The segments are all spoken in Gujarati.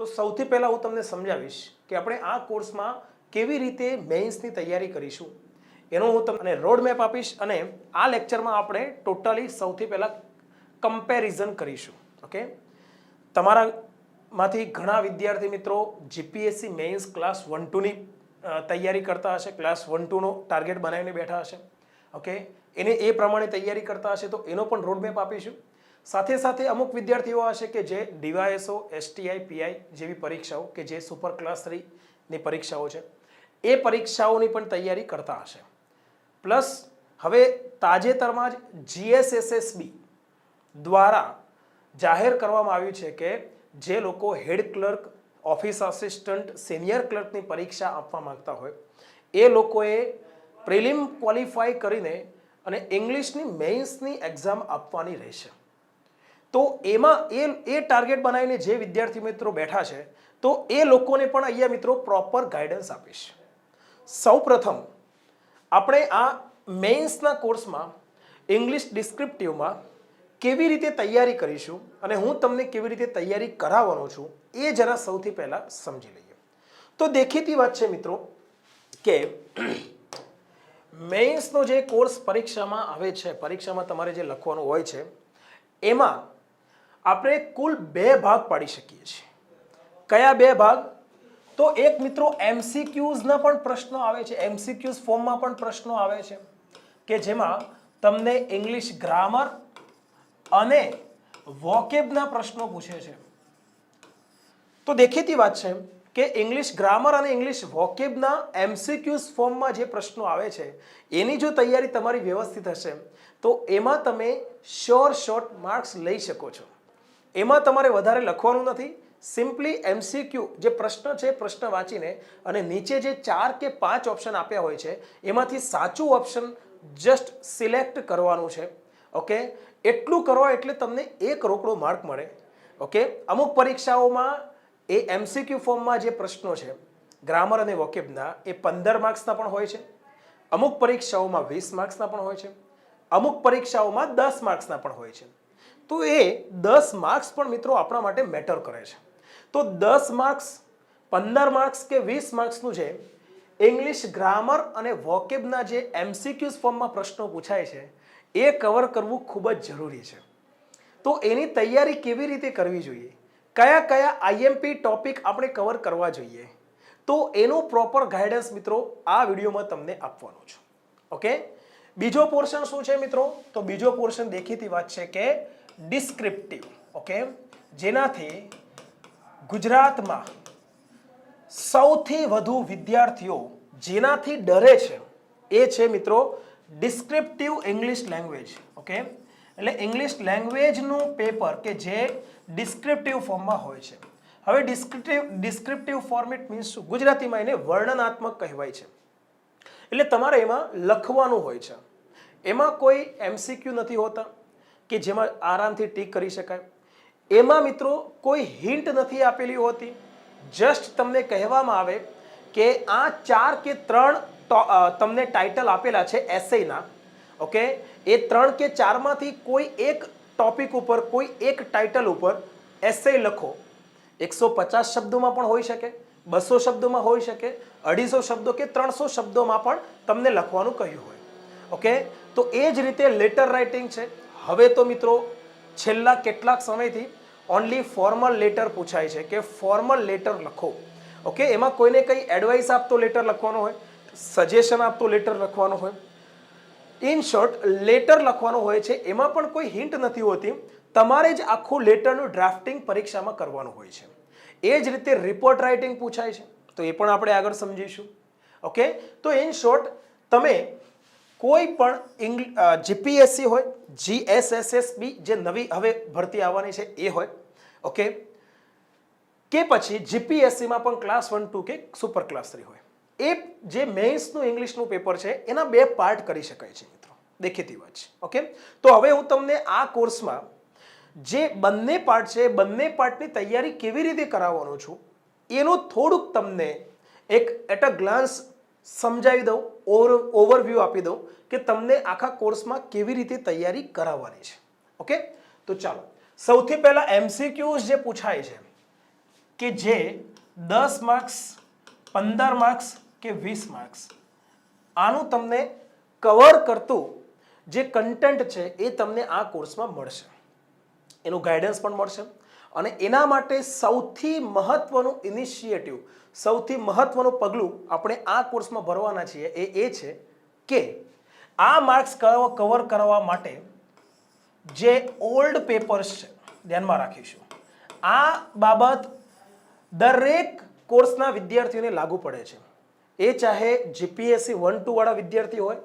તો સૌથી પહેલાં હું તમને સમજાવીશ કે આપણે આ કોર્સમાં કેવી રીતે મેઇન્સની તૈયારી કરીશું એનો હું તમને રોડમેપ આપીશ અને આ લેક્ચરમાં આપણે ટોટલી સૌથી પહેલાં કમ્પેરિઝન કરીશું. ઓકે, તમારામાંથી ઘણા વિદ્યાર્થી મિત્રો જીપીએસસી મેઇન્સ ક્લાસ 1-2ની તૈયારી કરતા હશે, ક્લાસ 1-2નો ટાર્ગેટ બનાવીને બેઠા હશે. ઓકે, એને એ પ્રમાણે તૈયારી કરતા હશે તો એનો પણ રોડમેપ આપીશું. સાથે સાથે અમુક વિદ્યાર્થીઓ હશે કે જે ડીવાયએસઓ, એસટીઆઈ, પીઆઈ જેવી પરીક્ષાઓ કે જે સુપર ક્લાસ 3ની પરીક્ષાઓ છે એ પરીક્ષાઓની પણ તૈયારી કરતા હશે. પ્લસ હવે તાજેતરમાં જ જીએસએસએસબી દ્વારા જાહેર કરવામાં આવ્યું છે કે જે લોકો head clerk, office assistant, senior ક્લર્કની પરીક્ષા આપવા માંગતા હોય એ લોકોએ પ્રિલિમ ક્વોલિફાય કરીને અને ઇંગ્લિશની મેઇન્સની એક્ઝામ આપવાની રહેશે. તો એમાં એ ટાર્ગેટ બનાવીને જે વિદ્યાર્થી મિત્રો બેઠા છે તો એ લોકોને પણ અહીંયા મિત્રો પ્રોપર ગાઈડન્સ આપીશ. સૌપ્રથમ આપણે આ મેઇન્સના કોર્સમાં ઇંગ્લિશ ડિસ્ક્રિપ્ટિવમાં કેવી રીતે તૈયારી કરીશું અને હું તમને કેવી રીતે તૈયારી કરાવવાનો છું એ જરા સૌથી પહેલાં સમજી લઈએ. તો દેખીતી વાત છે મિત્રો કે મેઇન્સનો જે કોર્સ પરીક્ષામાં આવે છે, પરીક્ષામાં તમારે જે લખવાનું હોય છે એમાં આપણે કુલ 2 ભાગ પાડી શકીએ છીએ. કયા 2 ભાગ? તો એક મિત્રો એમસીક્યુઝના પણ પ્રશ્નો આવે છે, એમસીક્યુઝ ફોર્મમાં પણ પ્રશ્નો આવે છે કે જેમાં તમને ઇંગ્લિશ ગ્રામર અને વોકેબના પ્રશ્નો પૂછે છે. તો દેખીતી વાત છે કે ઇંગ્લિશ ગ્રામર અને ઇંગ્લિશ વોકેબના એમસીક્યુઝ ફોર્મમાં જે પ્રશ્નો આવે છે એની જો તૈયારી તમારી વ્યવસ્થિત હશે તો એમાં તમે શોર્ટ માર્ક્સ લઈ શકો છો. એમાં તમારે વધારે લખવાનું નથી. સિમ્પલી એમસીક્યુ જે પ્રશ્ન છે પ્રશ્ન વાંચીને અને નીચે જે 4 કે 5 ઓપ્શન આપ્યા હોય છે એમાંથી સાચું ઓપ્શન જસ્ટ સિલેક્ટ કરવાનું છે. ઓકે, એટલું કરો એટલે તમને 1 રોકડો માર્ક મળે. ઓકે, અમુક પરીક્ષાઓમાં એ એમસીક્યુ ફોર્મમાં જે પ્રશ્નો છે ગ્રામર અને વોકેબના એ 15 માર્ક્સના પણ હોય છે, અમુક પરીક્ષાઓમાં 20 માર્ક્સના પણ હોય છે, અમુક પરીક્ષાઓમાં 10 માર્ક્સના પણ હોય છે. તો એ 10 માર્ક્સ પણ મિત્રો આપણા માટે મેટર કરે છે. તો 10 માર્ક્સ, 15 માર્ક્સ કે 20 માર્ક્સનું છે ઇંગ્લિશ ગ્રામર અને વોકેબના જે એમસીક્યુઝ ફોર્મમાં પ્રશ્નો પૂછાય છે એ કવર કરવું ખૂબ જ જરૂરી છે. તો એની તૈયારી કેવી રીતે કરવી જોઈએ, કયા કયા આઈએમપી ટોપિક આપણે કવર કરવા જોઈએ, તો એનું પ્રોપર ગાઈડન્સ મિત્રો આ વિડીયોમાં તમને આપવાનું છે. ઓકે, બીજો પોર્શન શું છે મિત્રો? તો બીજો પોર્શન દેખીતી વાત છે કે ડિસ્ક્રિપ્ટિવ. ઓકે, જેનાથી ગુજરાતમાં સૌથી વધુ વિદ્યાર્થીઓ જેનાથી ડરે છે એ છે મિત્રો ડિસ્ક્રિપ્ટિવ ઇંગ્લિશ લેંગ્વેજ. ઓકે, એટલે ઇંગ્લિશ લેંગ્વેજનું પેપર કે જે ડિસ્ક્રિપ્ટિવ ફોર્મમાં હોય છે. હવે ડિસ્ક્રિપ્ટિવ ફોર્મેટ મીન્સ શું? ગુજરાતીમાં એને વર્ણનાત્મક કહેવાય છે. એટલે તમારે એમાં લખવાનું હોય છે. એમાં કોઈ એમસીક્યુ નથી હોતા કે જેમાં આરામથી ટીક કરી શકાય. એમાં મિત્રો કોઈ હિન્ટ નથી આપેલી હોતી. જસ્ટ તમને કહેવામાં આવે કે આ 4 કે 3 તમને ટાઇટલ આપેલા છે એસેના. ઓકે, એ 3 કે 4માંથી કોઈ એક ટોપિક ઉપર, કોઈ એક ટાઇટલ ઉપર એસે લખો. 150 શબ્દોમાં પણ હોઈ શકે, 200 શબ્દોમાં હોઈ શકે, 250 શબ્દો કે 300 શબ્દોમાં પણ તમને લખવાનું કહ્યું હોય. ઓકે, તો એ જ રીતે લેટર રાઇટિંગ છે. હવે તો મિત્રો છેલ્લા કેટલાક સમયથી ઓનલી ફોર્મલ લેટર પૂછાય છે કે ફોર્મલ લેટર લખો. ઓકે, એમાં કોઈને કંઈ એડવાઇસ આપતો લેટર લખવાનો હોય, સજેશન આપતો લેટર લખવાનો હોય, ઇન શોર્ટ લેટર લખવાનો હોય છે. એમાં પણ કોઈ હિન્ટ નથી હોતી. તમારે જ આખું લેટરનું ડ્રાફ્ટિંગ પરીક્ષામાં કરવાનું હોય છે. એ જ રીતે રિપોર્ટ રાઇટિંગ પૂછાય છે તો એ પણ આપણે આગળ સમજીશું. ઓકે, તો ઇન શોર્ટ તમે કોઈ પણ જીપીએસસી હોય, જીએસએસએસબી જે નવી હવે ભરતી આવવાની છે એ હોય, ઓકે, કે પછી જીપીએસસીમાં પણ ક્લાસ 1-2 કે સુપર ક્લાસ 3 હોય, એ જે મેઇન્સનું ઇંગ્લિશનું પેપર છે એના 2 પાર્ટ કરી શકાય છે મિત્રો. દેખીતી વાત છે. ઓકે, તો હવે હું તમને આ કોર્સમાં જે બંને પાર્ટ છે બંને પાર્ટની તૈયારી કેવી રીતે કરાવવાનો છું એનું થોડુંક તમને એક એટ અ ગ્લાન્સ સમજાવી દઉં, ઓવરવ્યૂ આપી દઉં કે તમને આખા કોર્સમાં કેવી રીતે તૈયારી કરાવવાની છે. ઓકે, તો ચાલો સૌથી પહેલા એમસીક્યુઝ જે પૂછાય છે કે જે 10 માર્ક્સ, 15 માર્ક્સ કે 20 માર્ક્સ આનું તમને કવર કરતું જે કન્ટેન્ટ છે એ તમને આ કોર્સમાં મળશે. એનું ગાઈડન્સ પણ મળશે અને એના માટે સૌથી મહત્વનું ઇનિશિયેટિવ, સૌથી મહત્વનું પગલું આપણે આ કોર્સમાં ભરવાના છીએ એ છે કે આ માર્ક્સ કવર કરવા માટે જે ઓલ્ડ પેપર્સ છે ધ્યાનમાં રાખીશું. આ બાબત દરેક કોર્સના વિદ્યાર્થીઓને લાગુ પડે છે. એ ચાહે જીપીએસસી 1-2 વાળા વિદ્યાર્થી હોય,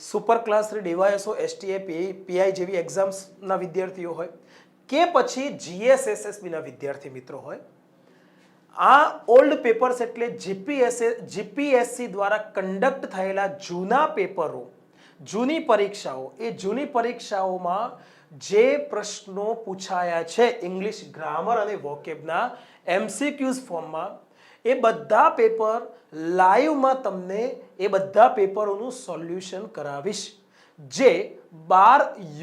super class 3 DYSO, STA, PI જેવી એક્ઝામ્સના વિદ્યાર્થીઓ હોય કે પછી જીએસએસએસબીના વિદ્યાર્થી મિત્રો હોય. આ ઓલ્ડ પેપર્સ એટલે જીપીએસસી દ્વારા કન્ડક્ટ થયેલા જૂના પેપરો, જૂની પરીક્ષાઓ, એ જૂની પરીક્ષાઓમાં જે પ્રશ્નો પૂછાયા છે ઇંગ્લિશ ગ્રામર અને વોકેબના એમસીક્યુઝ ફોર્મમાં, એ બધા પેપર લાઈવમાં તમને એ બધા પેપરોનું સોલ્યુશન કરાવીશ, જે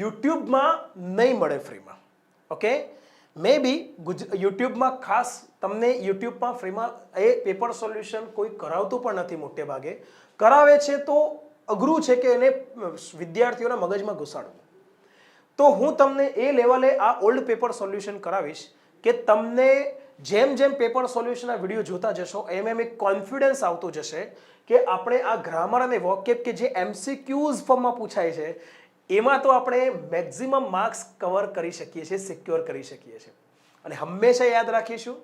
યુટ્યુબમાં નહીં મળે ફ્રીમાં. ઓકે, મે બી યુટ્યુબમાં ખાસ તમને યુટ્યુબમાં ફ્રીમાં એ પેપર સોલ્યુશન કોઈ કરાવતું પણ નથી. મોટે ભાગે કરાવે છે તો અઘરું છે કે એને વિદ્યાર્થીઓના મગજમાં ઘુસાડવું. તો હું તમને એ લેવલે આ ઓલ્ડ પેપર સોલ્યુશન કરાવીશ કે તમને જેમ જેમ પેપર સોલ્યુશનના વિડીયો જોતા જશો એમ એમ એક કોન્ફિડન્સ આવતો જશે કે આપણે આ ગ્રામર અને વોકેબ કે જે એમસીક્યુઝ ફોર્મમાં પૂછાય છે એમાં તો આપણે મેક્સિમમ માર્ક્સ કવર કરી શકીએ છીએ, સિક્યોર કરી શકીએ છીએ. અને હંમેશા યાદ રાખીશું,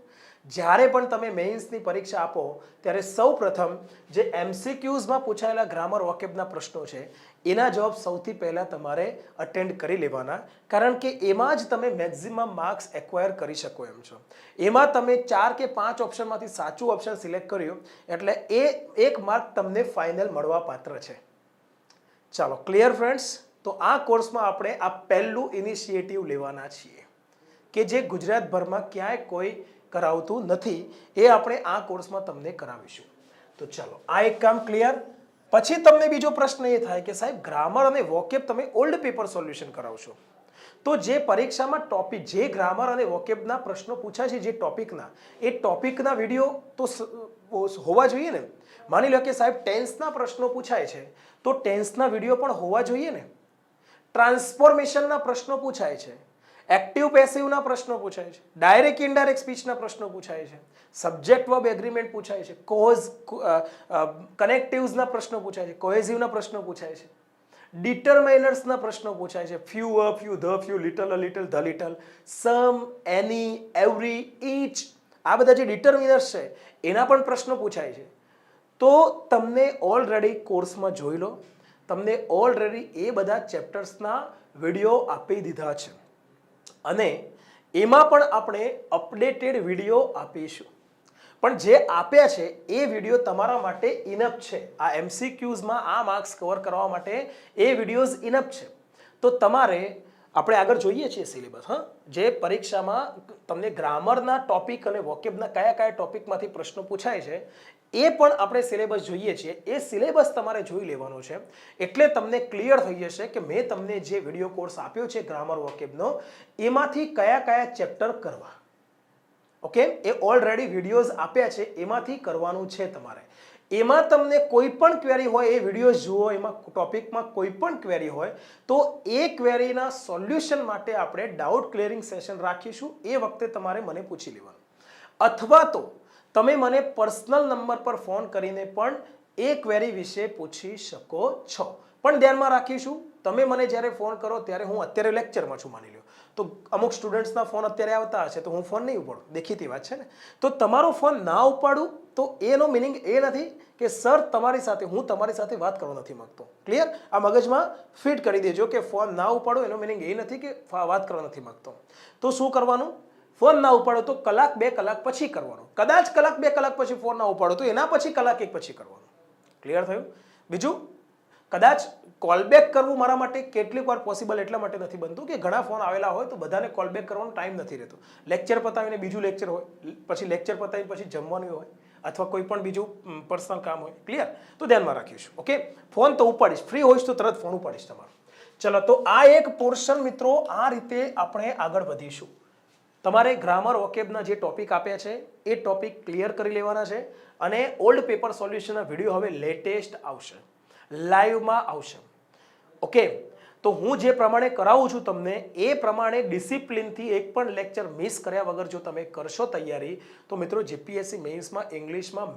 જ્યારે પણ તમે મેઇન્સની પરીક્ષા આપો ત્યારે સૌ પ્રથમ જે એમસીક્યુઝમાં પૂછાયેલા ગ્રામર વોકેબના પ્રશ્નો છે એના જવાબ સૌથી પહેલાં તમારે અટેન્ડ કરી લેવાના, કારણ કે એમાં જ તમે મેક્સિમમ માર્ક્સ એક્વાયર કરી શકો એમ છો. એમાં તમે 4 કે 5 ઓપ્શનમાંથી સાચું ઓપ્શન સિલેક્ટ કર્યું એટલે એ 1 માર્ક તમને ફાઇનલ મળવા પાત્ર છે. ચાલો, ક્લિયર ફ્રેન્ડ્સ? તો આ કોર્સમાં આપણે આ પહેલું ઇનિશિયેટિવ લેવાના છીએ કે જે ગુજરાતભરમાં ક્યાંય કોઈ કરાવતું નથી, એ આપણે આ કોર્સમાં તમને કરાવીશું. તો ચાલો, આ એક કામ ક્લિયર. પછી તમને બીજો પ્રશ્ન એ થાય કે સાહેબ ગ્રામર અને વોકેબ તમે ઓલ્ડ પેપર સોલ્યુશન કરાવશો, તો જે પરીક્ષામાં ટોપિક, જે ગ્રામર અને વોકેબના પ્રશ્નો પૂછાય છે જે ટોપિકના, એ ટોપિકના વિડીયો તો હોવા જોઈએ ને. માની લો કે સાહેબ ટેન્સના પ્રશ્નો પૂછાય છે તો ટેન્સના વિડીયો પણ હોવા જોઈએ ને. ટ્રાન્સફોર્મેશનના પ્રશ્નો પૂછાય છે, એક્ટિવ પેસિવના પ્રશ્નો પૂછાય છે, ડાયરેક્ટ ઇનડાયરેક્ટ સ્પીચના પ્રશ્નો પૂછાય છે, સબ્જેક્ટ વર્બ એગ્રીમેન્ટ પૂછાય છે, કોઝ કનેક્ટિવ્સના પ્રશ્નો પૂછાય છે, કોહેઝિવના પ્રશ્નો પૂછાય છે, ડિટરમાઇનર્સના પ્રશ્નો પૂછાય છે, few, a few, the few, little, a little, the little, some, any, every, each, આ બધા જે ડિટરમિનર્સ છે એના પણ પ્રશ્નો પૂછાય છે. તો તમને ઓલરેડી કોર્સમાં જોઈ લો, તમને ઓલરેડી એ બધા ચેપ્ટર્સના વિડીયો આપી દીધા છે અને એમાં પણ આપણે અપડેટેડ વિડીયો આપીશું. પણ જે આપ્યા છે એ વિડીયો તમારા માટે ઇનફ છે. આ એમસીક્યુઝમાં આ માર્ક્સ કવર કરવા માટે એ વિડીયોઝ ઇનફ છે. તો તમારે આપણે આગળ જોઈએ છીએ સિલેબસ. જે પરીક્ષામાં તમને ગ્રામરના ટોપિક અને વોકેબના કયા કયા ટોપિકમાંથી પ્રશ્નો પૂછાય છે એ પણ આપણે સિલેબસ જોઈએ છીએ. એ સિલેબસ તમારે જોઈ લેવાનો છે એટલે તમને ક્લિયર થઈ જશે કે મેં તમને જે વિડીયો કોર્સ આપ્યો છે ગ્રામર વોકેબનો એમાંથી કયા કયા ચેપ્ટર કરવા. ઓકે, એ ઓલરેડી વિડીયોઝ આપ્યા છે એમાંથી કરવાનું છે તમારે. એમાં તમને કોઈ પણ ક્વેરી હોય એ વિડીયો જુઓ, એમાં ટોપિકમાં કોઈ પણ ક્વેરી હોય તો એ ક્વેરીના સોલ્યુશન માટે આપણે ડાઉટ ક્લિયરિંગ સેશન રાખીશું. એ વખતે તમારે મને પૂછી લેવાનું, અથવા તો તમે મને પર્સનલ નંબર પર ફોન કરીને પણ એ ક્વેરી વિશે પૂછી શકો છો. પણ ધ્યાનમાં રાખીશું, તમે મને જ્યારે ફોન કરો ત્યારે હું અત્યારે લેક્ચરમાં છું માની લો, તો અમુક સ્ટુડન્ટ્સના ફોન અત્યારે આવતા હશે તો હું ફોન નહીં ઉપાડું, દેખીતી વાત છે ને. તો તમારો ફોન ના ઉપાડું તો એનો મિનિંગ એ નથી કે સર તમારી સાથે, હું તમારી સાથે વાત કરવા નથી માંગતો. ક્લિયર? આ મગજમાં ફિટ કરી દેજો કે ફોન ના ઉપાડો એનો મિનિંગ એ નથી કે વાત કરવા નથી માંગતો. તો શું કરવાનું? ફોન ના ઉપાડો તો 1-2 કલાક પછી કરવાનો. કદાચ 1-2 કલાક પછી ફોન ના ઉપાડો તો એના પછી 1-1 પછી કરવાનું. ક્લિયર થયું? બીજું, કદાચ કોલબેક કરવું મારા માટે કેટલીક વાર પોસિબલ એટલા માટે નથી બનતું કે ઘણા ફોન આવેલા હોય તો બધાને કોલબેક કરવાનો ટાઈમ નથી રહેતો. લેક્ચર પતાવીને બીજું લેક્ચર હોય, પછી લેક્ચર પતાવીને પછી જમવાનું હોય, અથવા કોઈ પણ બીજું પર્સનલ કામ હોય. ક્લિયર? તો ધ્યાનમાં રાખીશું. ઓકે, ફોન તો ઉપાડીશ, ફ્રી હોઈશ તો તરત ફોન ઉપાડીશ તમારો. ચલો, તો આ એક પોર્શન મિત્રો આ રીતે આપણે આગળ વધીશું. તમારે ગ્રામર વોકેબના જે ટોપિક આપ્યા છે એ ટોપિક ક્લિયર કરી લેવાના છે અને ઓલ્ડ પેપર સોલ્યુશનના વિડીયો હવે લેટેસ્ટ આવશે, લાઈવમાં આવશે. ઓકે, તો હું જે પ્રમાણે કરાવું છું તમને એ પ્રમાણે ડિસિપ્લિનથી એક પણ લેક્ચર મિસ કર્યા વગર જો તમે કરશો તૈયારી તો મિત્રો જીપીએસસી મેઇન્સમાં ઇંગ્લિશમાં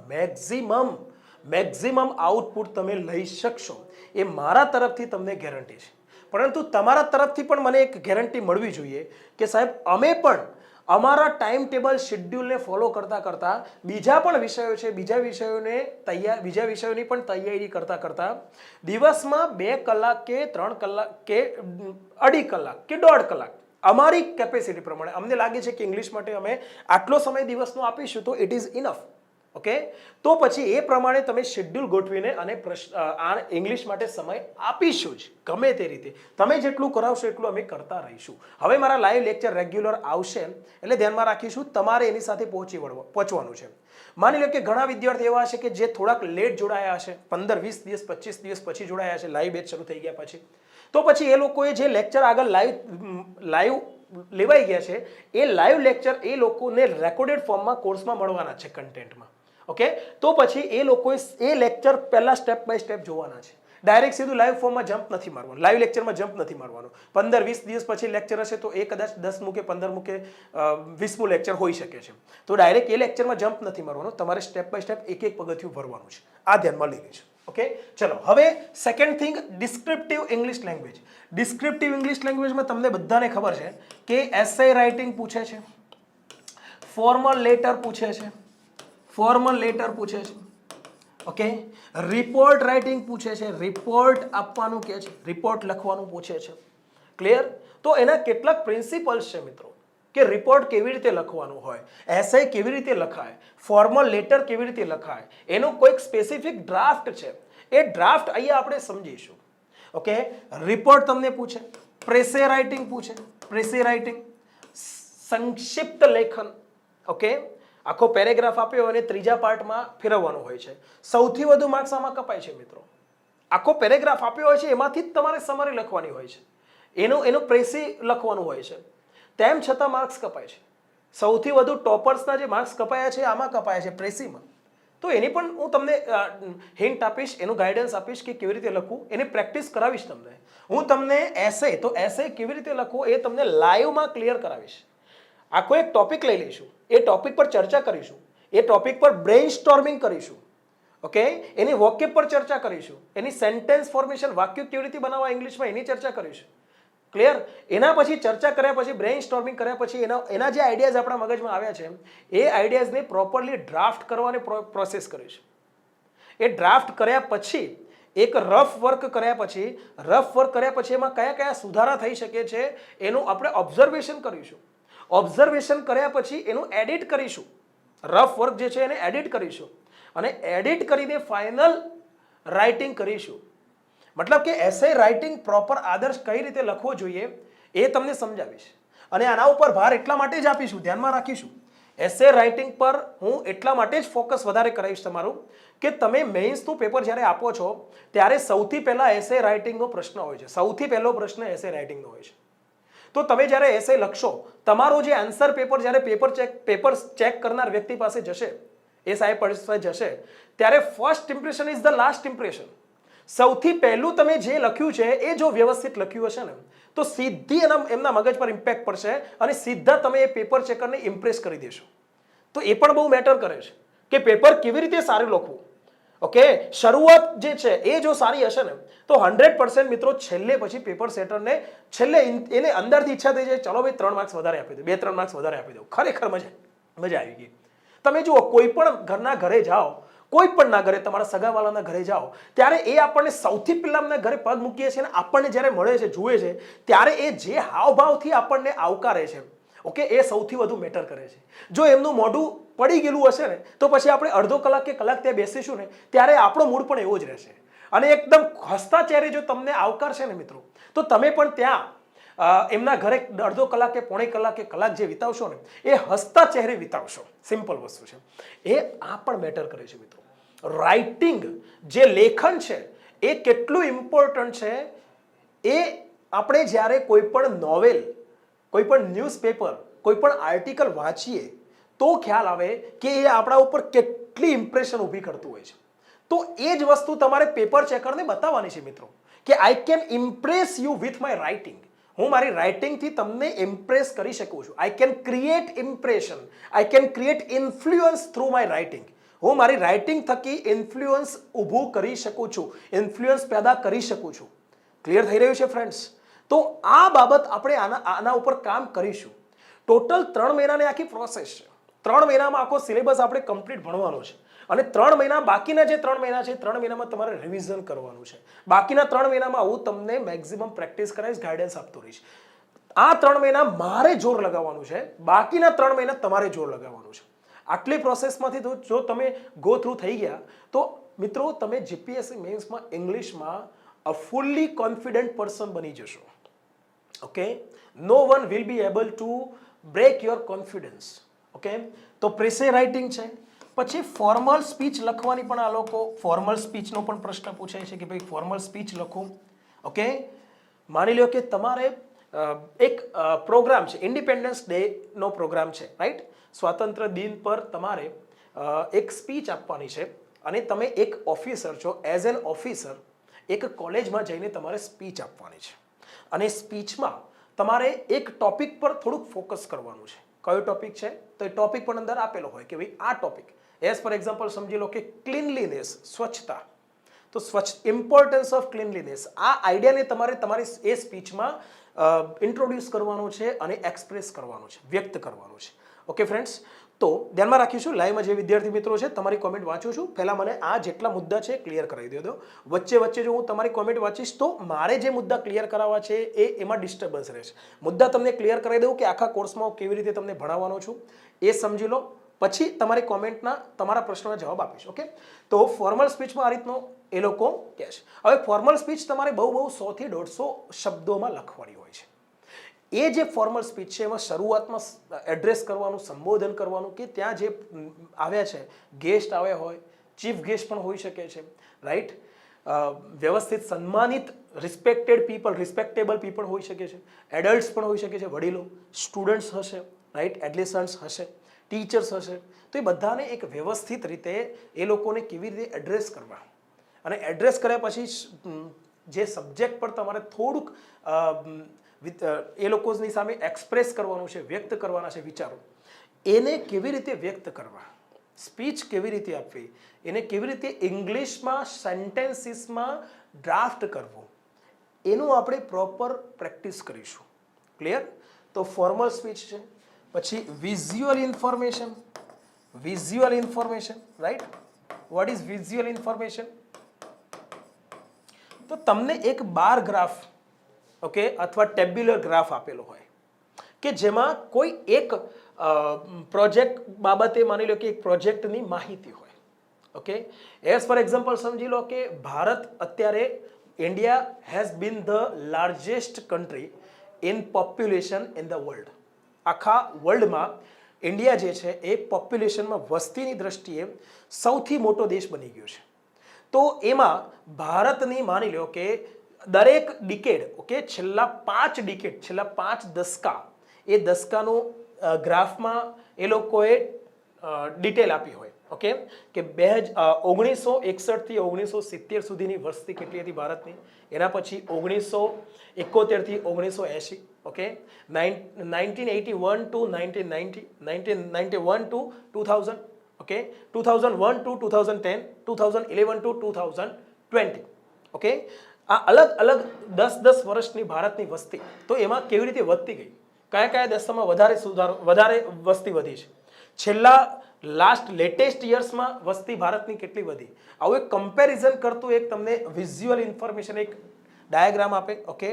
મેક્ઝિમમ આઉટપુટ તમે લઈ શકશો, એ મારા તરફથી તમને ગેરંટી છે. પરંતુ તમારા તરફથી પણ મને એક ગેરંટી મળવી જોઈએ કે સાહેબ અમે પણ અમારા ટાઈમ ટેબલ શેડ્યુલને ફોલો કરતાં બીજા પણ વિષયો છે, બીજા વિષયોની પણ તૈયારી કરતાં દિવસમાં 2 કલાક કે 3 કલાક કે 2.5 કલાક કે 1.5 કલાક અમારી કેપેસિટી પ્રમાણે અમને લાગે છે કે ઇંગ્લિશ માટે અમે આટલો સમય દિવસનો આપીશું તો ઇટ ઇઝ ઇનફ. ઓકે, તો પછી એ પ્રમાણે તમે શેડ્યુલ ગોઠવીને અને ઇંગ્લિશ માટે સમય આપીશું જ ગમે તે રીતે. તમે જેટલું કરાવશો એટલું અમે કરતા રહીશું. હવે મારા લાઈવ લેક્ચર રેગ્યુલર આવશે એટલે ધ્યાનમાં રાખીશું, તમારે એની સાથે પહોંચવાનું છે. માની લો કે ઘણા વિદ્યાર્થીઓ એવા છે કે જે થોડાક લેટ જોડાયા હશે, 15, 20 દિવસ 25 દિવસ પછી જોડાયા છે, લાઈવ બેચ શરૂ થઈ ગયા પછી, તો પછી એ લોકોએ જે લેક્ચર આગળ લાઈવ લેવાઈ ગયા છે એ લાઈવ લેક્ચર એ લોકોને રેકોર્ડેડ ફોર્મમાં કોર્સમાં મળવાના છે કન્ટેન્ટમાં. ઓકે, તો પછી એ લોકોએ એ લેક્ચર પહેલા સ્ટેપ બાય સ્ટેપ જોવાના છે. ડાયરેક્ટ સીધું લાઈવ ફોર્મમાં જમ્પ નથી મારવાનું, લાઈવ લેક્ચરમાં જમ્પ નથી મારવાનું. 15-20 દિવસ પછી લેક્ચર હશે તો એ કદાચ 10 મૂકે, 15 મૂકે, 20મું લેક્ચર હોઈ શકે છે. તો ડાયરેક્ટ એ લેક્ચરમાં જમ્પ નથી મારવાનું, તમારે સ્ટેપ બાય સ્ટેપ એક પગથિયું ભરવાનું છે. આ ધ્યાનમાં લઈ લેજો. ઓકે, ચલો હવે second thing, descriptive English language. Descriptive English લેંગ્વેજમાં તમને બધાને ખબર છે કે એસે રાઇટિંગ પૂછે છે, ફોર્મલ લેટર પૂછે છે, ઓકે, રિપોર્ટ રાઇટિંગ પૂછે છે, રિપોર્ટ આપવાનું કહે છે, રિપોર્ટ લખવાનું પૂછે છે. ક્લિયર? તો એના કેટલાક પ્રિન્સિપલ્સ છે મિત્રો કે રિપોર્ટ કેવી રીતે લખવાનું હોય, એસે કેવી રીતે લખાય, ફોર્મલ લેટર કેવી રીતે લખાય, એનો કોઈક સ્પેસિફિક ડ્રાફ્ટ છે, એ ડ્રાફ્ટ અહીંયા આપણે સમજીશું. ઓકે, રિપોર્ટ તમને પૂછે, પ્રેસે રાઇટિંગ પૂછે, પ્રેસે રાઇટિંગ, સંક્ષિપ્ત લેખન. ઓકે, આખો પેરેગ્રાફ આપ્યો અને ત્રીજા પાર્ટમાં ફેરવવાનો હોય છે. સૌથી વધુ માર્ક્સ આમાં કપાય છે મિત્રો. આખો પેરેગ્રાફ આપ્યો હોય છે એમાંથી જ તમારે સમરી લખવાની હોય છે, એનું પ્રેસી લખવાનું હોય છે, તેમ છતાં માર્ક્સ કપાય છે. સૌથી વધુ ટોપર્સના જે માર્ક્સ કપાયા છે આમાં કપાયા છે, પ્રેસીમાં. તો એની પણ હું તમને હિન્ટ આપીશ, એનું ગાઈડન્સ આપીશ કે કેવી રીતે લખવું, એની પ્રેક્ટિસ કરાવીશ તમને. હું તમને એસે કેવી રીતે લખવું એ તમને લાઈવમાં ક્લિયર કરાવીશ. આખો એક ટોપિક લઈ લઈશું, એ ટોપિક પર ચર્ચા કરીશું, એ ટોપિક પર બ્રેઇન સ્ટોર્મિંગ કરીશું. ઓકે, એની વોકેબ પર ચર્ચા કરીશું, એની સેન્ટેન્સ ફોર્મેશન, વાક્યો કેવી રીતે બનાવવા ઇંગ્લિશમાં એની ચર્ચા કરીશું. ક્લિયર? એના પછી ચર્ચા કર્યા પછી, બ્રેઇન સ્ટોર્મિંગ કર્યા પછી એના જે આઈડિયાઝ આપણા મગજમાં આવ્યા છે એ આઈડિયાઝને પ્રોપરલી ડ્રાફ્ટ કરવાની પ્રોસેસ કરીશું. એ ડ્રાફ્ટ કર્યા પછી એક રફ વર્ક કર્યા પછી એમાં કયા કયા સુધારા થઈ શકે છે એનું આપણે ઓબ્ઝર્વેશન કરીશું. ઓબ્ઝર્વેશન કર્યા પછી એનું એડિટ કરીશું, રફ વર્ક જે છે એને એડિટ કરીશું અને એડિટ કરીને ફાઇનલ રાઇટિંગ કરીશું. મતલબ કે એસે રાઇટિંગ પ્રોપર આદર્શ કઈ રીતે લખવો જોઈએ એ તમને સમજાવીશ. અને આના ઉપર ભાર એટલા માટે જ આપીશું, ધ્યાનમાં રાખીશું, એસે રાઇટિંગ પર હું એટલા માટે જ ફોકસ વધારે કરાવીશ તમારું કે તમે મેઇન્સનું પેપર જ્યારે આપો છો ત્યારે સૌથી પહેલા એસે રાઇટિંગનો પ્રશ્ન હોય છે. સૌથી પહેલો પ્રશ્ન એસે રાઇટિંગનો હોય છે. તો તમે જ્યારે એસે લખશો, તમારો જે આન્સર પેપર જ્યારે પેપર ચેક કરનાર વ્યક્તિ પાસે જશે, એ સાહેબ પાસે જશે, ત્યારે first impression is the last impression. સૌથી પહેલું તમે જે લખ્યું છે એ જો વ્યવસ્થિત લખ્યું હશે ને તો સીધી એમના મગજ પર ઇમ્પેક્ટ પડશે અને સીધા તમે એ પેપર ચેકરને ઇમ્પ્રેસ કરી દેશો. તો એ પણ બહુ મેટર કરે છે કે પેપર કેવી રીતે સારું લખવું. ઓકે, શરૂઆત જે છે એ જો સારી હશે ને તો 100% મિત્રો છેલ્લે પછી પેપર સેટરને છેલ્લે એને અંદરથી ઈચ્છા થઈ જાય, ચલો ભાઈ 3 માર્ક્સ વધારે આપી દો, 2-3 માર્ક્સ વધારે આપી દો. ખરેખર મજા આવી ગઈ. તમે જુઓ, કોઈ પણ ઘરના ઘરે જાઓ, કોઈ પણ ના ઘરે, તમારા સગાવાલાના ઘરે જાઓ ત્યારે એ આપણને સૌથી પહેલા અમને ઘરે પગ મૂકીએ છીએ અને આપણને જ્યારે મળે છે, જુએ છે, ત્યારે એ જે હાવભાવથી આપણને આવકારે છે, ઓકે, એ સૌથી વધુ મેટર કરે છે. જો એમનું મોઢું પડી ગયેલું હશે ને તો પછી આપણે અડધો કલાક કે કલાક ત્યાં બેસીશું ને ત્યારે આપણો મૂડ પણ એવો જ રહેશે. અને એકદમ હસતા ચહેરે જો તમને આવકારશે ને મિત્રો તો તમે પણ ત્યાં એમના ઘરે અડધો કલાક કે પોણી કલાક કે કલાક જે વિતાવશો ને એ હસતા ચહેરે વિતાવશો. સિમ્પલ વસ્તુ છે, એ આ પણ મેટર કરે છે મિત્રો. રાઇટિંગ જે લેખન છે એ કેટલું ઇમ્પોર્ટન્ટ છે એ આપણે જ્યારે કોઈ પણ નોવેલ, કોઈ પણ ન્યૂઝપેપર કોઈ પણ આર્ટિકલ વાંચીએ તો ખ્યાલ આવે કે એ આપણા ઉપર કેટલી ઇમ્પ્રેશન ઊભી કરતું હોય છે. તો એ જ વસ્તુ તમારે પેપર ચેકરને બતાવવાની છે મિત્રો, કે I can Impress you with my writing. હું મારી રાઇટિંગથી તમને ઇમ્પ્રેસ કરી શકું છું. I can create impression, I can create influence through my writing. હું મારી રાઇટિંગ થકી ઇન્ફ્લુઅન્સ ઊભું કરી શકું છું, ઇન્ફ્લુઅન્સ પેદા કરી શકું છું. ક્લિયર થઈ રહ્યું છે ફ્રેન્ડ્સ? તો આ બાબત આપણે આના ઉપર કામ કરીશું. ટોટલ 3 મહિનાની આખી પ્રોસેસ છે. 3 મહિનામાં આખો સિલેબસ આપણે કમ્પ્લીટ ભણવાનો છે. અને 3 મહિના બાકીના જે 3 મહિના છે, 3 મહિનામાં તમારે રિવિઝન કરવાનું છે. બાકીના 3 મહિનામાં હું તમને મેક્સિમમ પ્રેક્ટિસ કરાવીશ, ગાઈડન્સ આપતો રહીશ. આ 3 મહિના મારે જોર લગાવવાનું છે, બાકીના 3 મહિના તમારે જોર લગાવવાનું છે. આટલી પ્રોસેસમાંથી જો તમે ગો થ્રુ થઈ ગયા તો મિત્રો તમે જીપીએસસી મેન્સમાં ઇંગ્લિશમાં અ ફુલ્લી કોન્ફિડન્ટ પર્સન બની જશો. Okay, no one will be able to break your confidence. Okay, તો પ્રેસે રાઇટિંગ છે. પછી ફોર્મલ સ્પીચ લખવાની પણ આ લોકો ફોર્મલ સ્પીચનો પણ પ્રશ્ન પૂછાય છે કે ભાઈ ફોર્મલ સ્પીચ લખો. ઓકે, માની લો કે તમારે એક પ્રોગ્રામ છે, ઇન્ડિપેન્ડન્સ ડેનો પ્રોગ્રામ છે, રાઈટ? સ્વાતંત્ર્ય દિન પર તમારે એક સ્પીચ આપવાની છે અને તમે એક ઓફિસર છો. એઝ એન ઓફિસર એક કોલેજમાં જઈને તમારે સ્પીચ આપવાની છે અને સ્પીચમાં તમારે એક ટોપિક પર થોડુંક ફોકસ કરવાનું છે. કયો ટોપિક છે? તો એ ટોપિક પણ અંદર આપેલો હોય કે ભાઈ આ ટોપિક, એઝ ફોર એક્ઝામ્પલ સમજી લો કે ક્લીનલીનેસ, સ્વચ્છતા. તો ઇમ્પોર્ટન્સ ઓફ ક્લીનલીનેસ, આ આઈડિયાને તમારે તમારી એ સ્પીચમાં ઇન્ટ્રોડ્યુસ કરવાનો છે અને એક્સપ્રેસ કરવાનો છે, વ્યક્ત કરવાનો છે. ઓકે ફ્રેન્ડ્સ, તો ધ્યાનમાં રાખીશું. લાઈવમાં જે વિદ્યાર્થી મિત્રો છે તમારી કોમેન્ટ વાંચું છું. પહેલાં મને આ જેટલા મુદ્દા છે ક્લિયર કરાવી દો. વચ્ચે વચ્ચે જો હું તમારી કોમેન્ટ વાંચીશ તો મારે જે મુદ્દા ક્લિયર કરાવવા છે એમાં ડિસ્ટર્બન્સ રહેશે. મુદ્દા તમને ક્લિયર કરાવી દઉં કે આખા કોર્સમાં હું કેવી રીતે તમને ભણાવવાનો છું એ સમજી લો. પછી તમારી કોમેન્ટના તમારા પ્રશ્નોના જવાબ આપીશ. ઓકે, તો ફોર્મલ સ્પીચમાં આ રીતનો એ લોકો કહે છે. હવે ફોર્મલ સ્પીચ તમારે બહુ 100 થી 150 શબ્દોમાં લખવાની હોય છે. એ જે ફોર્મલ સ્પીચ છે એમાં શરૂઆતમાં એડ્રેસ કરવાનું, સંબોધન કરવાનું, કે ત્યાં જે આવ્યા છે ગેસ્ટ આવ્યા હોય, ચીફ ગેસ્ટ પણ હોઈ શકે છે, રાઈટ? વ્યવસ્થિત સન્માનિત રિસ્પેક્ટેબલ પીપલ હોઈ શકે છે, એડલ્ટ્સ પણ હોઈ શકે છે, વડીલો, સ્ટુડન્ટ્સ હશે, રાઈટ? એડલેસન્ટ્સ હશે, ટીચર્સ હશે. તો એ બધાને એક વ્યવસ્થિત રીતે એ લોકોને કેવી રીતે એડ્રેસ કરવા, અને એડ્રેસ કર્યા પછી જે સબ્જેક્ટ પર તમારે થોડુંક એ લોકોની સામે એક્સપ્રેસ કરવાનું છે, વ્યક્ત કરવાના છે વિચારો, એને કેવી રીતે વ્યક્ત કરવા, સ્પીચ કેવી રીતે આપવી, એને કેવી રીતે ઇંગ્લિશમાં સેન્ટેન્સીસમાં ડ્રાફ્ટ કરવું, એનું આપણે પ્રોપર પ્રેક્ટિસ કરીશું. ક્લિયર? તો ફોર્મલ સ્પીચ છે. પછી visual information, right? What is visual information? તો તમને એક બાર ગ્રાફ, ઓકે, અથવા ટેબ્યુલર ગ્રાફ આપેલો હોય કે જેમાં કોઈ એક પ્રોજેક્ટ બાબતે માની લો કે એક પ્રોજેક્ટની માહિતી હોય. ઓકે, એઝ ફોર એક્ઝામ્પલ સમજી લો કે ભારત અત્યારે, India has been the largest country in population in the world. આખા વર્લ્ડમાં ઇન્ડિયા જે છે એ પોપ્યુલેશનમાં વસ્તીની દ્રષ્ટિએ સૌથી મોટો દેશ બની ગયો છે. તો એમાં ભારતની માની લો કે દરેક ડિકેડ, ઓકે, છેલ્લા 5 દશકા, એ દશકાનો ગ્રાફમાં એ લોકોએ ડિટેલ આપી હોય. ઓકે, કે 1961 થી 1970 સુધીની વસ્તી કેટલી હતી ભારતની, એના પછી 1971 થી 1980, okay, 1981 to 1990, 1991 to 2000, okay, 2001 to 2010, 2011 to 2020. Okay, આ અલગ અલગ 10 વર્ષની ભારતની વસ્તી, તો એમાં કેવી રીતે વધતી ગઈ, કયા કયા દશામાં વધારે વસ્તી વધી છે, છેલ્લા લેટેસ્ટ યર્સમાં વસ્તી ભારતની કેટલી વધી, આવું એક કમ્પેરિઝન કરતું એક તમને વિઝ્યુઅલ ઇન્ફોર્મેશન એક ડાયાગ્રામ આપે. ઓકે,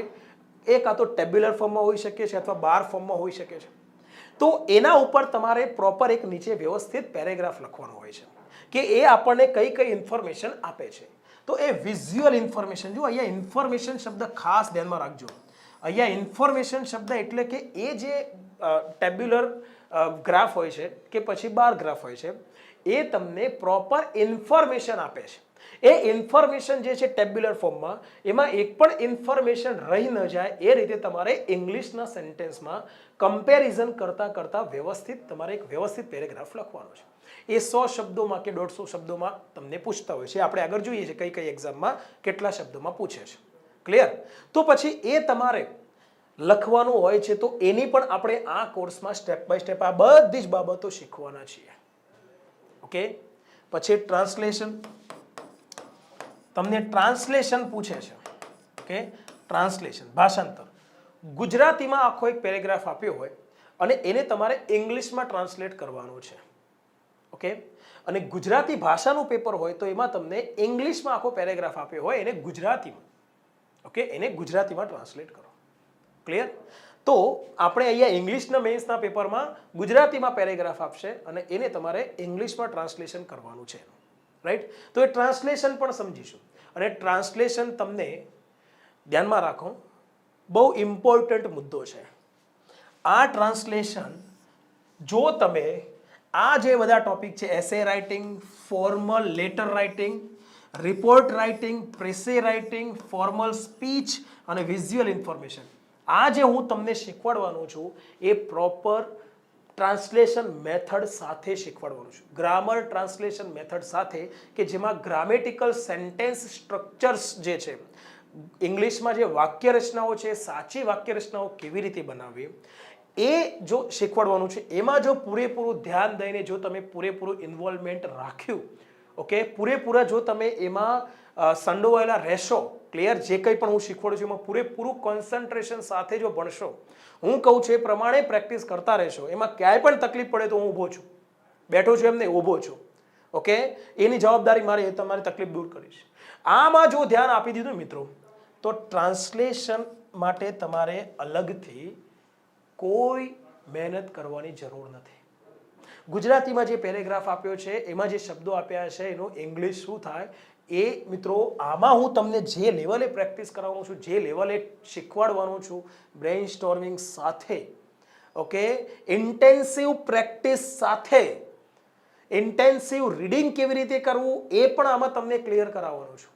એ કાં તો ટેબ્યુલર ફોર્મમાં હોઈ શકે છે અથવા બાર ફોર્મમાં હોઈ શકે છે. તો એના ઉપર તમારે પ્રોપર એક નીચે વ્યવસ્થિત પેરેગ્રાફ લખવાનો હોય છે કે એ આપણને કઈ કઈ ઇન્ફોર્મેશન આપે છે. તો એ વિઝ્યુઅલ ઇન્ફોર્મેશન, જો અહીંયા ઇન્ફોર્મેશન શબ્દ ખાસ ધ્યાનમાં રાખજો. અહીંયા ઇન્ફોર્મેશન શબ્દ એટલે કે એ જે ટેબ્યુલર ગ્રાફ હોય છે કે પછી બાર ગ્રાફ હોય છે, એ તમને પ્રોપર ઇન્ફોર્મેશન આપે છે. એ ઇન્ફોર્મેશન જે છે ટેબ્યુલર ફોર્મમાં, એમાં એક પણ ઇન્ફોર્મેશન રહી ન જાય એ રીતે તમારે ઇંગ્લિશના સેન્ટેન્સમાં કમ્પેરિઝન કરતાં કરતાં વ્યવસ્થિત તમારે એક વ્યવસ્થિત પેરેગ્રાફ લખવાનો છે. એ 100 શબ્દોમાં કે 150 શબ્દોમાં તમને પૂછતા હોય છે. આપણે આગળ જોઈએ છે કઈ એક્ઝામમાં કેટલા શબ્દોમાં પૂછે છે. ક્લિયર? તો પછી એ તમારે લખવાનું હોય છે, તો એની પણ આપણે આ કોર્સમાં સ્ટેપ બાય સ્ટેપ આ બધી જ બાબતો શીખવાના છીએ. ઓકે, પછી ટ્રાન્સલેશન. તમને ટ્રાન્સલેશન પૂછે છે. ઓકે, ટ્રાન્સલેશન ભાષાંતર. ગુજરાતીમાં આખો એક પેરેગ્રાફ આપ્યો હોય અને એને તમારે ઇંગ્લિશમાં ટ્રાન્સલેટ કરવાનો છે. ઓકે, અને ગુજરાતી ભાષાનું પેપર હોય તો એમાં તમને ઇંગ્લિશમાં આખો પેરેગ્રાફ આપ્યો હોય એને ગુજરાતીમાં, ઓકે, એને ગુજરાતીમાં ટ્રાન્સલેટ કરો. ક્લિયર? તો આપણે અહીંયા ઇંગ્લિશના મેન્સના પેપરમાં ગુજરાતીમાં પેરેગ્રાફ આપશે અને એને તમારે ઇંગ્લિશમાં ટ્રાન્સલેશન કરવાનું છે. રાઈટ? તો એ ટ્રાન્સલેશન પણ સમજીશું. અને ટ્રાન્સલેશન તમને ધ્યાનમાં રાખો, બહુ ઇમ્પોર્ટન્ટ મુદ્દો છે. આ ટ્રાન્સલેશન જો તમે આ જે બધા ટોપિક છે, essay writing, formal letter writing, report writing, précis writing, formal speech અને વિઝ્યુઅલ ઇન્ફોર્મેશન, આ જે હું તમને શીખવાડવાનું છું એ પ્રોપર ટ્રાન્સલેશન મેથડ સાથે શીખવાડવાનું છું. ગ્રામર ટ્રાન્સલેશન મેથડ સાથે, કે જેમાં ગ્રામેટિકલ સેન્ટેન્સ સ્ટ્રક્ચર્સ જે છે, ઇંગ્લિશમાં જે વાક્ય રચનાઓ છે, સાચી વાક્ય રચનાઓ કેવી રીતે બનાવવી, એ જો શીખવાડવાનું છે. એમાં જો પૂરેપૂરું ધ્યાન દઈને જો તમે પૂરેપૂરું ઇન્વોલ્વમેન્ટ રાખ્યું, ઓકે, પૂરેપૂરા જો તમે એમાં સંડોવાયેલા રહેશો, ક્લિયર, જે કંઈ પણ હું શીખવાડું છું એમાં પૂરેપૂરું કોન્સન્ટ્રેશન સાથે જો ભણશો, હું કહું છું એ પ્રમાણે પ્રેક્ટિસ કરતા રહેશો, એમાં ક્યાંય પણ તકલીફ પડે તો હું ઊભો છું, બેઠો છું એમ નહીં, ઊભો છું. ઓકે, એની જવાબદારી મારી, એ તમારી તકલીફ દૂર કરીશ. આમાં જો ધ્યાન આપી દીધું મિત્રો, તો ટ્રાન્સલેશન માટે તમારે અલગથી કોઈ મહેનત કરવાની જરૂર નથી. ગુજરાતીમાં જે પેરેગ્રાફ આપ્યો છે, એમાં જે શબ્દો આપ્યા છે, એનું ઇંગ્લિશ શું થાય એ મિત્રો આમાં હું તમને જે લેવલે પ્રેક્ટિસ કરાવવાનું છું, જે લેવલે શીખવાડવાનું છું, બ્રેઇન સ્ટોર્મિંગ સાથે, ઓકે, ઇન્ટેન્સિવ પ્રેક્ટિસ સાથે, ઇન્ટેન્સિવ રીડિંગ કેવી રીતે કરવું એ પણ આમાં તમને ક્લિયર કરાવવાનું છું.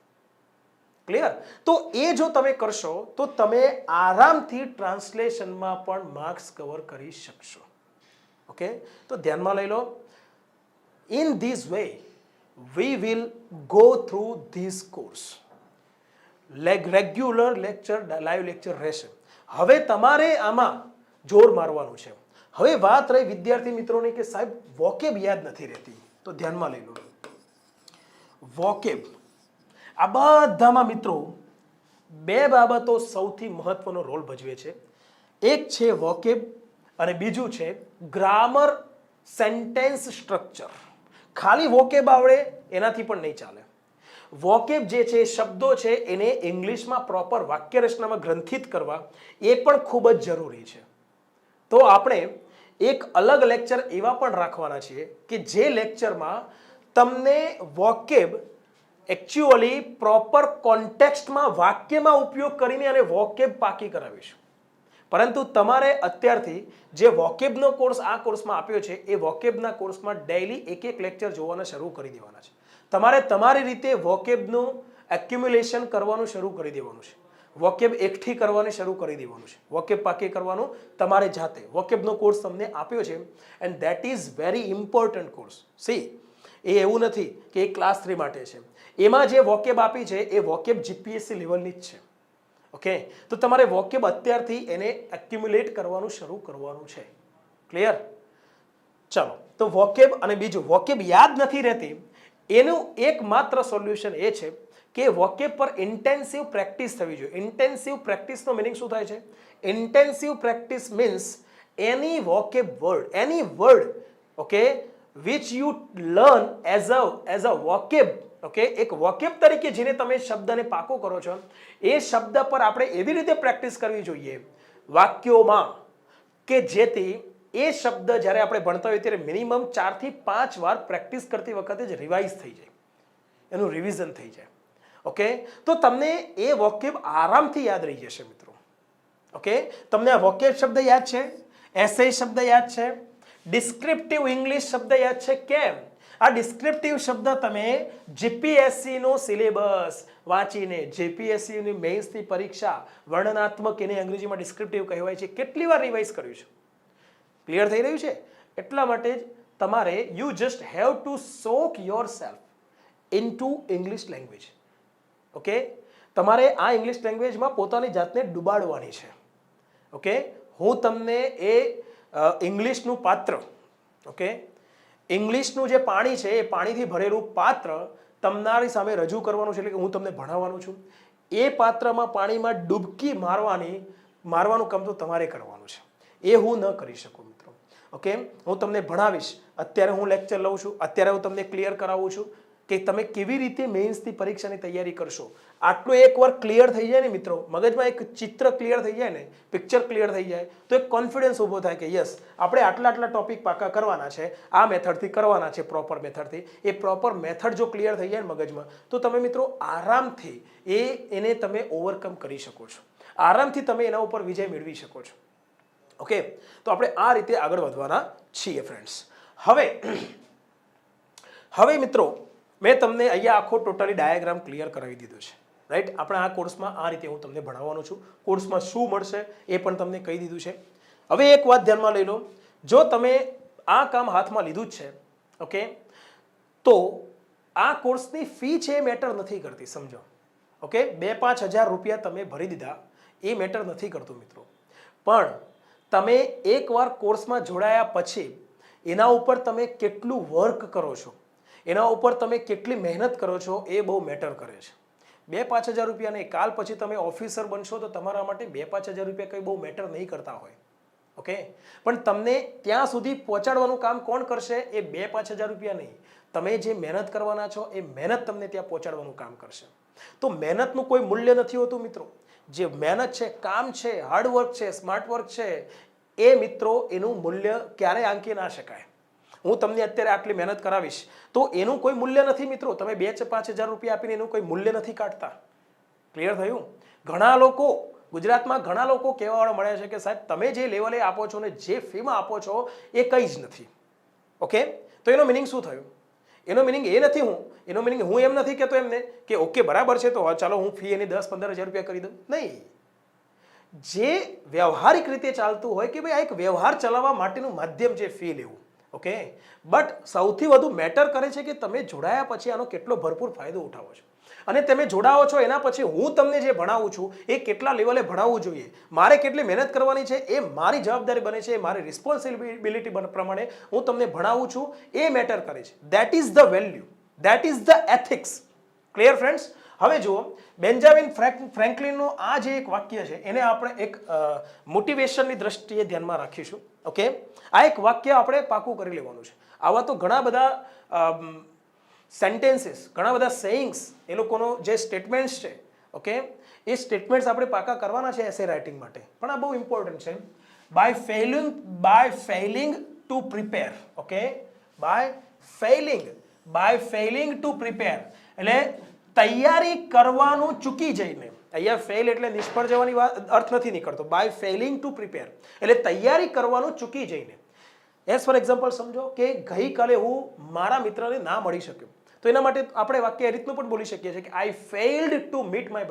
ક્લિયર? તો એ જો તમે કરશો તો તમે આરામથી ટ્રાન્સલેશનમાં પણ માર્ક્સ કવર કરી શકશો. ઓકે, તો ધ્યાનમાં લઈ લો. In this way we will go through this course. Regular lecture, live lecture રહેશે. હવે તમારે આમાં જોર મારવાનું છે. હવે વાત રહી વિદ્યાર્થી મિત્રોની કે સાહેબ વોકેબ યાદ નથી રહેતી, તો ધ્યાનમાં લઈ લો. વોકેબ, આ બધામાં મિત્રો બે બાબતો સૌથી મહત્વનો રોલ ભજવે છે. એક છે વોકેબ અને બીજું છે ગ્રામર સેન્ટેન્સ સ્ટ્રક્ચર. ખાલી વોકેબ આવડે એનાથી પણ નહીં ચાલે. વોકેબ જે છે, શબ્દો છે, એને ઇંગ્લિશમાં પ્રોપર વાક્ય રચનામાં ગ્રંથિત કરવા એ પણ ખૂબ જ જરૂરી છે. તો આપણે એક અલગ લેક્ચર એવા પણ રાખવાના છીએ કે જે લેક્ચરમાં તમને વોકેબ એકચ્યુઅલી પ્રોપર કોન્ટેક્સ્ટમાં વાક્યમાં ઉપયોગ કરીને અને વોકેબ પાકી કરાવીશું. પરંતુ તમારે અત્યારથી જે વોકેબનો કોર્સ આ કોર્સમાં આપ્યો છે, એ વોકેબના કોર્સમાં ડેઈલી એક લેક્ચર જોવાના શરૂ કરી દેવાના છે. તમારે તમારી રીતે વોકેબનું એક્યુમ્યુલેશન કરવાનું શરૂ કરી દેવાનું છે. વોકેબ એકઠી કરવાની શરૂ કરી દેવાનું છે. વોકેબ પાકી કરવાનું તમારે જાતે. વોકેબનો કોર્સ તમને આપ્યો છે and that is very important course. See, એ એવું નથી કે એ ક્લાસ 3 માટે છે. એમાં જે વોકેબ આપી છે એ વોકેબ જીપીએસસી લેવલની જ છે. ઓકે, તો તમારે વોકેબ અત્યારથી એને એક્યુમ્યુલેટ કરવાનું શરૂ કરવાનું છે. ક્લિયર? ચલો, તો વોકેબ અને બીજું વોકેબ યાદ નથી રહેતી, એનું એકમાત્ર સોલ્યુશન એ છે કે વોકેબ પર ઇન્ટેન્સિવ પ્રેક્ટિસ થવી જોઈએ. ઇન્ટેન્સિવ પ્રેક્ટિસનો મિનિંગ શું થાય છે? Intensive practice means any vocab word, any word, okay, which you learn as a vocab, okay, એક વોકેબ તરીકે જેને તમે શબ્દને પાકો કરો છો, એ શબ્દ પર આપણે એવી રીતે પ્રેક્ટિસ કરવી જોઈએ વાક્યોમાં કે જેથી એ શબ્દ જ્યારે આપણે ભણતા હોઈએ ત્યારે મિનિમમ 4 થી 5 વાર પ્રેક્ટિસ કરતી વખતે જ રિવાઇઝ થઈ જાય, એનું રિવિઝન થઈ જાય. ઓકે, તો તમને એ વોકેબ આરામથી યાદ રહી જશે મિત્રો. ઓકે, તમને આ વોકેબ શબ્દ યાદ છે, એસે શબ્દ યાદ છે, ડિસ્ક્રિપ્ટિવ ઇંગ્લિશ શબ્દ યાદ છે. કેમ? આ ડિસ્ક્રિપ્ટિવ શબ્દ તમે જીપીએસસી નો સિલેબસ વાંચીને, જીપીએસસી ની મેઇન્સની પરીક્ષા વર્ણનાત્મક એને અંગ્રેજીમાં ડિસ્ક્રિપ્ટિવ કહેવાય છે, કેટલી વાર રિવાઇઝ કર્યું છે? ક્લિયર થઈ રહ્યું છે? એટલા માટે જ તમારે you just have to soak your self into English language. Okay, તમારે આ ઇંગ્લિશ લેંગ્વેજમાં પોતાની જાતને ડૂબાડવાની છે. ઓકે, હું તમને એ ઇંગ્લિશનું પાત્ર, ઓકે, ઇંગ્લિશનું જે પાણી છે એ પાણીથી ભરેલું પાત્ર તમારી સામે રજૂ કરવાનું છે, એટલે કે હું તમને ભણાવવાનું છું. એ પાત્રમાં પાણીમાં ડૂબકી મારવાનું કામ તો તમારે કરવાનું છે. એ હું ન કરી શકું મિત્રો. ઓકે, હું તમને ભણાવીશ, અત્યારે હું લેક્ચર લઉં છું, અત્યારે હું તમને ક્લિયર કરાવું છું કે તમે કેવી રીતે મેઇન્સની પરીક્ષાની તૈયારી કરશો. આટલું એકવાર ક્લિયર થઈ જાય ને મિત્રો, મગજમાં એક ચિત્ર ક્લિયર થઈ જાય ને, પિક્ચર ક્લિયર થઈ જાય, તો એક કોન્ફિડન્સ ઊભો થાય કે યસ, આપણે આટલા ટોપિક પાકા કરવાના છે, આ મેથડથી કરવાના છે, પ્રોપર મેથડથી. એ પ્રોપર મેથડ જો ક્લિયર થઈ જાય ને મગજમાં, તો તમે મિત્રો આરામથી એને તમે ઓવરકમ કરી શકો છો, આરામથી તમે એના ઉપર વિજય મેળવી શકો છો. ઓકે, તો આપણે આ રીતે આગળ વધવાના છીએ ફ્રેન્ડ્સ. હવે મિત્રો મેં તમને અહીંયા આખો ટોટલી ડાયાગ્રામ ક્લિયર કરાવી દીધો છે, રાઈટ? આપણે આ કોર્સમાં આ રીતે હું તમને ભણાવવાનો છું. કોર્સમાં શું મળશે એ પણ તમને કહી દીધું છે. હવે એક વાત ધ્યાનમાં લઈ લો, જો તમે આ કામ હાથમાં લીધું જ છે, ઓકે, તો આ કોર્સની ફી છે એ મેટર નથી કરતી, સમજો. ઓકે, 2-5 હજાર રૂપિયા તમે ભરી દીધા એ મેટર નથી કરતું મિત્રો. પણ તમે એકવાર કોર્સમાં જોડાયા પછી એના ઉપર તમે કેટલું વર્ક કરો છો, એના ઉપર તમે કેટલી મહેનત કરો છો, એ બહુ મેટર કરે છે. 2-5 હજાર રૂપિયા નહીં, કાલ પછી તમે ઓફિસર બનશો તો તમારા માટે 2-5 હજાર રૂપિયા કંઈ બહુ મેટર નહીં કરતા હોય. ઓકે, પણ તમને ત્યાં સુધી પહોંચાડવાનું કામ કોણ કરશે? એ 2-5 હજાર રૂપિયા નહીં, તમે જે મહેનત કરવાના છો એ મહેનત તમને ત્યાં પહોંચાડવાનું કામ કરશે. તો મહેનતનું કોઈ મૂલ્ય નથી હોતું મિત્રો. જે મહેનત છે, કામ છે, હાર્ડવર્ક છે, સ્માર્ટ વર્ક છે, એ મિત્રો એનું મૂલ્ય ક્યારેય આંકી ના શકાય. હું તમને અત્યારે આટલી મહેનત કરાવીશ તો એનું કોઈ મૂલ્ય નથી મિત્રો. તમે 2-5 હજાર રૂપિયા આપીને એનું કોઈ મૂલ્ય નથી કાઢતા. ક્લિયર થયું? ઘણા લોકો ગુજરાતમાં ઘણા લોકો કહેવાવાળા મળ્યા છે કે સાહેબ તમે જે લેવલે આપો છો ને જે ફીમાં આપો છો એ કંઈ જ નથી. ઓકે, તો એનો મિનિંગ શું થયું? એનો મિનિંગ એ નથી, એનો મિનિંગ હું એમ નથી કહેતો એમને કે ઓકે બરાબર છે તો ચાલો હું ફી એની 10-15 હજાર રૂપિયા કરી દઉં. નહીં, જે વ્યવહારિક રીતે ચાલતું હોય કે ભાઈ આ એક વ્યવહાર ચલાવવા માટેનું માધ્યમ છે ફી લેવું. ઓકે, બટ સૌથી વધુ મેટર કરે છે કે તમે જોડાયા પછી આનો કેટલો ભરપૂર ફાયદો ઉઠાવો છો, અને તમે જોડાવો છો એના પછી હું તમને જે ભણાવું છું એ કેટલા લેવલે ભણાવવું જોઈએ, મારે કેટલી મહેનત કરવાની છે, એ મારી જવાબદારી બને છે, મારી રિસ્પોન્સિબિલિટી પ્રમાણે હું તમને ભણાવું છું, એ મેટર કરે છે. That is the value, that is the ethics. Clear friends? હવે જુઓ, બેન્જામિન ફ્રેન્કલિનનું આ જે એક વાક્ય છે એને આપણે એક મોટિવેશનની દ્રષ્ટિએ ધ્યાનમાં રાખીશું. ઓકે, આ એક વાક્ય આપણે પાકું કરી લેવાનું છે. આવા તો ઘણા બધા સેન્ટેન્સીસ, ઘણા બધા સેઇંગ્સ, એ લોકોનો જે સ્ટેટમેન્ટ્સ છે, ઓકે, એ સ્ટેટમેન્ટ્સ આપણે પાકા કરવાના છે એસે રાઇટિંગ માટે. પણ આ બહુ ઇમ્પોર્ટન્ટ છે. By failing to prepare. Okay, by failing to prepare એટલે તૈયારી કરવાનું ચૂકી જઈને. અહીંયા ફેલ એટલે નિષ્ફળ જવાની વાત અર્થ નથી નીકળતો. બાય ફેઇલિંગ ટુ પ્રિપેર એટલે તૈયારી કરવાનું ચૂકી જઈને. એઝ ફોર એક્ઝામ્પલ સમજો કે ગઈકાલે હું મારા મિત્રને ના મળી શક્યો, તો એના માટે આપણે વાક્ય એ રીતનું પણ બોલી શકીએ છીએ કે I failed to meet my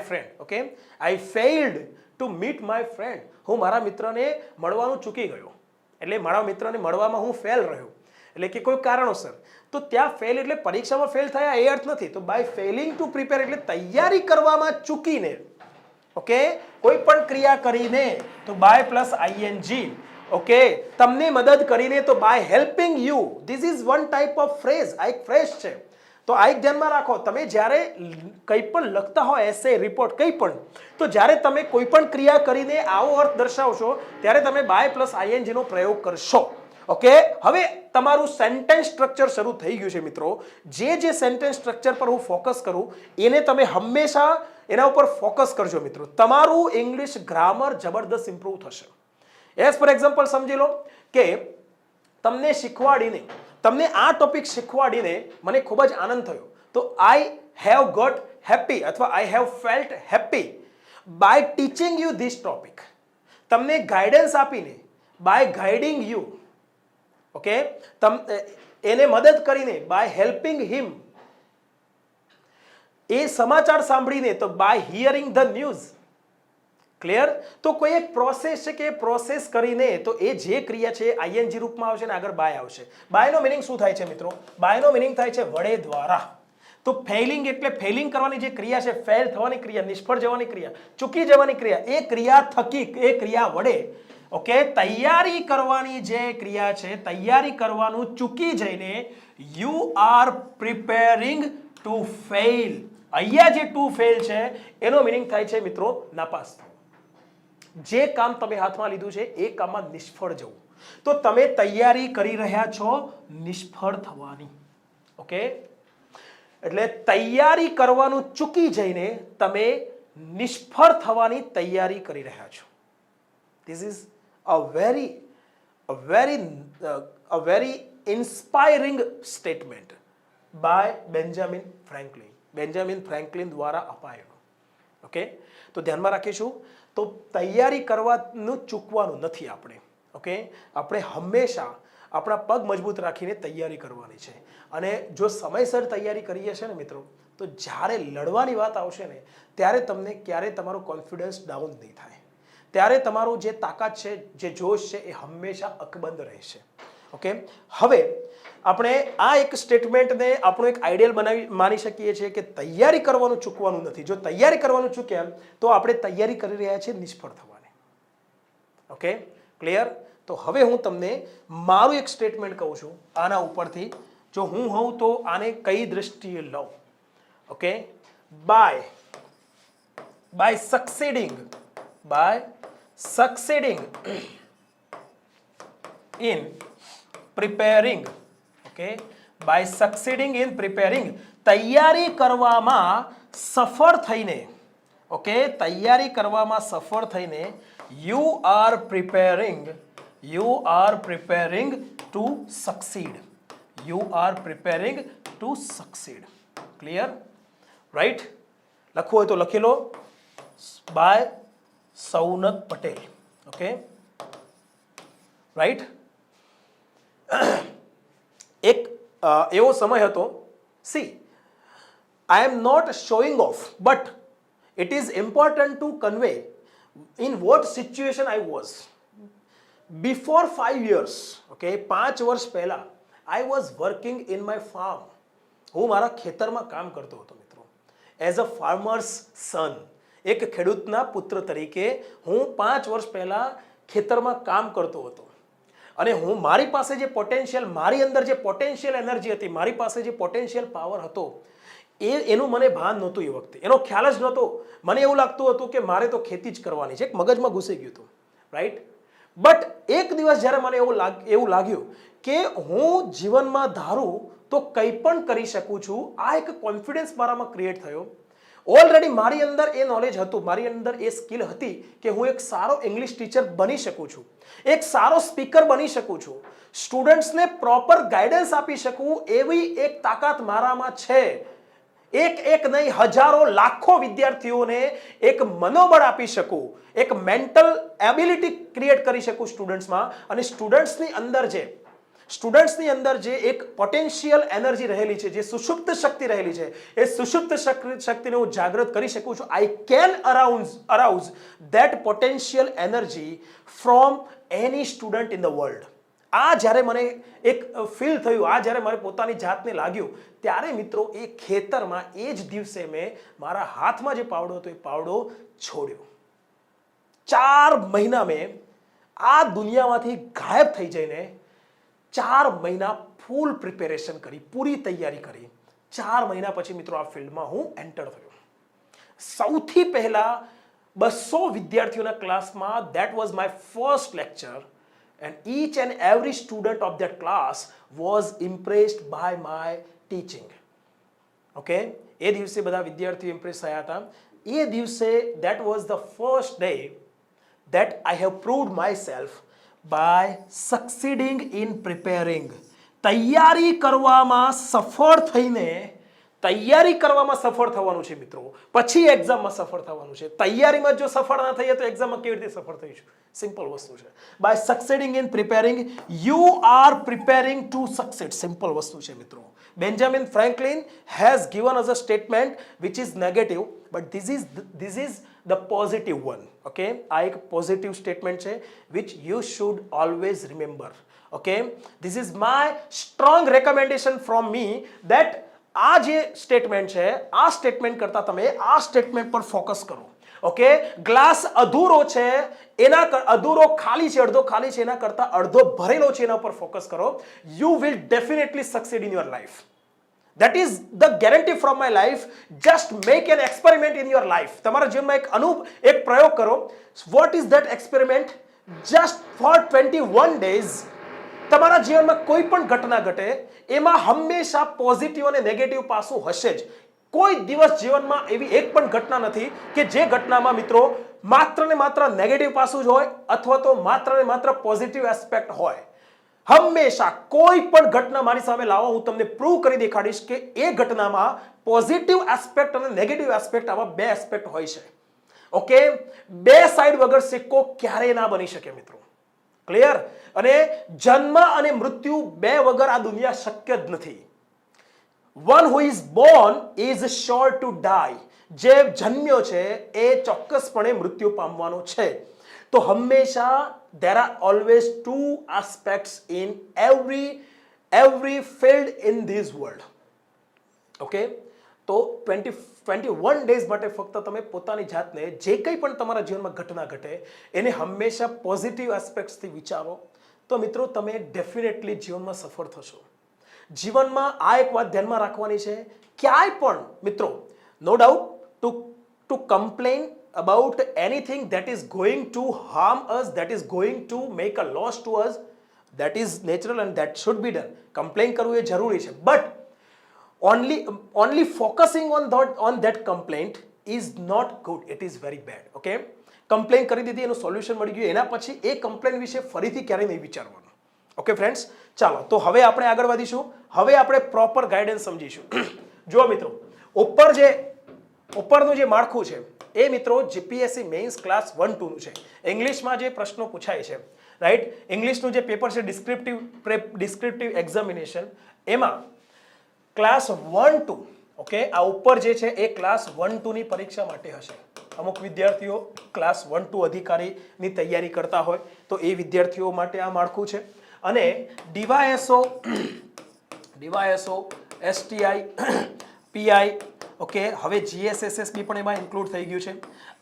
friend. Okay, I failed to meet my friend. હું મારા મિત્રને મળવાનું ચૂકી ગયો, એટલે મારા મિત્રને મળવામાં હું ફેલ રહ્યો, એટલે કે કોઈ કારણોસર. તો ત્યાં ફેલ એટલે પરીક્ષામાં ફેલ થયા એ અર્થ નથી. તો બાય ફેઇલિંગ ટુ પ્રિપેર એટલે તૈયારી કરવામાં ચૂકીને. ઓકે, કોઈ પણ ક્રિયા કરીને તો બાય પ્લસ આઈએનજી. ઓકે, તમને મદદ કરીને તો by helping you. This is one type of phrase. આ એક ફ્રેઝ છે. તો આ એક ધ્યાનમાં રાખો. તમે જ્યારે કંઈ પણ લખતા હો, એસે, રિપોર્ટ, કંઈ પણ, તો જ્યારે તમે કોઈ પણ ક્રિયા કરીને આવો અર્થ દર્શાવશો ત્યારે તમે બાય પ્લસ આઈએનજી નો પ્રયોગ કરશો. ઓકે, હવે તમારું સેન્ટેન્સ સ્ટ્રક્ચર શરૂ થઈ ગયું છે મિત્રો. જે સેન્ટેન્સ સ્ટ્રક્ચર પર હું ફોકસ કરું એને તમે હંમેશા એના ઉપર ફોકસ કરજો મિત્રો. તમારું ઇંગ્લિશ ગ્રામર જબરદસ્ત ઇમ્પ્રૂવ થશે. એઝ ફોર એક્ઝામ્પલ સમજી લો કે તમને શીખવાડીને, તમને આ ટોપિક શીખવાડીને મને ખૂબ જ આનંદ થયો, તો આઈ હેવ ગોટ હેપી અથવા I have felt happy by teaching you this topic. તમને ગાઈડન્સ આપીને, બાય ગાઈડિંગ યુ. ઓકે, એને મદદ કરીને, બાય હેલ્પિંગ હિમ, એ સમાચાર સાંભળીને, તો by hearing the news. Clear? તો કોઈ એક પ્રોસેસ છે કે પ્રોસેસ કરીને, તો એ જે ક્રિયા છે આઈએનજી રૂપમાં આવશે ને આગળ બાય આવશે. બાયનો મિનિંગ શું થાય છે મિત્રો? બાયનો મિનિંગ થાય છે વડે, દ્વારા. તો ફેઇલિંગ એટલે ફેઇલિંગ કરવાની જે ક્રિયા છે, ફેલ થવાની ક્રિયા, નિષ્ફળ જવાની ક્રિયા, ચૂકી જવાની ક્રિયા, એ ક્રિયા થકી, એ ક્રિયા વડે, ઓકે, તૈયારી કરવાની જે ક્રિયા છે, તૈયારી કરવાનું ચૂકી જઈને, you are preparing to fail. અહીંયા જે ટુ ફેલ છે એનો મિનિંગ થાય છે મિત્રો નાપાસ થવું. જે કામ તમે હાથમાં લીધું છે એ કામમાં નિષ્ફળ જવું. તો તમે તૈયારી કરી રહ્યા છો નિષ્ફળ થવાની. ઓકે, એટલે તૈયારી કરવાનું ચૂકી જઈને તમે નિષ્ફળ થવાની તૈયારી કરી રહ્યા છો. This is a very inspiring statement by Benjamin Franklin. Benjamin Franklin દ્વારા અપાયેલું. ઓકે, તો ધ્યાનમાં રાખીશું. તો તૈયારી કરવાનું ચૂકવાનું નથી આપણે. ઓકે, આપણે હંમેશા આપણા પગ મજબૂત રાખીને તૈયારી કરવાની છે. અને જો સમયસર તૈયારી કરીએ છીએ ને મિત્રો, તો જ્યારે લડવાની વાત આવશે ને, ત્યારે તમને ક્યારેય તમારો કોન્ફિડન્સ ડાઉન નહીં થાય. ત્યારે તમારું જે તાકાત છે, જે જોશ છે, એ હંમેશા અકબંધ રહેશે. ઓકે, હવે આપણે આ એક સ્ટેટમેન્ટને આપણો એક આઈડિયલ માની શકીએ છીએ કે તૈયારી કરવાનું ચૂકવાનું નથી. જો તૈયારી કરવાનું ચૂક્યા તો આપણે તૈયારી કરી રહ્યા છીએ નિષ્ફળ થવાની. Okay, clear? તો હવે હું તમને મારું એક સ્ટેટમેન્ટ કહું છું આના ઉપરથી. જો હું હોઉં તો આને કઈ દ્રષ્ટિએ લઉં? Okay, by succeeding in preparing, okay, by succeeding in preparing, તૈયારી કરવામાં સફળ થઈને, ઓકે, તૈયારી કરવામાં સફળ થઈને, you are preparing to succeed. You are preparing to succeed. Clear? Right? લખવું હોય તો લખી લો. By Shaunak Patel. Okay, right? એક એવો સમય હતો. See, I am not showing off, but it is important to convey in what situation I was before 5 years. Okay, 5 વર્ષ પહેલા I was working in my farm. હું મારા ખેતરમાં કામ કરતો હતો મિત્રો. એઝ અ ફાર્મર્સ સન, એક ખેડૂતના પુત્ર તરીકે હું 5 વર્ષ પહેલા ખેતરમાં કામ કરતો હતો. અને હું મારી પાસે જે પોટેન્શિયલ, મારી અંદર જે પોટેન્શિયલ એનર્જી હતી, મારી પાસે જે પોટેન્શિયલ પાવર હતો, એનું મને ભાન નહોતું. એ વખતે એનો ખ્યાલ જ નહોતો. મને એવું લાગતું હતું કે મારે તો ખેતી જ કરવાની છે. એક મગજમાં ઘૂસી ગયું હતું. રાઈટ? બટ એક દિવસ જ્યારે મને એવું લાગ્યું કે હું જીવનમાં ધારું તો કંઈ પણ કરી શકું છું, આ એક કોન્ફિડન્સ મારામાં ક્રિએટ થયો. ઓલરેડી મારી અંદર એ નોલેજ હતું, મારી અંદર એ સ્કિલ હતી કે હું એક સારો ઇંગ્લિશ ટીચર બની શકું છું, એક સારો સ્પીકર બની શકું છું, સ્ટુડન્ટ્સને પ્રોપર ગાઈડન્સ આપી શકું, એવી એક તાકાત મારામાં છે. એક નહીં, હજારો લાખો વિદ્યાર્થીઓને એક મનોબળ આપી શકું, એક મેન્ટલ એબિલિટી ક્રિએટ કરી શકું સ્ટુડન્ટ્સમાં. અને સ્ટુડન્ટ્સની અંદર જે એક પોટેન્શિયલ એનર્જી રહેલી છે, જે સુષુપ્ત શક્તિ રહેલી છે, એ સુષુપ્ત શક્તિને હું જાગૃત કરી શકું છું. I can arouse that potential energy from any student in the world. આ જ્યારે મને એક ફીલ થયું, આ જ્યારે મારે પોતાની જાતને લાગ્યું, ત્યારે મિત્રો એ ખેતરમાં એ જ દિવસે મેં મારા હાથમાં જે પાવડો હતો એ પાવડો છોડ્યો. 4 મહિના મેં આ દુનિયામાંથી ગાયબ થઈ જઈને 4 મહિના ફૂલ પ્રિપેરેશન કરી, પૂરી તૈયારી કરી. 4 મહિના પછી મિત્રો આ ફિલ્ડમાં હું એન્ટર થયો. સૌથી પહેલા 200 વિદ્યાર્થીઓના ક્લાસમાં that was my first lecture, and each and every student of that class was impressed by my teaching. Okay, એ દિવસે બધા વિદ્યાર્થીઓ ઇમ્પ્રેસ થયા હતા. એ દિવસે that was the first day that I have proved myself by succeeding in preparing. તૈયારી કરવામાં સફળ થઈને તૈયારી કરવામાં સફળ થવાનું છે મિત્રો, પછી એક્ઝામમાં સફળ થવાનું છે. તૈયારીમાં જો સફળ ના થઈએ તો એક્ઝામમાં કેવી રીતે સફળ થઈશું? સિમ્પલ વસ્તુ છે. By succeeding in preparing you are preparing to succeed. Simple વસ્તુ છે મિત્રો. Benjamin Franklin has given us a statement which is negative, but this is the positive one. Okay, આ એક પોઝિટિવ સ્ટેટમેન્ટ છે which you should always remember. Okay, this is my strong recommendation from me that આ જે સ્ટેટમેન્ટ છે આ સ્ટેટમેન્ટ કરતા તમે આ સ્ટેટમેન્ટ પર ફોકસ કરો. ઓકે, ગ્લાસ અધૂરો છે એના અધૂરો ખાલી છે, અડધો ખાલી છે એના કરતા અડધો ભરેલો છે એના પર ફોકસ કરો. You will definitely succeed in your life. That is the guarantee from my life. Just make an experiment in your life. તમારા જીવનમાં એક પ્રયોગ કરો. What is that experiment? Just for 21 days તમારા જીવનમાં કોઈ પણ ઘટના ઘટે એમાં હંમેશા પોઝિટિવ અને નેગેટિવ પાસું હશે જ. કોઈ દિવસ જીવનમાં એવી એક પણ ઘટના નથી કે જે ઘટનામાં મિત્રો માત્ર ને માત્ર નેગેટિવ પાસું જ હોય અથવા તો માત્ર ને માત્ર પોઝિટિવ એસ્પેક્ટ હોય. હંમેશા કોઈ પણ ઘટના મારી સામે લાવો, હું તમને પ્રૂવ કરી દેખાડીશ કે એ ઘટનામાં પોઝિટિવ એસ્પેક્ટ અને નેગેટિવ એસ્પેક્ટ આવા બે એસ્પેક્ટ હોય છે. ઓકે, બે સાઈડ વગર સિક્કો ક્યારેય ના બની શકે મિત્રો. ક્લિયર? અને જન્મ અને મૃત્યુ બે વગર આ દુનિયા શક્ય જ નથી. One who is born is sure to die. જે જન્મ્યો છે એ ચોક્કસપણે મૃત્યુ પામવાનો છે. તો હંમેશા there are always two aspects in every field in this world. Okay, તો 21 ડેઝ માટે ફક્ત તમે પોતાની જાતને જે કંઈ પણ તમારા જીવનમાં ઘટના ઘટે એને હંમેશા પોઝિટિવ એસ્પેક્ટ્સથી વિચારો. તો મિત્રો તમે ડેફિનેટલી જીવનમાં સફળ થશો. જીવનમાં આ એક વાત ધ્યાનમાં રાખવાની છે, ક્યાંય પણ મિત્રો no doubt to complain about anything that is going to harm us, that is going to make a loss to us, that is natural and that should be done. Complain કરવું એ જરૂરી છે, but only focusing on that complaint is not good. It is very bad. Okay, complain કરી દીધી, એનું સોલ્યુશન મળી ગયું, એના પછી એ કમ્પ્લેન વિશે ફરીથી ક્યારેય નહીં વિચારવાનું. ઓકે ફ્રેન્ડ્સ, ચાલો તો હવે આપણે આગળ વધીશું. હવે આપણે પ્રોપર ગાઈડન્સ સમજીશું. જુઓ મિત્રો, ઉપરનું જે માળખું છે એ મિત્રો જીપીએસસી મેઇન્સ ક્લાસ 1-2 નું છે. ઇંગ્લિશમાં જે પ્રશ્નો પૂછાય છે, રાઈટ, ઇંગ્લિશનું જે પેપર છે ડિસ્ક્રિપ્ટિવ એક્ઝામિનેશન, એમાં ક્લાસ 1-2, ઓકે, આ ઉપર જે છે એ ક્લાસ 1-2 ની પરીક્ષા માટે હશે. અમુક વિદ્યાર્થીઓ ક્લાસ 1-2 અધિકારીની તૈયારી કરતા હોય તો એ વિદ્યાર્થીઓ માટે આ માળખું છે. અને ડીવાયએસઓ, એસટીઆઈ, પીઆઈ, ઓકે, હવે જીએસએસએસબી પણ એમાં ઇન્ક્લુડ થઈ ગયું છે.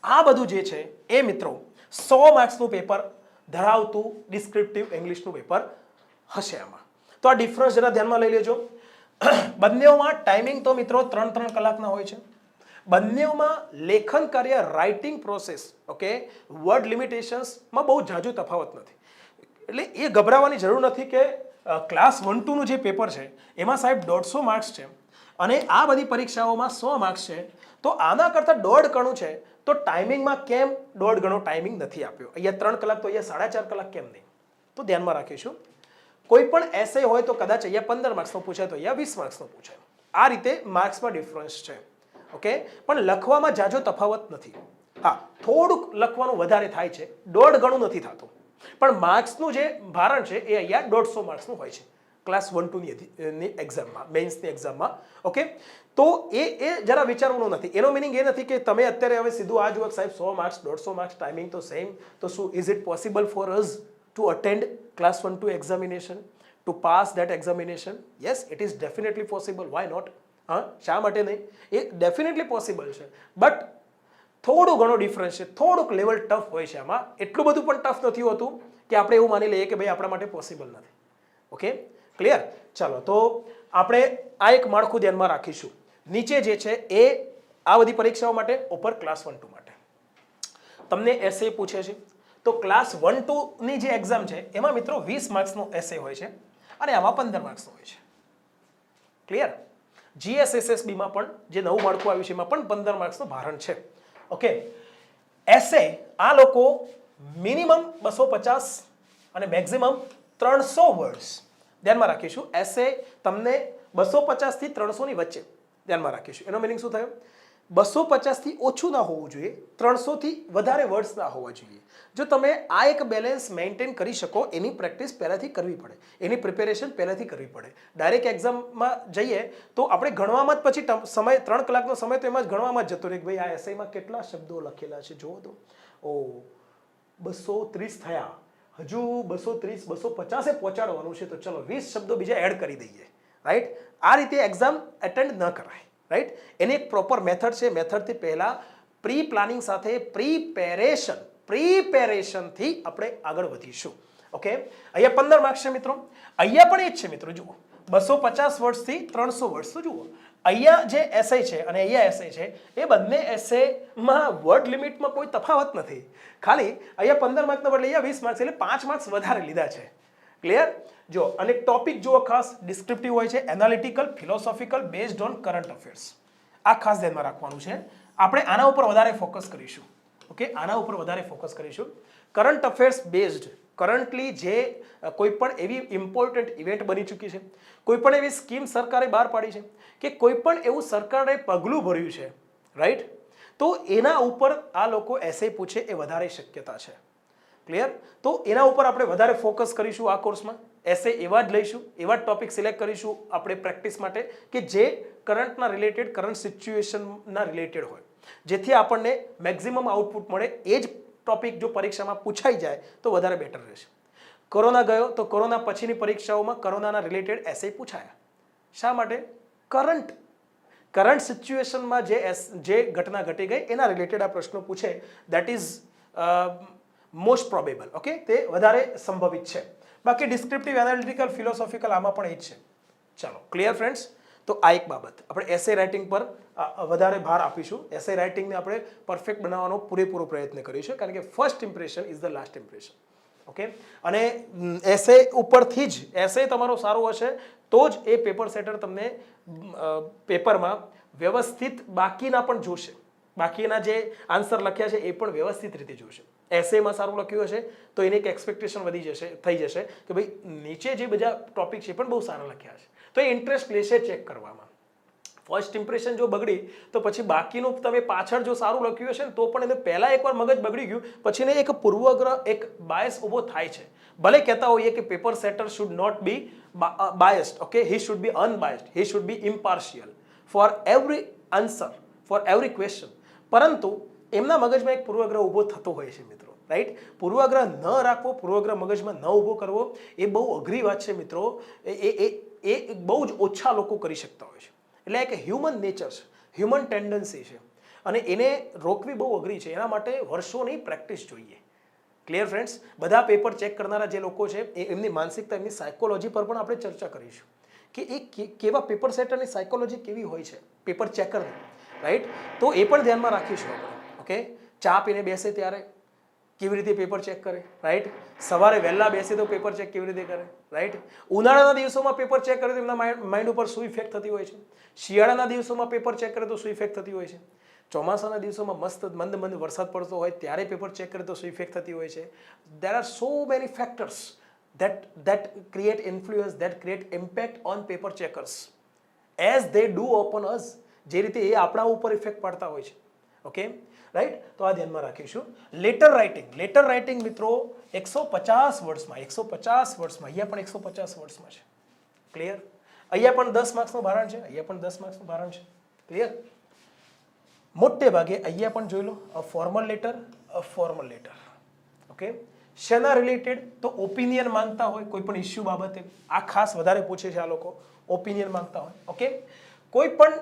આ બધું જે છે એ મિત્રો 100 માર્ક્સનું પેપર ધરાવતું ડિસ્ક્રિપ્ટિવ ઇંગ્લિશનું પેપર હશે આમાં. તો આ ડિફરન્સ જરા ધ્યાનમાં લઈ લેજો. બંનેઓમાં ટાઈમિંગ તો મિત્રો 3-3 કલાકના હોય છે. બંનેઓમાં લેખન કાર્ય, રાઇટિંગ પ્રોસેસ, ઓકે, વર્ડ લિમિટેશન્સમાં બહુ ઝાઝો તફાવત નથી. એટલે એ ગભરાવાની જરૂર નથી કે ક્લાસ 1-2 નું જે પેપર છે એમાં સાહેબ 150 માર્ક્સ છે અને આ બધી પરીક્ષાઓમાં 100 માર્ક્સ છે, તો આના કરતાં 1.5 ગણું છે. તો ટાઈમિંગમાં કેમ 1.5 ગણો ટાઈમિંગ નથી આપ્યો? અહીંયા 3 કલાક તો અહીંયા 4.5 કલાક કેમ નહીં? તો ધ્યાનમાં રાખીશું. કોઈ પણ એસે હોય તો કદાચ અહીંયા 15 માર્ક્સનો પૂછાય તો અહીંયા 20 માર્ક્સનો પૂછાય. આ રીતે માર્ક્સમાં ડિફરન્સ છે. ઓકે, પણ લખવામાં ઝાઝો તફાવત નથી. હા, થોડુંક લખવાનું વધારે થાય છે, 1.5 ગણું નથી થતું, પણ માર્ક્સનું જે ભારણ છે એ અહીંયા 150 માર્ક્સનું હોય છે ક્લાસ 1-2 ની એક્ઝામમાં, મેઇન્સની એક્ઝામમાં. ઓકે, તો એ જરા વિચારવાનું નથી. એનો મિનિંગ એ નથી કે તમે અત્યારે હવે સીધું આ જુઓ સાહેબ 100 માર્ક્સ 150 માર્ક્સ ટાઈમિંગ તો સેમ, તો શું is it possible for us to attend class 1-2 examination, to pass that examination? Yes, it is definitely possible. Why not? હા, શા માટે નહીં? એ ડેફિનેટલી પોસિબલ છે, બટ થોડું ઘણો ડિફરન્સ છે, થોડુંક લેવલ ટફ હોય છે આમાં. એટલું બધું પણ ટફ નથી હોતું કે આપણે એવું માની લઈએ કે ભાઈ આપણા માટે પોસિબલ નથી. Okay, clear? ચાલો, તો આપણે આ એક માળખું ધ્યાનમાં રાખીશું. નીચે જે છે એ આ બધી પરીક્ષાઓ માટે, ઉપર ક્લાસ 1-2 માટે તમને એસે પૂછે છે. તો ક્લાસ 1-2 ની જે એક્ઝામ છે એમાં મિત્રો 20 માર્ક્સનો એસે હોય છે અને આમાં 15 માર્ક્સનો હોય છે. ક્લિયર? જીએસએસએસબીમાં પણ જે નવું માળખું આવ્યું છે એમાં પણ 15 માર્ક્સનું ભારણ છે. ઓકે, એસે આ લોકો મિનિમમ 250 અને મેક્સિમમ 300 વર્ડ્સ ધ્યાનમાં રાખીશું. એસે તમને 250 થી 300 ની વચ્ચે ધ્યાનમાં રાખીશું. એનો મિનિંગ શું થયો? 250 થી ઓછું ના હોવું જોઈએ, 300 થી વધારે વર્ડ્સ ના હોવા જોઈએ. જો તમે આ એક બેલેન્સ મેન્ટેન કરી શકો, એની પ્રેક્ટિસ પહેલાથી કરવી પડે, એની પ્રિપેરેશન પહેલાથી કરવી પડે. ડાયરેક્ટ એક્ઝામમાં જઈએ તો આપણે ગણવામાં જ પછી સમય 3 કલાકનો સમય તો એમાં જ ગણવામાં જ જતો રહે કે ભાઈ આ એસઆઈમાં કેટલા શબ્દો લખેલા છે જુઓ તો. ઓ 230 થયા, હજુ 230 250 પહોંચાડવાનું છે, તો ચલો 20 શબ્દો બીજા એડ કરી દઈએ. રાઈટ? આ રીતે એક્ઝામ એટેન્ડ ન કરાય. રાઈટ? એની એક પ્રોપર મેથડ છે. મેથડથી પહેલાં પ્રી પ્લાનિંગ સાથે પ્રિપેરેશનથી આપણે આગળ વધીશું. ઓકે, અહીંયા 15 માર્ક્સ છે મિત્રો. અહીંયા પણ એ જ છે મિત્રો. જુઓ 250 વર્ડ્સથી 300 વર્ડ્સ. તો જુઓ અહીંયા જે એસઆઈ છે અને અહીંયા એસઆઈ છે, એ બંને એસએમાં વર્ડ લિમિટમાં કોઈ તફાવત નથી. ખાલી અહીંયા 15 માર્કના બદલે અહીંયા 20 માર્ક્સ, એટલે 5 માર્ક્સ વધારે લીધા છે. ક્લિયર? જો અને ટોપિક જુઓ, ખાસ ડિસ્ક્રિપ્ટિવ હોય છે, analytical, philosophical, based on current affairs. આ ખાસ ધ્યાનમાં રાખવાનું છે. આપણે આના ઉપર વધારે ફોકસ કરીશું. ઓકે, આના ઉપર વધારે ફોકસ કરીશું. કરંટ અફેર્સ બેઝડ, કરન્ટલી જે કોઈ પણ એવી ઇમ્પોર્ટન્ટ ઇવેન્ટ બની ચૂકી છે, કોઈ પણ એવી સ્કીમ સરકારે બહાર પાડી છે, કે કોઈ પણ એવું સરકારે પગલું ભર્યું છે, રાઈટ, તો એના ઉપર આ લોકો એસે પૂછે એ વધારે શક્યતા છે. ક્લિયર? તો એના ઉપર આપણે વધારે ફોકસ કરીશું આ કોર્સમાં. એસે એવા જ લઈશું, એવા જ ટોપિક સિલેક્ટ કરીશું આપણે પ્રેક્ટિસ માટે કે જે કરંટના રિલેટેડ, કરંટ સિચ્યુએશનના રિલેટેડ હોય, જેથી આપણને મેક્સિમમ આઉટપુટ મળે. એ જ ટોપિક જો પરીક્ષામાં પૂછાઈ જાય તો વધારે બેટર રહેશે. કોરોના ગયો તો કોરોના પછીની પરીક્ષાઓમાં કોરોનાના રિલેટેડ એસે પૂછાયા. શા માટે? કરંટ સિચ્યુએશનમાં જે ઘટના ઘટી ગઈ એના રિલેટેડ આ પ્રશ્નો પૂછે. That is most probable. Okay, તે વધારે સંભવિત છે. બાકી ડિસ્ક્રિપ્ટિવ, એનાલિટિકલ, ફિલોસોફિકલ આમાં પણ એ જ છે. ચાલો, ક્લિયર ફ્રેન્ડ્સ? તો આ એક બાબત આપણે એસે રાઇટિંગ પર વધારે ભાર આપીશું. એસે રાઇટિંગને આપણે પરફેક્ટ બનાવવાનો પૂરેપૂરો પ્રયત્ન કરીશું, કારણ કે first impression is the last impression. Okay, અને એસે ઉપરથી જ એસે તમારો સારો હશે તો જ એ પેપર સેટર તમને પેપરમાં વ્યવસ્થિત બાકીના પણ જોશે. બાકીના જે આન્સર લખ્યા છે એ પણ વ્યવસ્થિત રીતે જોશે. એસેમાં સારું લખ્યું હશે તો એની એક એક્સપેક્ટેશન થઈ જશે કે ભાઈ નીચે જે બધા ટોપિક છે પણ બહુ સારા લખ્યા છે, તો એ ઇન્ટરેસ્ટ લેશે ચેક કરવામાં. ફર્સ્ટ ઇમ્પ્રેશન જો બગડી તો પછી બાકીનું તમે પાછળ જો સારું લખ્યું હશે ને તો પણ એને પહેલાં એકવાર મગજ બગડી ગયું પછી ને એક પૂર્વગ્રહ, એક બાયસ ઊભો થાય છે. ભલે કહેતા હોઈએ કે paper setter should not be biased, okay, he should be unbiased, he should be impartial for every answer, for every question, પરંતુ એમના મગજમાં એક પૂર્વગ્રહ ઊભો થતો હોય છે મિત્રો. રાઈટ? પૂર્વગ્રહ ન રાખવો, પૂર્વગ્રહ મગજમાં ન ઊભો કરવો એ બહુ અઘરી વાત છે મિત્રો. એ બહુ જ ઓછા લોકો કરી શકતા હોય છે. એટલે એક હ્યુમન નેચર છે, હ્યુમન ટેન્ડન્સી છે, અને એને રોકવી બહુ અઘરી છે. એના માટે વર્ષોની પ્રેક્ટિસ જોઈએ. Clear friends? બધા પેપર ચેક કરનારા જે લોકો છે એમની માનસિકતા, એમની સાયકોલોજી પર પણ આપણે ચર્ચા કરીશું કે એ કેવા પેપર સેટરની સાયકોલોજી કેવી હોય છે, પેપર ચેકરની. રાઈટ? તો એ પણ ધ્યાનમાં રાખીશું આપણે. ઓકે, ચા પીને બેસે ત્યારે કેવી રીતે પેપર ચેક કરે, રાઈટ? સવારે વહેલા બેસે તો પેપર ચેક કેવી રીતે કરે, રાઈટ? ઉનાળાના દિવસોમાં પેપર ચેક કરે તો એમના માઇન્ડ ઉપર શું ઇફેક્ટ થતી હોય છે? શિયાળાના દિવસોમાં પેપર ચેક કરે તો શું ઇફેક્ટ થતી હોય છે? ચોમાસાના દિવસોમાં મસ્ત મંદ મંદ વરસાદ પડતો હોય ત્યારે પેપર ચેક કરે તો શું ઇફેક્ટ થતી હોય છે? There are so many factors that create influence, that create impact on paper checkers as they do upon us. જે રીતે એ આપણા ઉપર ઇફેક્ટ પાડતા હોય છે. Okay, right? તો આ ધ્યાનમાં રાખીશું. લેટર રાઇટિંગ મિત્રો 150 વર્ડ્સમાં, 150 વર્ડ્સમાં, અહીંયા પણ 150 વર્ડ્સમાં છે. ક્લિયર? અહીંયા પણ 10 માર્ક્સનું ભારણ છે, અહીંયા પણ 10 માર્ક્સનું ભારણ છે. ક્લિયર? મોટે ભાગે અહીંયા પણ જોઈ લો, અ ફોર્મલ લેટર. ઓકે, શેના રિલેટેડ? તો ઓપિનિયન માંગતા હોય કોઈ પણ ઇસ્યુ બાબતે. આ ખાસ વધારે પૂછે છે આ લોકો, ઓપિનિયન માંગતા હોય. ઓકે, કોઈ પણ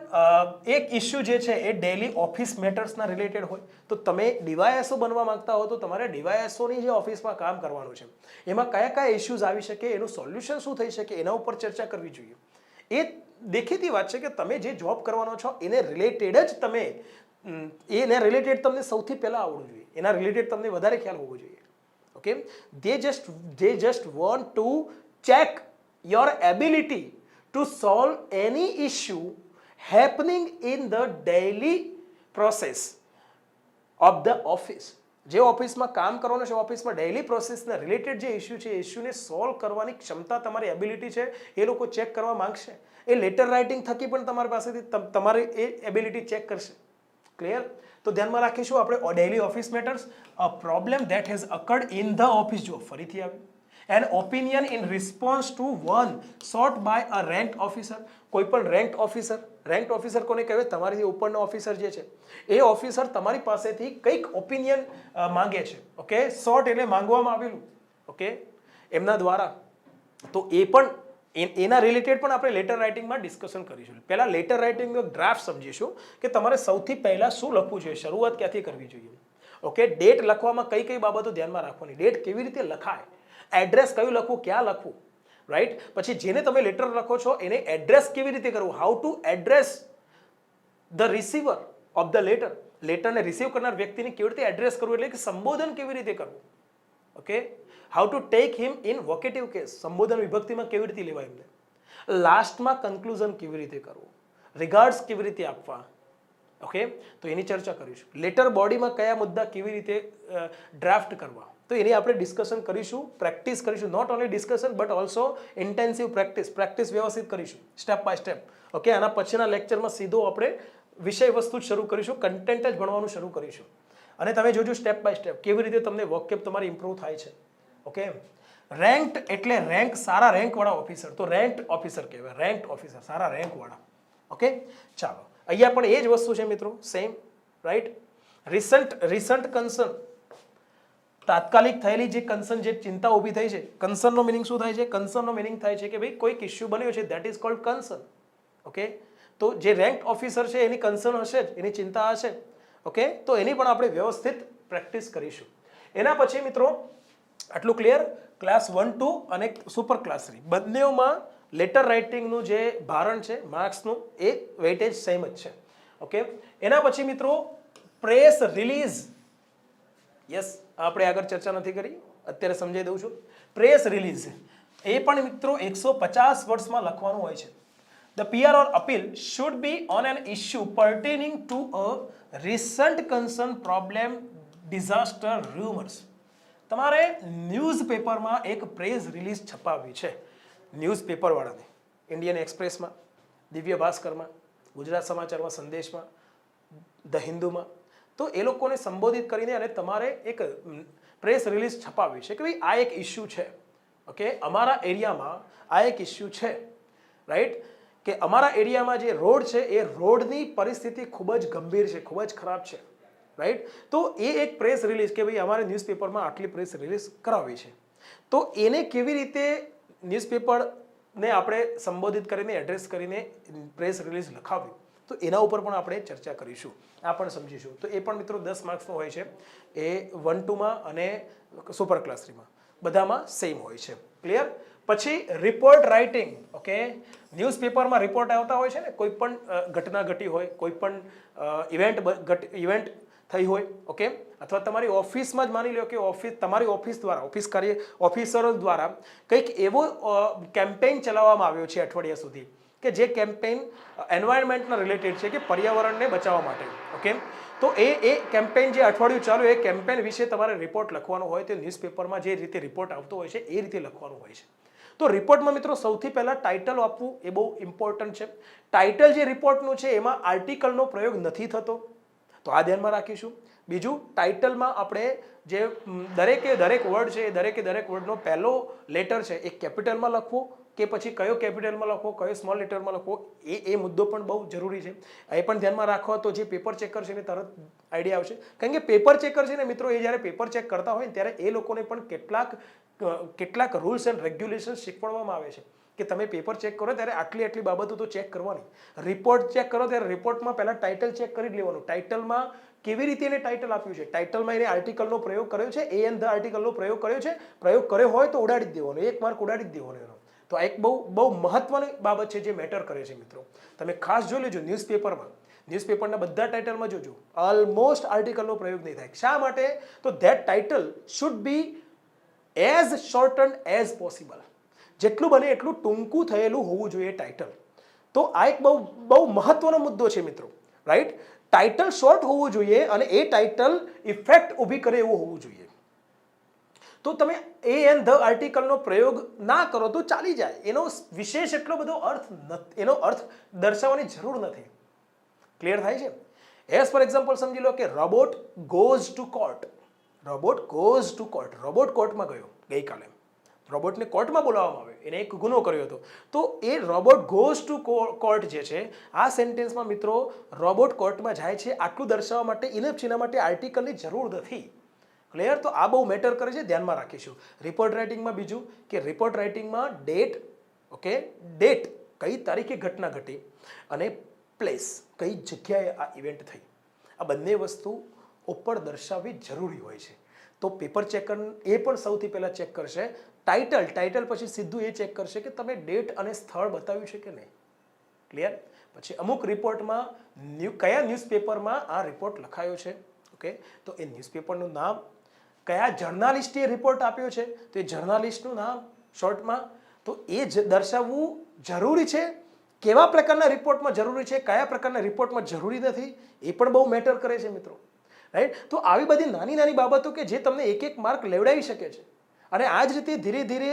એક ઇસ્યુ જે છે એ ડેલી ઓફિસ મેટર્સના રિલેટેડ હોય તો તમે ડીવાયએસઓ બનવા માંગતા હો તો તમારે ડીવાયએસઓની જે ઓફિસમાં કામ કરવાનું છે એમાં કયા કયા ઇસ્યુઝ આવી શકે, એનું સોલ્યુશન શું થઈ શકે, એના ઉપર ચર્ચા કરવી જોઈએ. એ દેખીતી વાત છે કે તમે જે જોબ કરવાનો છો એને રિલેટેડ તમને સૌથી પહેલાં આવડવું જોઈએ, એના રિલેટેડ તમને વધારે ખ્યાલ હોવો જોઈએ. Okay, they just want to check your ability to solve any issue happening in the daily process of the office. જે ઓફિસમાં કામ કરવાનું છે, ઓફિસમાં ડેઇલી પ્રોસેસના રિલેટેડ જે ઇસ્યુ છે, ઇસ્યુને સોલ્વ કરવાની ક્ષમતા, તમારી એબિલિટી છે, એ લોકો ચેક કરવા માંગશે. એ લેટર રાઇટિંગ થકી પણ તમારી પાસેથી તમારી એ એબિલિટી ચેક કરશે. ક્લિયર? તો ધ્યાનમાં રાખીશું આપણે daily office matters, a problem that has occurred in the office. જો ફરીથી આવ્યું, an opinion in response to one sought by a rank officer. કોઈ પણ રેન્ક ઓફિસર કોને કહેવાય? તમારી ઉપરનો ઓફિસર જે છે એ ઓફિસર તમારી પાસેથી કંઈક ઓપિનિયન માંગે છે. ઓકે, સોટ એટલે માંગવામાં આવેલું. ઓકે, એમના દ્વારા. તો એ પણ એના રિલેટેડ પણ આપણે લેટર રાઇટિંગમાં ડિસ્કશન કરીશું. પહેલા લેટર રાઇટિંગનો ડ્રાફ્ટ સમજીશું કે તમારે સૌથી પહેલા શું લખવું જોઈએ, શરૂઆત ક્યાંથી કરવી જોઈએ. ઓકે, ડેટ લખવામાં કઈ કઈ બાબતો ધ્યાનમાં રાખવાની, ડેટ કેવી રીતે લખાય, એડ્રેસ કયું લખવું, ક્યાં લખવું, રાઈટ. પછી જેને તમે લેટર લખો છો એને એડ્રેસ કેવી રીતે કરવું, how to address the receiver of the letter. લેટરને રિસીવ કરનાર વ્યક્તિને કેવી રીતે એડ્રેસ કરવું, એટલે કે સંબોધન કેવી રીતે કરવું. Okay, how to take him in vocative case, સંબોધન વિભક્તિમાં કેવી રીતે લેવાય એમને. લાસ્ટમાં કન્ક્લુઝન કેવી રીતે કરવું, રિગાર્ડ્સ કેવી રીતે આપવા. ઓકે, તો એની ચર્ચા કરીશું. લેટર બોડીમાં કયા મુદ્દા કેવી રીતે ડ્રાફ્ટ કરવા, તો એની આપણે ડિસ્કશન કરીશું, પ્રેક્ટિસ કરીશું. Not only discussion but also intensive practice વ્યવસ્થિત કરીશું, સ્ટેપ બાય સ્ટેપ. ઓકે, આના પછીના લેક્ચરમાં સીધો આપણે વિષય વસ્તુ જ શરૂ કરીશું, કન્ટેન્ટ જ ભણવાનું શરૂ કરીશું. અને તમે જોજો સ્ટેપ બાય સ્ટેપ કેવી રીતે તમને વોકેબ તમારી ઇમ્પ્રૂવ થાય છે. ઓકે, રેન્ક્ડ એટલે રેન્ક, સારા રેન્કવાળા ઓફિસર, તો રેન્ક્ડ ઓફિસર કહેવાય, રેન્ક્ડ ઓફિસર, સારા રેન્કવાળા. ઓકે, ચાલો, અહીંયા પણ એ જ વસ્તુ છે મિત્રો, સેમ, રાઈટ. રિસન્ટ કન્સર્ન, તાત્કાલિક થયેલી જે કન્સર્ન, જે ચિંતા ઊભી થઈ છે. કન્સર્નનો મિનિંગ શું થાય છે? કન્સર્નનો મિનિંગ થાય છે કે ભાઈ કોઈક ઇશ્યુ બન્યો છે, that is called concern. Okay, તો જે રેન્ક ઓફિસર છે એની કન્સર્ન હશે જ, એની ચિંતા હશે. ઓકે, તો એની પણ આપણે વ્યવસ્થિત પ્રેક્ટિસ કરીશું. એના પછી મિત્રો આટલું ક્લિયર. ક્લાસ 1, 2 અને સુપર ક્લાસ 3 બંનેમાં લેટર રાઇટિંગનું જે ભારણ છે માર્ક્સનું, એ વેઇટેજ સેમ જ છે. ઓકે, એના પછી મિત્રો પ્રેસ રિલીઝ. યસ, આપણે આગળ ચર્ચા નથી કરી, અત્યારે સમજાવી દઉં છું. પ્રેસ રિલીઝ એ પણ મિત્રો 150 વર્ડ્સમાં લખવાનું હોય છે. The PR or appeal should be on an issue pertaining to a recent concern, problem, disaster, rumors. તમારે ન્યૂઝપેપરમાં એક પ્રેસ રિલીઝ છપાવવી છે. ન્યૂઝપેપરવાળાને ઇન્ડિયન એક્સપ્રેસમાં, દિવ્ય ભાસ્કરમાં, ગુજરાત સમાચારમાં, સંદેશમાં, ધ હિન્દુમાં. તો એ લોકોને સંબોધિત કરીને અને તમારે એક પ્રેસ રિલીઝ છપાવવી છે કે ભાઈ આ એક ઇસ્યુ છે. ઓકે, અમારા એરિયામાં આ એક ઇસ્યુ છે, રાઈટ. કે અમારા એરિયામાં જે રોડ છે એ રોડની પરિસ્થિતિ ખૂબ જ ગંભીર છે, ખૂબ જ ખરાબ છે, રાઈટ. તો એ એક પ્રેસ રિલીઝ કે ભાઈ અમારે ન્યૂઝપેપરમાં આટલી પ્રેસ રિલીઝ કરાવવી છે. તો એને કેવી રીતે ન્યૂઝપેપરને આપણે સંબોધિત કરીને, એડ્રેસ કરીને પ્રેસ રિલીઝ લખાવવી, તો એના ઉપર પણ આપણે ચર્ચા કરીશું, આ પણ સમજીશું. તો એ પણ મિત્રો 10 માર્ક્સનો હોય છે. એ 1, 2માં અને સુપર ક્લાસ 3માં બધામાં સેમ હોય છે. ક્લિયર? પછી રિપોર્ટ રાઇટિંગ. ઓકે, ન્યૂઝપેપરમાં રિપોર્ટ આવતા હોય છે ને, કોઈ પણ ઘટના ઘટી હોય, કોઈ પણ ઇવેન્ટ થઈ હોય. ઓકે, અથવા તમારી ઓફિસમાં જ માની લો કે તમારી ઓફિસ દ્વારા ઓફિસરો દ્વારા કંઈક એવો કેમ્પેઇન ચલાવવામાં આવ્યો છે અઠવાડિયા સુધી, કે જે કેમ્પેઇન એન્વાયરમેન્ટના રિલેટેડ છે, કે પર્યાવરણને બચાવવા માટે. ઓકે, તો એ કેમ્પેઇન જે અઠવાડિયું ચાલુ, એ કેમ્પેઇન વિશે તમારે રિપોર્ટ લખવાનો હોય, તો ન્યૂઝપેપરમાં જે રીતે રિપોર્ટ આવતો હોય છે એ રીતે લખવાનું હોય છે. તો રિપોર્ટમાં મિત્રો સૌથી પહેલાં ટાઇટલ આપવું એ બહુ ઇમ્પોર્ટન્ટ છે. ટાઇટલ જે રિપોર્ટનું છે એમાં આર્ટિકલનો પ્રયોગ નથી થતો, તો આ ધ્યાનમાં રાખીશું. બીજું, ટાઇટલમાં આપણે જે દરેક વર્ડ છે એ દરેક વર્ડનો પહેલો લેટર છે એ કેપિટલમાં લખવો કે પછી કયો કેપિટલમાં લખવો, કયો સ્મોલ લેટરમાં લખવો, એ મુદ્દો પણ બહુ જરૂરી છે. એ પણ ધ્યાનમાં રાખો તો જે પેપર ચેકર છે એને તરત આઈડિયા આવશે. કારણ કે પેપર ચેકર છે ને મિત્રો, એ જ્યારે પેપર ચેક કરતા હોય ને ત્યારે એ લોકોને પણ કેટલાક રૂલ્સ એન્ડ રેગ્યુલેશન શીખવાડવામાં આવે છે કે તમે પેપર ચેક કરો ત્યારે આટલી બાબતો તો ચેક કરવાની. રિપોર્ટ ચેક કરો ત્યારે રિપોર્ટમાં પહેલાં ટાઇટલ ચેક કરી જ લેવાનું. ટાઇટલમાં કેવી રીતે એને ટાઇટલ આપ્યું છે, ટાઇટલમાં એને આર્ટિકલનો પ્રયોગ કર્યો છે, એ એન્ડ ધ આર્ટિકલનો પ્રયોગ કર્યો છે. પ્રયોગ કર્યો હોય તો ઉડાડી જ દેવાનો, 1 માર્ક ઉડાડી જ દેવાનો એનો. તો આ એક બહુ મહત્વની બાબત છે જે મેટર કરે છે મિત્રો. તમે ખાસ જોઈ લેજો ન્યૂઝપેપરના બધા ટાઇટલમાં જોજો, ઓલમોસ્ટ આર્ટિકલનો પ્રયોગ નહીં થાય. શા માટે? તો that title should be as shortened as possible. જેટલું બને એટલું ટૂંકું થયેલું હોવું જોઈએ ટાઇટલ. તો આ એક બહુ મહત્વનો મુદ્દો છે મિત્રો, રાઈટ. ટાઇટલ શોર્ટ હોવું જોઈએ અને એ ટાઇટલ ઇફેક્ટ ઊભી કરે એવું હોવું જોઈએ. તો તમે એ એન ધ આર્ટિકલનો પ્રયોગ ના કરો તો ચાલી જાય. એનો વિશેષ એટલો બધો એનો અર્થ દર્શાવવાની જરૂર નથી. ક્લિયર થાય છે? એઝ ફોર એક્ઝામ્પલ સમજી લો કે robot goes to court. Robot goes to court. Robot કોર્ટમાં ગયો ગઈકાલે. રોબોટને કોર્ટમાં બોલાવવામાં આવ્યો, એને એક ગુનો કર્યો હતો. તો એ રોબોટ ગોઝ ટુ કોર્ટ જે છે, આ સેન્ટેન્સમાં મિત્રો રોબોટ કોર્ટમાં જાય છે આટલું દર્શાવવા માટે ઇનફ છે, એના માટે આર્ટિકલની જરૂર નથી. ક્લિયર? તો આ બહુ મેટર કરે છે, ધ્યાનમાં રાખીશું. રિપોર્ટ રાઇટિંગમાં બીજું કે રિપોર્ટ રાઇટિંગમાં ડેટ, ઓકે, ડેટ કઈ તારીખે ઘટના ઘટી અને પ્લેસ કઈ જગ્યાએ આ ઇવેન્ટ થઈ, આ બંને વસ્તુ ઉપર દર્શાવવી જરૂરી હોય છે. તો પેપર ચેકર એ પણ સૌથી પહેલાં ચેક કરશે ટાઇટલ પછી સીધું એ ચેક કરશે કે તમે ડેટ અને સ્થળ બતાવ્યું છે કે નહીં. ક્લિયર? પછી અમુક રિપોર્ટમાં કયા ન્યૂઝપેપરમાં આ રિપોર્ટ લખાયો છે, ઓકે, તો એ ન્યૂઝપેપરનું નામ, કયા જર્નાલિસ્ટે રિપોર્ટ આપ્યો છે તો એ જર્નાલિસ્ટનું નામ શોર્ટમાં, તો એ જ દર્શાવવું જરૂરી છે. કેવા પ્રકારના રિપોર્ટમાં જરૂરી છે, કયા પ્રકારના રિપોર્ટમાં જરૂરી નથી, એ પણ બહુ મેટર કરે છે મિત્રો. રાઈટ? તો આવી બધી નાની નાની બાબતો કે જે તમને એક એક માર્ક લેવડાવી શકે છે. અને આ જ રીતે ધીરે ધીરે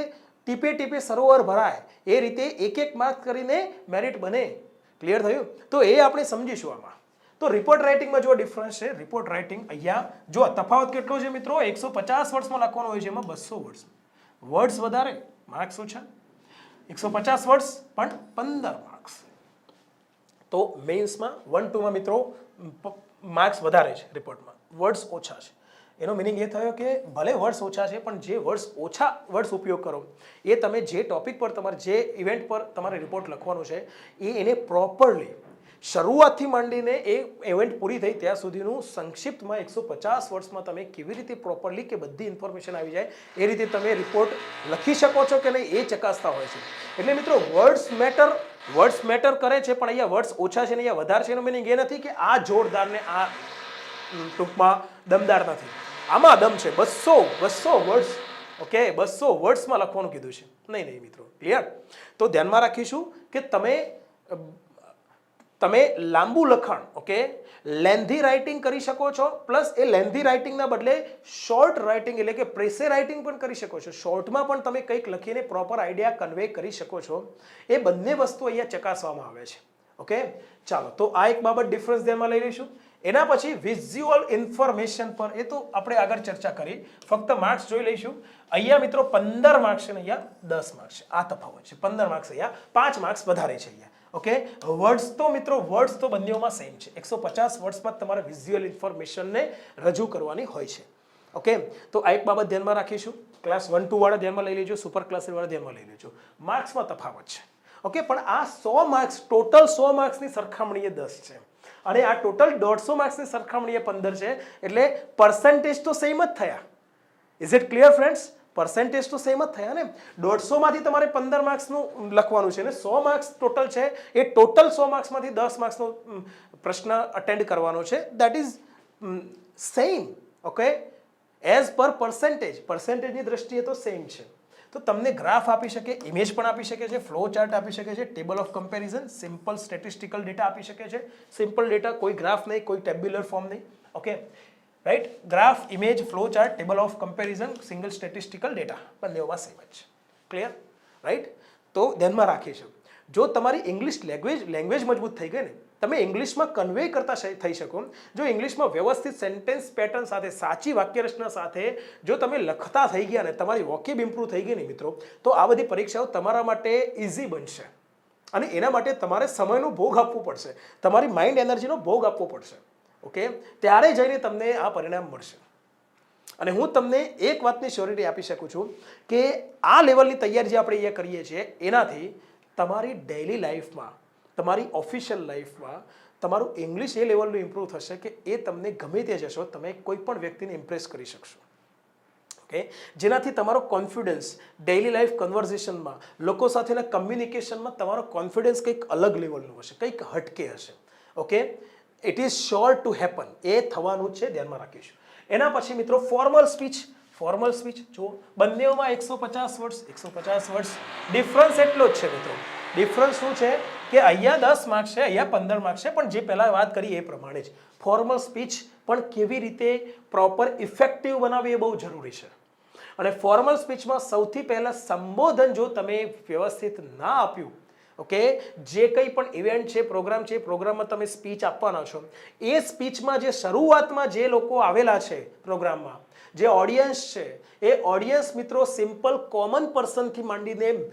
ટીપે ટીપે સરોવર ભરાય એ રીતે એક એક માર્ક કરીને મેરિટ બને. ક્લિયર થયું? તો એ આપણે સમજીશું આમાં. તો રિપોર્ટ રાઇટિંગમાં જો ડિફરન્સ છે, રિપોર્ટ રાઇટિંગ અહીંયા જો તફાવત કેટલો છે મિત્રો, 150 વર્ડ્સમાં લખવાનું હોય છે, એમાં 200 વર્ડ્સ વધારે, માર્ક્સ ઓછા. 150 વર્ડ્સ પણ 15 માર્ક્સ. તો મેઇન્સમાં 1-2માં મિત્રો માર્ક્સ વધારે છે, રિપોર્ટમાં વર્ડ્સ ઓછા છે. એનો મિનિંગ એ થયો કે ભલે વર્ડ્સ ઓછા છે પણ જે ઓછા વર્ડ્સ ઉપયોગ કરો એ તમે જે ટોપિક પર તમારે જે ઇવેન્ટ પર તમારે રિપોર્ટ લખવાનો છે એને પ્રોપરલી શરૂઆતથી માંડીને એ ઇવેન્ટ પૂરી થઈ ત્યાં સુધીનું સંક્ષિપ્તમાં 150 વર્ડ્સમાં તમે કેવી રીતે પ્રોપરલી કે બધી ઇન્ફોર્મેશન આવી જાય એ રીતે તમે રિપોર્ટ લખી શકો છો કે નહીં એ ચકાસતા હોય છે. એટલે મિત્રો વર્ડ્સ મેટર કરે છે, પણ અહીંયા વર્ડ્સ ઓછા છે ને અહીંયા વધારે છે એનો મિનિંગ એ નથી કે આ જોરદાર ને આ ટૂંકમાં દમદાર નથી. આમાં દમ છે. 200 વર્ડ્સ, ઓકે, 200 વર્ડ્સમાં લખવાનું કીધું છે. નહીં મિત્રો. ક્લિયર? તો ધ્યાનમાં રાખીશું કે તમે લાંબુ લખાણ, ઓકે, લેન્ધી રાઇટિંગ કરી શકો છો, પ્લસ એ લેન્ધી રાઇટિંગના બદલે શોર્ટ રાઇટિંગ એટલે કે પ્રેસે રાઇટિંગ પણ કરી શકો છો. શોર્ટમાં પણ તમે કંઈક લખીને પ્રોપર આઈડિયા કન્વે કરી શકો છો. એ બંને વસ્તુ અહીંયા ચકાસવામાં આવે છે. ઓકે, ચાલો, તો આ એક બાબત ડિફરન્સ ધ્યાનમાં લઈ લઈશું. એના પછી વિઝ્યુઅલ ઇન્ફોર્મેશન પર એ તો આપણે આગળ ચર્ચા કરી, ફક્ત માર્ક્સ જોઈ લઈશું. અહીંયા મિત્રો 15 માર્ક્સ છે ને અહીંયા 10 માર્ક્સ છે. આ તફાવત છે. 15 માર્ક્સ અહીંયા, 5 માર્ક્સ વધારે છે અહીંયા. ઓકે, વર્ડ્સ તો મિત્રો વર્ડ્સ તો બંનેઓમાં સેમ છે. 150 વર્ડ્સમાં તમારે વિઝ્યુઅલ ઇન્ફોર્મેશનને રજૂ કરવાની હોય છે. ઓકે, તો આ એક બાબત ધ્યાનમાં રાખીશું. ક્લાસ 1-2 વાળા ધ્યાનમાં લઈ લેજો, સુપર ક્લાસ વાળા ધ્યાનમાં લઈ લેજો. માર્ક્સમાં તફાવત છે. ઓકે, પણ આ 100 માર્ક્સ ટોટલ 100 માર્ક્સની સરખામણીએ 10 છે અને આ ટોટલ 150 માર્ક્સની સરખામણીએ 15 છે. એટલે પર્સન્ટેજ તો સેમ જ થયા. Is it clear friends? Percentage તો સેમ જ થયા ને. 150 માંથી તમારે 15 માર્ક્સનું લખવાનું છે ને 100 માર્ક્સ ટોટલ છે, એ ટોટલ 100 માર્ક્સમાંથી 10 માર્ક્સનો પ્રશ્ન અટેન્ડ કરવાનો છે. That is same. Okay, as per પર્સન્ટેજની દ્રષ્ટિએ તો સેમ છે. તો તમને ગ્રાફ આપી શકે, ઇમેજ પણ આપી શકે છે, ફ્લો ચાર્ટ આપી શકે છે, table of comparison, simple statistical data આપી શકે છે. સિમ્પલ ડેટા, કોઈ ગ્રાફ નહીં, કોઈ ટેબ્યુલર ફોર્મ નહીં. Okay, right? Graph, image, flow chart, table of comparison, single statistical data બંનેઓમાં સેમ જ છે. ક્લિયર? રાઈટ? તો ધ્યાનમાં રાખીશું. જો તમારી ઇંગ્લિશ લેંગ્વેજ મજબૂત થઈ ગઈ ને, તમે ઇંગ્લિશમાં કન્વે કરતા થઈ શકો, જો ઇંગ્લિશમાં વ્યવસ્થિત સેન્ટેન્સ પેટર્ન સાથે, સાચી વાક્યરચના સાથે જો તમે લખતા થઈ ગયા ને, તમારી વોકેબ ઇમ્પ્રૂવ થઈ ગઈ ને મિત્રો, તો આ બધી પરીક્ષાઓ તમારા માટે ઇઝી બનશે. અને એના માટે તમારે સમયનો ભોગ આપવો પડશે, તમારી માઇન્ડ એનર્જીનો ભોગ આપવો પડશે. ઓકે, ત્યારે જઈને તમને આ પરિણામ મળશે. અને હું તમને એક વાતની શ્યોરિટી આપી શકું છું કે આ લેવલની તૈયારી જે આપણે અહીંયા કરીએ છીએ એનાથી તમારી ડેઇલી લાઈફમાં, તમારી ઓફિશિયલ લાઈફમાં તમારું ઇંગ્લિશ એ લેવલનું ઇમ્પ્રૂવ થશે કે એ તમને ગમે તે જશો તમે કોઈ પણ વ્યક્તિને ઇમ્પ્રેસ કરી શકશો. ઓકે, જેનાથી તમારો કોન્ફિડન્સ ડેઇલી લાઈફ કન્વર્ઝેશનમાં, લોકો સાથેના કમ્યુનિકેશનમાં તમારો કોન્ફિડન્સ કંઈક અલગ લેવલનું હશે, કંઈક હટકે હશે. Okay, it is sure to happen. એ થવાનું જ છે, ધ્યાનમાં રાખીશું. એના પછી મિત્રો ફોર્મલ સ્પીચ જો બંનેઓમાં 150 વર્ડ્સ ડિફરન્સ એટલો જ છે મિત્રો. ડિફરન્સ શું છે કે અહીંયા 10 માર્ક્સ છે, અહીંયા 15 માર્ક્સ છે, પણ જે પહેલા વાત કરી એ પ્રમાણે જ ફોર્મલ સ્પીચ પણ કેવી રીતે પ્રોપર ઇફેક્ટિવ બનાવવી એ બહુ જરૂરી છે. અને ફોર્મલ સ્પીચમાં સૌથી પહેલા સંબોધન જો તમે વ્યવસ્થિત ના આપ્યું, ઓકે, જે કંઈ પણ ઇવેન્ટ છે, પ્રોગ્રામ છે, પ્રોગ્રામમાં તમે સ્પીચ આપવાના છો, એ સ્પીચમાં જે શરૂઆતમાં જે લોકો આવેલા છે પ્રોગ્રામમાં, જે ઓડિયન્સ છે, એ ઓડિયન્સ મિત્રો સિમ્પલ કોમન પર્સનથી માંડીને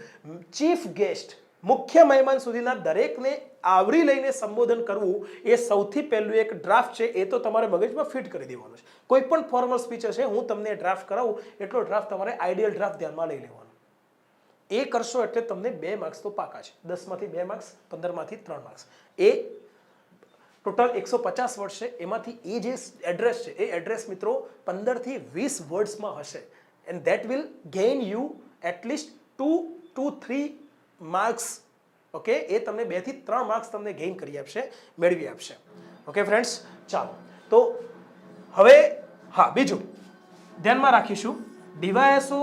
ચીફ ગેસ્ટ, મુખ્ય મહેમાન સુધીના દરેકને આવરી લઈને સંબોધન કરવું એ સૌથી પહેલું એક ડ્રાફ્ટ છે. એ તો તમારે મગજમાં ફિટ કરી દેવાનું છે. કોઈ પણ ફોર્મલ સ્પીચ હશે, હું તમને ડ્રાફ્ટ કરાવું એટલો ડ્રાફ્ટ તમારે આઈડિયલ ડ્રાફ્ટ ધ્યાનમાં લઈ લેવાનો. એ કરશો એટલે તમને 2 માર્ક્સ તો પાકા છે. 10માંથી 2 માર્ક્સ, 15માંથી 3 માર્ક્સ. એ ટોટલ 150 વર્ડ છે. એમાંથી એ જે એડ્રેસ છે એ એડ્રેસ મિત્રો 15થી 20 વર્ડ્સમાં હશે. And that will gain you at least 2 to 3 marks. Okay, એ તમને 2 થી 3 માર્ક્સ તમને ગેઇન કરી આપશે, મેળવી આપશે. ઓકે ફ્રેન્ડ્સ, ચાલો તો હવે હા, બીજું ધ્યાનમાં રાખીશું, ડીવાયએસઓ,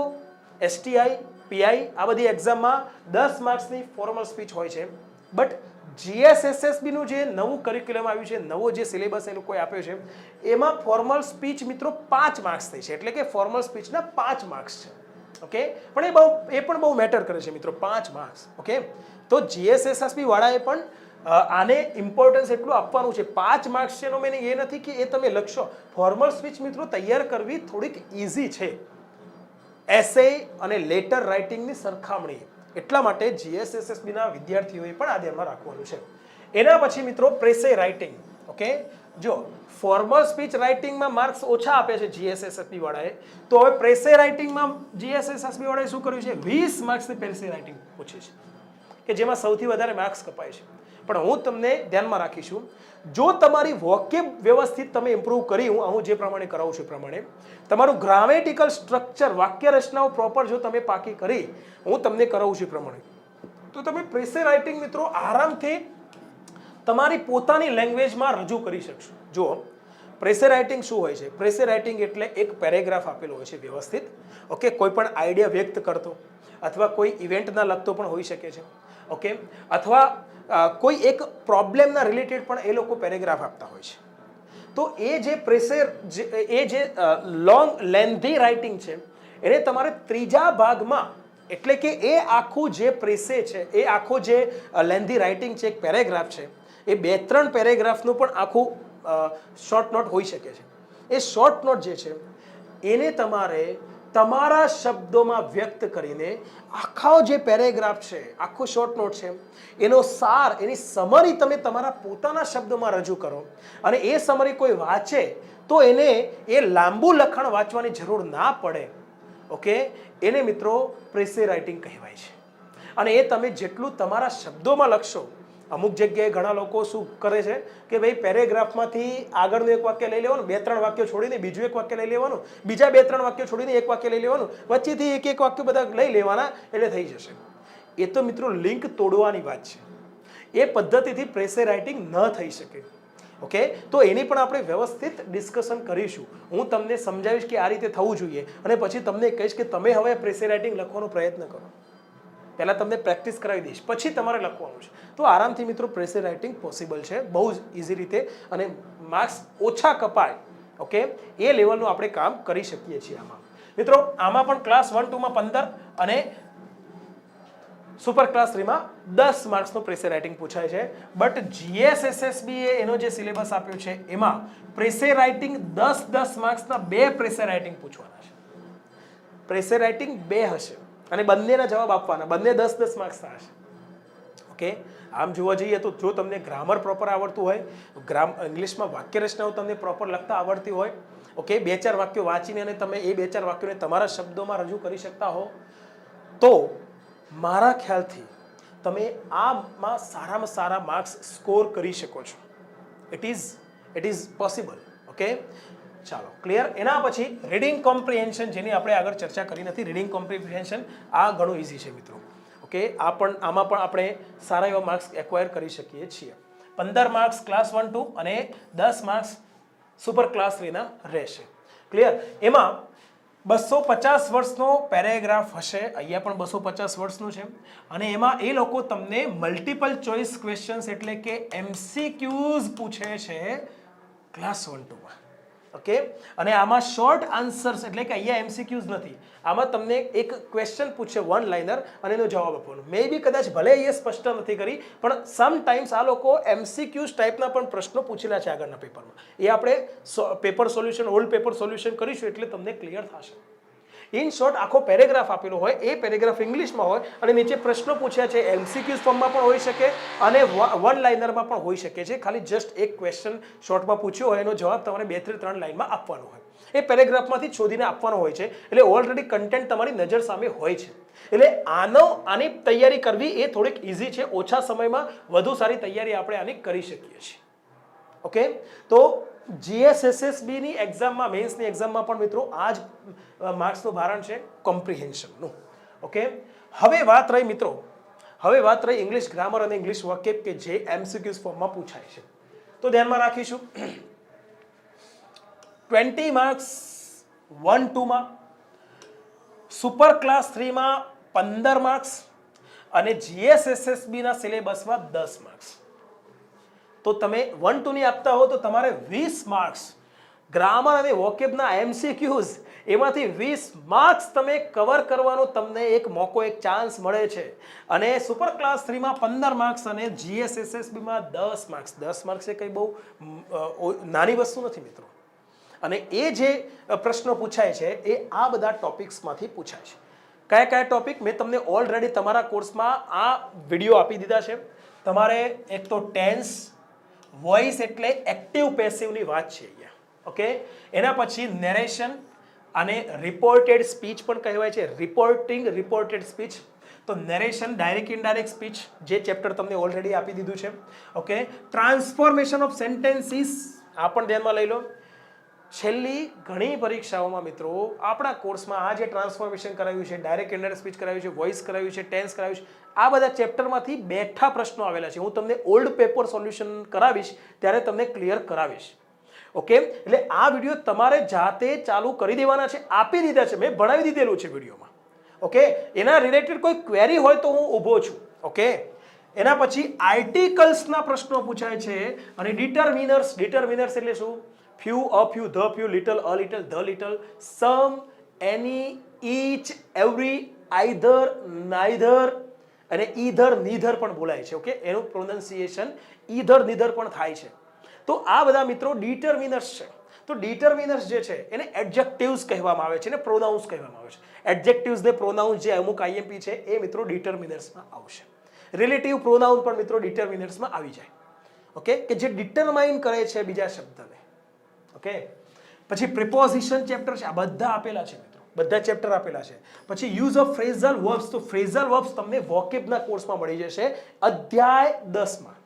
એસટીઆઈ, પીઆઈ આ બધી એક્ઝામમાં 10 માર્ક્સની ફોર્મલ સ્પીચ હોય છે. બટ જીએસએસએસબીનું જે નવું કરિક્યુલમ આવ્યું છે, નવો જે સિલેબસ એ લોકોએ આપ્યો છે, એમાં ફોર્મલ સ્પીચ મિત્રો 5 માર્ક્સ થઈ છે. એટલે કે ફોર્મલ સ્પીચના 5 માર્ક્સ છે. ઓકે, પણ એ પણ બહુ મેટર કરે છે મિત્રો, 5 માર્ક્સ. ઓકે, તો જીએસએસએસબી વાળાએ પણ આને ઇમ્પોર્ટન્સ એટલું આપવાનું છે. 5 માર્ક્સ છે એનો મેં એ નથી કે એ તમે લખશો. ફોર્મલ સ્પીચ મિત્રો તૈયાર કરવી થોડીક ઇઝી છે એસે અને લેટર રાઇટિંગની સરખામણી. એટલા માટે જીએસએસએસબીના વિદ્યાર્થીઓએ પણ આ ધ્યાનમાં રાખવાનું છે. એના પછી મિત્રો પ્રેસે રાઇટિંગ. ઓકે, જો ફોર્મલ સ્પીચ રાઇટિંગમાં માર્ક્સ ઓછા આપે છે જીએસએસએસબી વાળાએ, તો હવે પ્રેસે રાઇટિંગમાં જીએસએસએસબી વાળાએ શું કર્યું છે, 20 માર્ક્સની પ્રેસે રાઇટિંગ પૂછી છે, કે જેમાં સૌથી વધારે માર્ક્સ કપાય છે. પણ હું તમને ધ્યાનમાં રાખીશું, જો તમારી વોકેબ વ્યવસ્થિત તમે ઇમ્પ્રૂવ કરી, હું જે પ્રમાણે કરાવું છું એ પ્રમાણે તમારું ગ્રામેટિકલ સ્ટ્રક્ચર, વાક્ય રચનાઓ પ્રોપર જો તમે પાકી કરી, હું તમને કરાવું છું એ પ્રમાણે, તો તમે પ્રેસે રાઇટિંગ મિત્રો આરામથી તમારી પોતાની લેંગ્વેજમાં રજૂ કરી શકશો. જો પ્રેસે રાઇટિંગ શું હોય છે, પ્રેસે રાઇટિંગ એટલે એક પેરેગ્રાફ આપેલો હોય છે વ્યવસ્થિત. ઓકે, કોઈ પણ આઈડિયા વ્યક્ત કરતો અથવા કોઈ ઇવેન્ટના લગતો પણ હોઈ શકે છે. ઓકે, અથવા કોઈ એક પ્રોબ્લેમના રિલેટેડ પણ એ લોકો પેરેગ્રાફ આપતા હોય છે. તો એ જે લોંગ લેન્ધી રાઇટિંગ છે એને તમારે ત્રીજા ભાગમાં, એટલે કે એ આખું જે પ્રેસે છે, એ આખો જે લેન્ધી રાઇટિંગ છે, એક પેરેગ્રાફ છે, એ 2-3 પેરેગ્રાફનું પણ આખું શોર્ટ નોટ હોઈ શકે છે. એ શોર્ટ નોટ જે છે એને તમારે તમારા શબ્દોમાં વ્યક્ત કરીને આખો જે પેરેગ્રાફ છે, આખો શોર્ટ નોટ છે, એનો સાર, એની સમરી તમે તમારા પોતાના શબ્દોમાં રજૂ કરો. અને એ સમરી કોઈ વાંચે તો એને એ લાંબુ લખાણ વાંચવાની જરૂર ના પડે. ઓકે, એને મિત્રો પ્રેસે રાઇટિંગ કહેવાય છે. અને એ તમે જેટલું તમારા શબ્દોમાં લખશો, અમુક જગ્યાએ ઘણા લોકો શું કરે છે કે ભાઈ પેરેગ્રાફમાંથી આગળનું એક વાક્ય લઈ લેવાનું, 2-3 વાક્યો છોડીને બીજું એક વાક્ય લઈ લેવાનું, બીજા 2-3 વાક્યો છોડીને એક વાક્ય લઈ લેવાનું, વચ્ચેથી એક વાક્ય બધા લઈ લેવાના, એટલે થઈ જશે. એ તો મિત્રો લિંક તોડવાની વાત છે. એ પદ્ધતિથી પ્રેસે રાઇટિંગ ન થઈ શકે. ઓકે, તો એની પણ આપણે વ્યવસ્થિત ડિસ્કશન કરીશું. હું તમને સમજાવીશ કે આ રીતે થવું જોઈએ, અને પછી તમને કહીશ કે તમે હવે પ્રેસે રાઇટિંગ લખવાનો પ્રયત્ન કરો. પહેલાં તમને પ્રેક્ટિસ કરાવી દઈશ, પછી તમારે લખવાનું છે. તો આરામથી મિત્રો પ્રેસે રાઇટિંગ પોસિબલ છે, બહુ જ ઇઝી રીતે, અને માર્ક્સ ઓછા કપાય. ઓકે, એ લેવલનું આપણે કામ કરી શકીએ છીએ આમાં. મિત્રો આમાં પણ ક્લાસ 1-2માં 15 અને સુપર ક્લાસ 3માં 10 માર્ક્સનું પ્રેસે રાઇટિંગ પૂછાય છે. બટ જીએસએસએસબી એનો જે સિલેબસ આપ્યો છે એમાં પ્રેસે રાઇટિંગ 10 માર્ક્સના 2 પ્રેસે રાઇટિંગ પૂછવાના છે. પ્રેસે રાઇટિંગ 2 હશે અને બંનેના જવાબ આપવાના, બંને 10 માર્ક્સના હશે. ઓકે, આમ જોવા જઈએ તો જો તમને ગ્રામર પ્રોપર આવડતું હોય, ઇંગ્લિશમાં વાક્ય રચનાઓ તમને પ્રોપર લખતા આવડતી હોય, ઓકે, 2-4 વાક્યો વાંચીને અને તમે એ 2-4 વાક્યોને તમારા શબ્દોમાં રજૂ કરી શકતા હો, તો મારા ખ્યાલથી તમે આમાં સારામાં સારા માર્ક્સ સ્કોર કરી શકો છો. It is possible. ઓકે, ચાલો ક્લિયર. એના પછી રીડિંગ કોમ્પ્રિહેન્શન, જેની આપણે આગળ ચર્ચા કરી નથી. રીડિંગ કોમ્પ્રિહેન્શન આ ઘણું ઇઝી છે મિત્રો. ઓકે, આમાં પણ આપણે સારા એવા માર્ક્સ એક્વાયર કરી શકીએ છીએ. 15 માર્ક્સ ક્લાસ 1-2 અને 10 માર્ક્સ સુપર ક્લાસ 3ના રહેશે. ક્લિયર. એમાં 250 વર્ષનો પેરેગ્રાફ હશે, અહીંયા પણ 250 વર્ષનું છે, અને એમાં એ લોકો તમને મલ્ટિપલ ચોઇસ ક્વેશ્ચન્સ એટલે કે MCQs પૂછે છે ક્લાસ 1-2માં. ઓકે, અને આમાં શોર્ટ આન્સર્સ એટલે કે અહીંયા MCQs નથી, આમાં તમને એક ક્વેશ્ચન પૂછે વન લાઇનર અને એનો જવાબ આપવાનો. મે બી કદાચ ભલે એ સ્પષ્ટ નથી કરી, પણ સમટાઈમ્સ આ લોકો MCQs ટાઈપના પણ પ્રશ્નો પૂછેલા છે આગળના પેપરમાં. એ આપણે paper solution, old paper solution કરીશું એટલે તમને ક્લિયર થશે. ઇન શોર્ટ આખો પેરેગ્રાફ આપેલો હોય, એ પેરેગ્રાફ ઇંગ્લિશમાં હોય અને નીચે પ્રશ્નો પૂછ્યા છે, MCQs ફોર્મમાં પણ હોઈ શકે અને વન લાઇનરમાં પણ હોઈ શકે છે. ખાલી જસ્ટ એક ક્વેશ્ચન શોર્ટમાં પૂછ્યો હોય, એનો જવાબ તમારે 2 થી 3 લાઇનમાં આપવાનો હોય, એ પેરેગ્રાફમાંથી શોધીને આપવાનો હોય છે. એટલે ઓલરેડી કન્ટેન્ટ તમારી નજર સામે હોય છે. એટલે આની તૈયારી કરવી એ થોડીક ઇઝી છે. ઓછા સમયમાં વધુ સારી તૈયારી આપણે આની કરી શકીએ છીએ. ઓકે, તો GSSSB ની એક્ઝામમાં, મેન્સની એક્ઝામમાં પણ મિત્રો આ જ માર્ક્સનું ભારણ છે કોમ્પ્રિહેન્શનનું. ઓકે, હવે વાત રહી મિત્રો, હવે વાત રહી ઇંગ્લિશ ગ્રામર અને ઇંગ્લિશ વોકેબ કે જે MCQs ફોર્મમાં પૂછાય છે. તો ધ્યાનમાં રાખીશું 20 માર્ક્સ 1-2માં, સુપર ક્લાસ 3માં 15 માર્ક્સ અને GSSSB ના સિલેબસમાં 10 માર્ક્સ. તો તમે 1-2 ની આપતા હો તો તમારે 20 માર્ક્સ ગ્રામર અને વોકેબના MCQs, એમાંથી 20 માર્ક્સ તમે કવર કરવાનો તમને એક મોકો, એક ચાન્સ મળે છે. અને સુપર ક્લાસ 3માં 15 માર્ક્સ અને GSSSBમાં 10 માર્ક્સ. 10 માર્ક્સ એ કંઈ બહુ નાની વસ્તુ નથી મિત્રો. અને એ જે પ્રશ્નો પૂછાય છે એ આ બધા ટોપિક્સમાંથી પૂછાય છે. કયા કયા ટોપિક મેં તમને ઓલરેડી તમારા કોર્સમાં આ વિડીયો આપી દીધા છે. તમારે એક તો ટેન્સ, વોઇસ એટલે એક્ટિવ પેસિવની વાત છે અહીંયા. ઓકે, એના પછી નેરેશન અને રિપોર્ટેડ સ્પીચ પણ કહેવાય છે, રિપોર્ટેડ સ્પીચ. તો નેરેશન, ડાયરેક્ટ ઇનડાયરેક્ટ સ્પીચ, જે ચેપ્ટર તમને ઓલરેડી આપી દીધું છે. ઓકે, ટ્રાન્સફોર્મેશન ઓફ સેન્ટેન્સીસ, આ પણ ધ્યાનમાં લઈ લો. છેલ્લી ઘણી પરીક્ષાઓમાં મિત્રો આપણા કોર્સમાં આ જે ટ્રાન્સફોર્મેશન કરાવ્યું છે, ડાયરેક્ટ ઇનડાયરેક્ટ સ્પીચ કરાવ્યું છે, વોઇસ કરાવ્યું છે, ટેન્સ કરાવ્યું છે, આ બધા ચેપ્ટરમાંથી બેઠા પ્રશ્નો આવેલા છે. હું તમને ઓલ્ડ પેપર સોલ્યુશન કરાવીશ ત્યારે તમને ક્લિયર કરાવીશ. ઓકે, એટલે આ વિડીયો તમારે જાતે ચાલુ કરી દેવાના છે, આપી દીધા છે, મેં ભણાવી દીધેલું છે વિડીયોમાં. ઓકે, એના રિલેટેડ કોઈ ક્વેરી હોય તો હું ઊભો છું. ઓકે, એના પછી આર્ટિકલ્સના પ્રશ્નો પૂછાય છે અને ડિટરમિનર્સ એટલે શું? few, a few, the few, little, a little, the little, some, any, each, every, either, neither અને either, neither પણ બોલાય છે. ઓકે, એનું પ્રોનાઉન્સિએશન either, neither પણ થાય છે. તો આ બધા મિત્રો ડિટરમિનર્સ છે. તો ડિટરમિનર્સ જે છે એને એડજેક્ટિવ્સ કહેવામાં આવે છે અને પ્રોનાઉન્સ કહેવામાં આવે છે. એડજેક્ટિવ્સ ને પ્રોનાઉન્સ જે અમુક IMP છે એ મિત્રો ડિટરમિનર્સમાં આવશે. રિલેટિવ પ્રોનાઉન પણ મિત્રો ડિટરમિનર્સમાં આવી જાય. ઓકે, કે જે ડિટરમાઇન કરે છે બીજા શબ્દને. ઓકે, પછી પ્રિપોઝિશન ચેપ્ટર છે, આ બધા આપેલા છે મિત્રો, બધા ચેપ્ટર આપેલા છે. પછી યુઝ ઓફ ફ્રેઝલ વર્બ્સ, તો ફ્રેઝલ વર્બ્સ તમને વોકેબના કોર્સમાં મળી જશે અધ્યાય 10માં,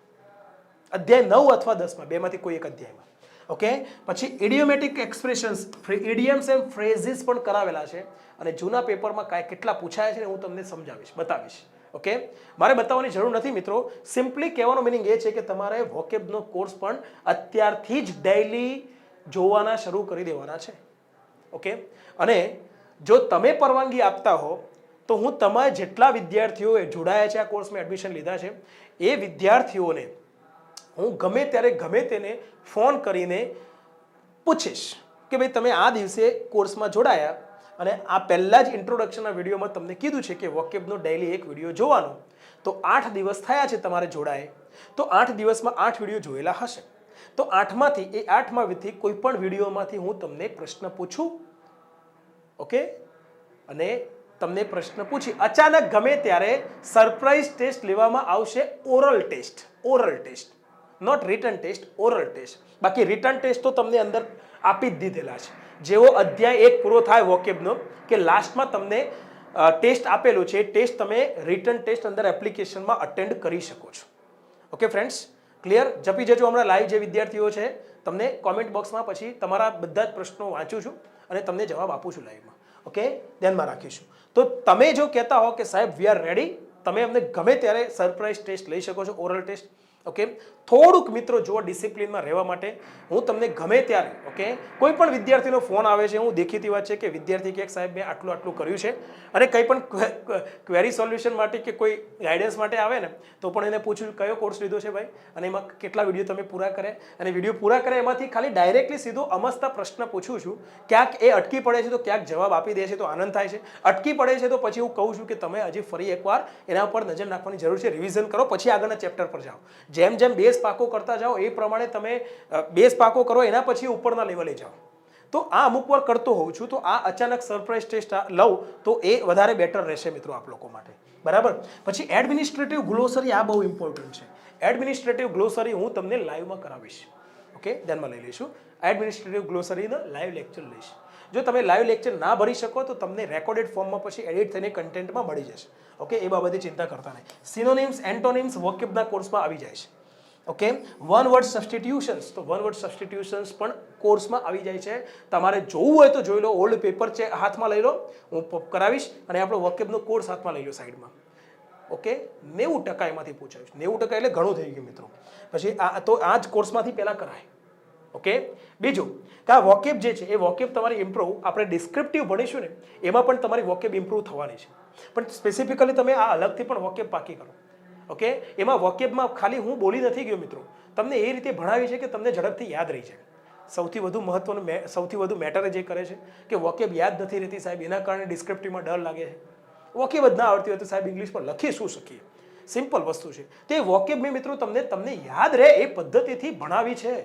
અધ્યાય 9 અથવા 10માં, બેમાંથી કોઈ એક અધ્યાયમાં. ઓકે, પછી ઇડિયોમેટિક એક્સપ્રેશન્સ, ઇડિયમ્સ એન્ડ ફ્રેઝિસ પણ કરાવેલા છે અને જૂના પેપરમાં કેટલા પૂછાયા છે ને હું તમને સમજાવીશ, બતાવીશ. ઓકે, મારે બતાવવાની જરૂર નથી મિત્રો, સિમ્પલી કહેવાનો મિનિંગ એ છે કે તમારે વોકેબનો કોર્સ પણ અત્યારથી જ ડેઇલી જોવાના શરૂ કરી દેવાના છે. ઓકે, અને જો તમે પરવાનગી આપતા હો તો હું તમારા જેટલા વિદ્યાર્થીઓએ જોડાયા છે, આ કોર્સમાં એડમિશન લીધા છે, એ વિદ્યાર્થીઓને હું ગમે ત્યારે ગમે તેને ફોન કરીને પૂછીશ કે ભાઈ તમે આ દિવસે કોર્સમાં જોડાયા અને આ પહેલા જ ઇન્ટ્રોડક્શનના વિડીયોમાં તમને કીધું છે કે વોકેબનો ડેઇલી એક વિડીયો જોવાનો. તો 8 દિવસ થયા છે તમારે જોડાય, તો 8 દિવસમાં 8 વિડીયો જોયેલા હશે. તો 8માંથી કોઈ પણ વિડીયોમાંથી હું તમને પ્રશ્ન પૂછું. ઓકે, અને તમને પ્રશ્ન પૂછી અચાનક ગમે ત્યારે સરપ્રાઈઝ ટેસ્ટ લેવામાં આવશે. Oral test, not written test, oral test. બાકી રિટન ટેસ્ટ તો તમને અંદર આપી જ દીધેલા છે. જેવો અધ્યાય 1 પૂરો થાય વોકેબનો કે લાસ્ટમાં તમને ટેસ્ટ આપેલો છે, ટેસ્ટ તમે રિટન ટેસ્ટ અંદર એપ્લિકેશનમાં અટેન્ડ કરી શકો છો. Okay friends, clear? જપી જજો હમણાં લાઈવ જે વિદ્યાર્થીઓ છે તમને કોમેન્ટ બોક્સમાં પછી તમારા બધા જ પ્રશ્નો વાંચું છું અને તમને જવાબ આપું છું લાઈવમાં. ઓકે, ધ્યાનમાં રાખીશું. તો તમે જો કહેતા હો કે સાહેબ વી આર રેડી, તમે અમને ગમે ત્યારે સરપ્રાઈઝ ટેસ્ટ લઈ શકો છો, ઓરલ ટેસ્ટ. ઓકે, થોડુંક મિત્રો જો ડિસિપ્લિનમાં રહેવા માટે હું તમને ગમે ત્યારે ઓકે, કોઈ પણ વિદ્યાર્થીનો ફોન આવે છે, હું દેખીતી વાત છે કે વિદ્યાર્થી કે સાહેબ મેં આટલું કર્યું છે અને કંઈ પણ ક્વેરી સોલ્યુશન માટે કે કોઈ ગાઈડન્સ માટે આવે ને તો પણ એને પૂછ્યું કયો કોર્સ લીધો છે ભાઈ અને એમાં કેટલા વિડીયો તમે પૂરા કર્યા, અને વિડીયો પૂરા કર્યા એમાંથી ખાલી ડાયરેક્ટલી સીધો અમસ્તા પ્રશ્ન પૂછું છું. ક્યાંક એ અટકી પડે છે તો ક્યાંક જવાબ આપી દે છે તો આનંદ થાય છે, અટકી પડે છે તો પછી હું કહું છું કે તમે હજી ફરી એકવાર એના પર નજર નાખવાની જરૂર છે, રિવિઝન કરો, પછી આગળના ચેપ્ટર પર જાઓ. જેમ જેમ બેઝ પાકો કરતા જાઓ એ પ્રમાણે તમે બેઝ પાકો કરો, એના પછી ઉપરના લેવલે જાઓ. તો આ અમુક વાર કરતો હોઉં છું, તો આ અચાનક સરપ્રાઈઝ ટેસ્ટ લઉં તો એ વધારે બેટર રહેશે મિત્રો આપ લોકો માટે, બરાબર. પછી એડમિનિસ્ટ્રેટિવ ગ્લોસરી, આ બહુ ઇમ્પોર્ટન્ટ છે. એડમિનિસ્ટ્રેટિવ ગ્લોસરી હું તમને લાઈવમાં કરાવીશ, ઓકે, ધ્યાનમાં લઈ લઈશું. એડમિનિસ્ટ્રેટિવ ગ્લોસરીનો લાઈવ લેક્ચર લઈશ. જો તમે લાઈવ લેક્ચર ના ભરી શકો તો તમને રેકોર્ડેડ ફોર્મમાં પછી એડિટ થઈને કન્ટેન્ટમાં મળી જશે, ઓકે, એ બાબતે ચિંતા કરતા નહીં. સિનોનિમ્સ, એન્ટોનિમ્સ વોકેબના કોર્સમાં આવી જાય છે, ઓકે. વન વર્ડ સબસ્ટિટ્યુશન્સ, તો વન વર્ડ સબસ્ટિટ્યુશન્સ પણ કોર્સમાં આવી જાય છે. તમારે જોવું હોય તો જોઈ લો, ઓલ્ડ પેપર છે હાથમાં લઈ લો, હું કરાવીશ, અને આપણો વોકેબનો કોર્સ હાથમાં લઈ લો સાઈડમાં, ઓકે. 90% એમાંથી પૂછાયું, 90% એટલે ઘણું થઈ ગયું મિત્રો. પછી આ જ કોર્સમાંથી પહેલાં કરાય, ઓકે. બીજું કે આ વોકેબ જે છે એ વોકેબ તમારી ઇમ્પ્રૂવ, આપણે ડિસ્ક્રિપ્ટિવ ભણીશું ને એમાં પણ તમારી વોકેબ ઇમ્પ્રૂવ થવાની છે, પણ સ્પેસિફિકલી તમે આ અલગથી પણ વોકેબ પાકી કરો, ઓકે. એમાં વોકેબમાં ખાલી હું બોલી નથી ગયો મિત્રો, તમને એ રીતે ભણાવી છે કે તમને ઝડપથી યાદ રહી જાય. સૌથી વધુ મહત્વનું, સૌથી વધુ મેટર જે કરે છે કે વોકેબ યાદ નથી રહેતી સાહેબ, એના કારણે ડિસ્ક્રિપ્ટિવમાં ડર લાગે છે. વોકેબ જ ના આવડતી હોય તો સાહેબ ઇંગ્લિશમાં લખી શું શકીએ, સિમ્પલ વસ્તુ છે. તો એ વોકેબ મેં મિત્રો તમને યાદ રહે એ પદ્ધતિથી ભણાવી છે.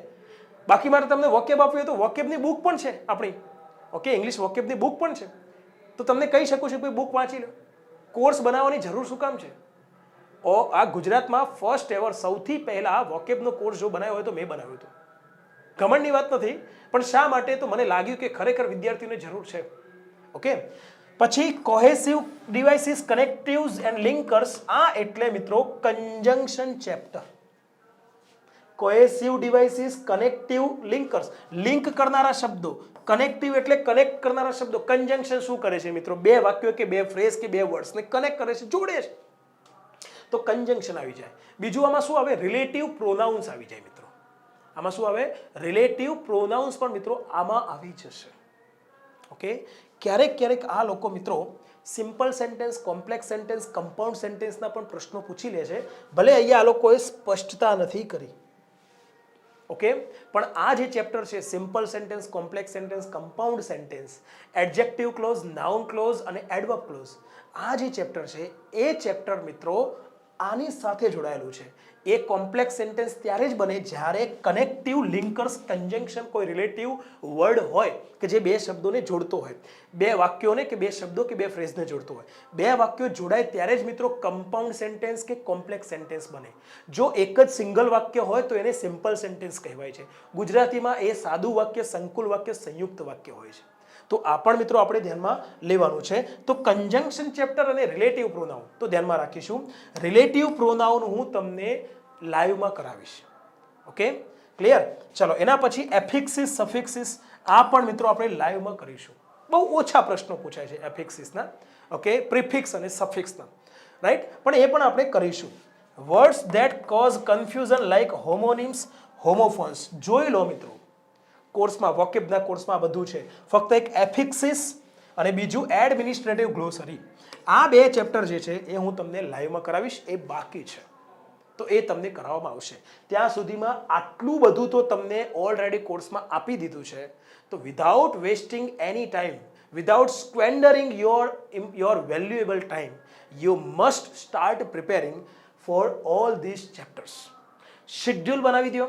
બાકી માટે તમને વોકેબ આપવી હોય તો વોકેબની બુક પણ છે આપણી, ઓકે, ઇંગ્લિશ વોકેબની બુક પણ છે. તો તમને કહી શકું છું કે બુક વાંચી લો, કોર્સ બનાવવાની જરૂર શું કામ છે? આ ગુજરાતમાં ફર્સ્ટ એવર સૌથી પહેલા વોકેબનો કોર્સ જો બનાવ્યો હોય તો મેં બનાવ્યો હતો. ઘમંડની વાત નથી, પણ શા માટે? તો મને લાગ્યું કે ખરેખર વિદ્યાર્થીઓને જરૂર છે, ઓકે. પછી cohesive devices, connectives and linkers, આ એટલે મિત્રો કન્જંક્શન chapter. Cohesive devices, connective, linkers, link કરનારા શબ્દો, કનેક્ટિવ એટલે કનેક્ટ કરનારા શબ્દો. કન્જંક્શન શું કરે છે મિત્રો? બે વાક્યો કે બે ફ્રેઝ કે બે વર્ડ્સને કનેક્ટ કરે છે, જોડે છે, તો કન્જંક્શન આવી જાય. બીજું આમાં શું આવે? રિલેટિવ પ્રોનાઉન્સ આવી જાય મિત્રો. આમાં શું આવે? રિલેટિવ પ્રોનાઉન્સ પણ મિત્રો આમાં આવી જશે, ઓકે. ક્યારેક આ લોકો મિત્રો simple sentence, complex sentence, compound સેન્ટેન્સના પણ પ્રશ્નો પૂછી લે છે, ભલે અહીંયા આ લોકોએ સ્પષ્ટતા નથી કરી, ઓકે. પણ આ જે ચેપ્ટર છે simple sentence, complex sentence, compound sentence, adjective clause, noun clause અને એડવર્બ ક્લોઝ, આ જે ચેપ્ટર છે એ ચેપ્ટર મિત્રો આની સાથે જોડાયેલું છે. એ કોમ્પ્લેક્સ સેન્ટેન્સ ત્યારે જ બને જ્યારે કનેક્ટિવ, લિંકર્સ, કન્જંક્શન, કોઈ રિલેટિવ વર્ડ હોય કે જે બે શબ્દોને જોડતો હોય, બે વાક્યોને કે બે શબ્દો કે બે ફ્રેઝને જોડતો હોય. બે વાક્યો જોડાય ત્યારે જ મિત્રો કમ્પાઉન્ડ સેન્ટેન્સ કે કોમ્પ્લેક્સ સેન્ટેન્સ બને. જો એક જ સિંગલ વાક્ય હોય તો એને સિમ્પલ સેન્ટેન્સ કહેવાય છે. ગુજરાતીમાં એ સાદું વાક્ય, સંકુલ વાક્ય, સંયુક્ત વાક્ય હોય છે. તો આ પણ મિત્રો આપણે ધ્યાનમાં લેવાનું છે. તો કન્જંક્શન ચેપ્ટર અને રિલેટિવ પ્રોનાઉન તો ધ્યાનમાં રાખીશું. રિલેટિવ પ્રોનાઉન હું તમને લાઈવમાં કરાવીશ, ઓકે, ક્લિયર. ચલો, એના પછી એફિક્સિસ, સફિક્સિસ, આ પણ મિત્રો આપણે લાઈવમાં કરીશું. બહુ ઓછા પ્રશ્નો પૂછાય છે એફિક્સિસના, ઓકે, પ્રિફિક્સ અને સફિક્સના, રાઈટ, પણ એ પણ આપણે કરીશું. Words that cause confusion like homonyms, homophones, જોઈ લો મિત્રો કોર્સમાં, વોકેબના કોર્સમાં બધું છે. ફક્ત એક એફિક્સિસ અને બીજું એડમિનિસ્ટ્રેટિવ ગ્લોસરી, આ બે ચેપ્ટર જે છે એ હું તમને લાઈવમાં કરાવીશ. એ બાકી છે તો એ તમને કરાવવામાં આવશે. ત્યાં સુધીમાં આટલું બધું તો તમને ઓલરેડી કોર્સમાં આપી દીધું છે. તો without wasting any time, without squandering your valuable time, you must start preparing for all this chapters. Schedule બનાવી દો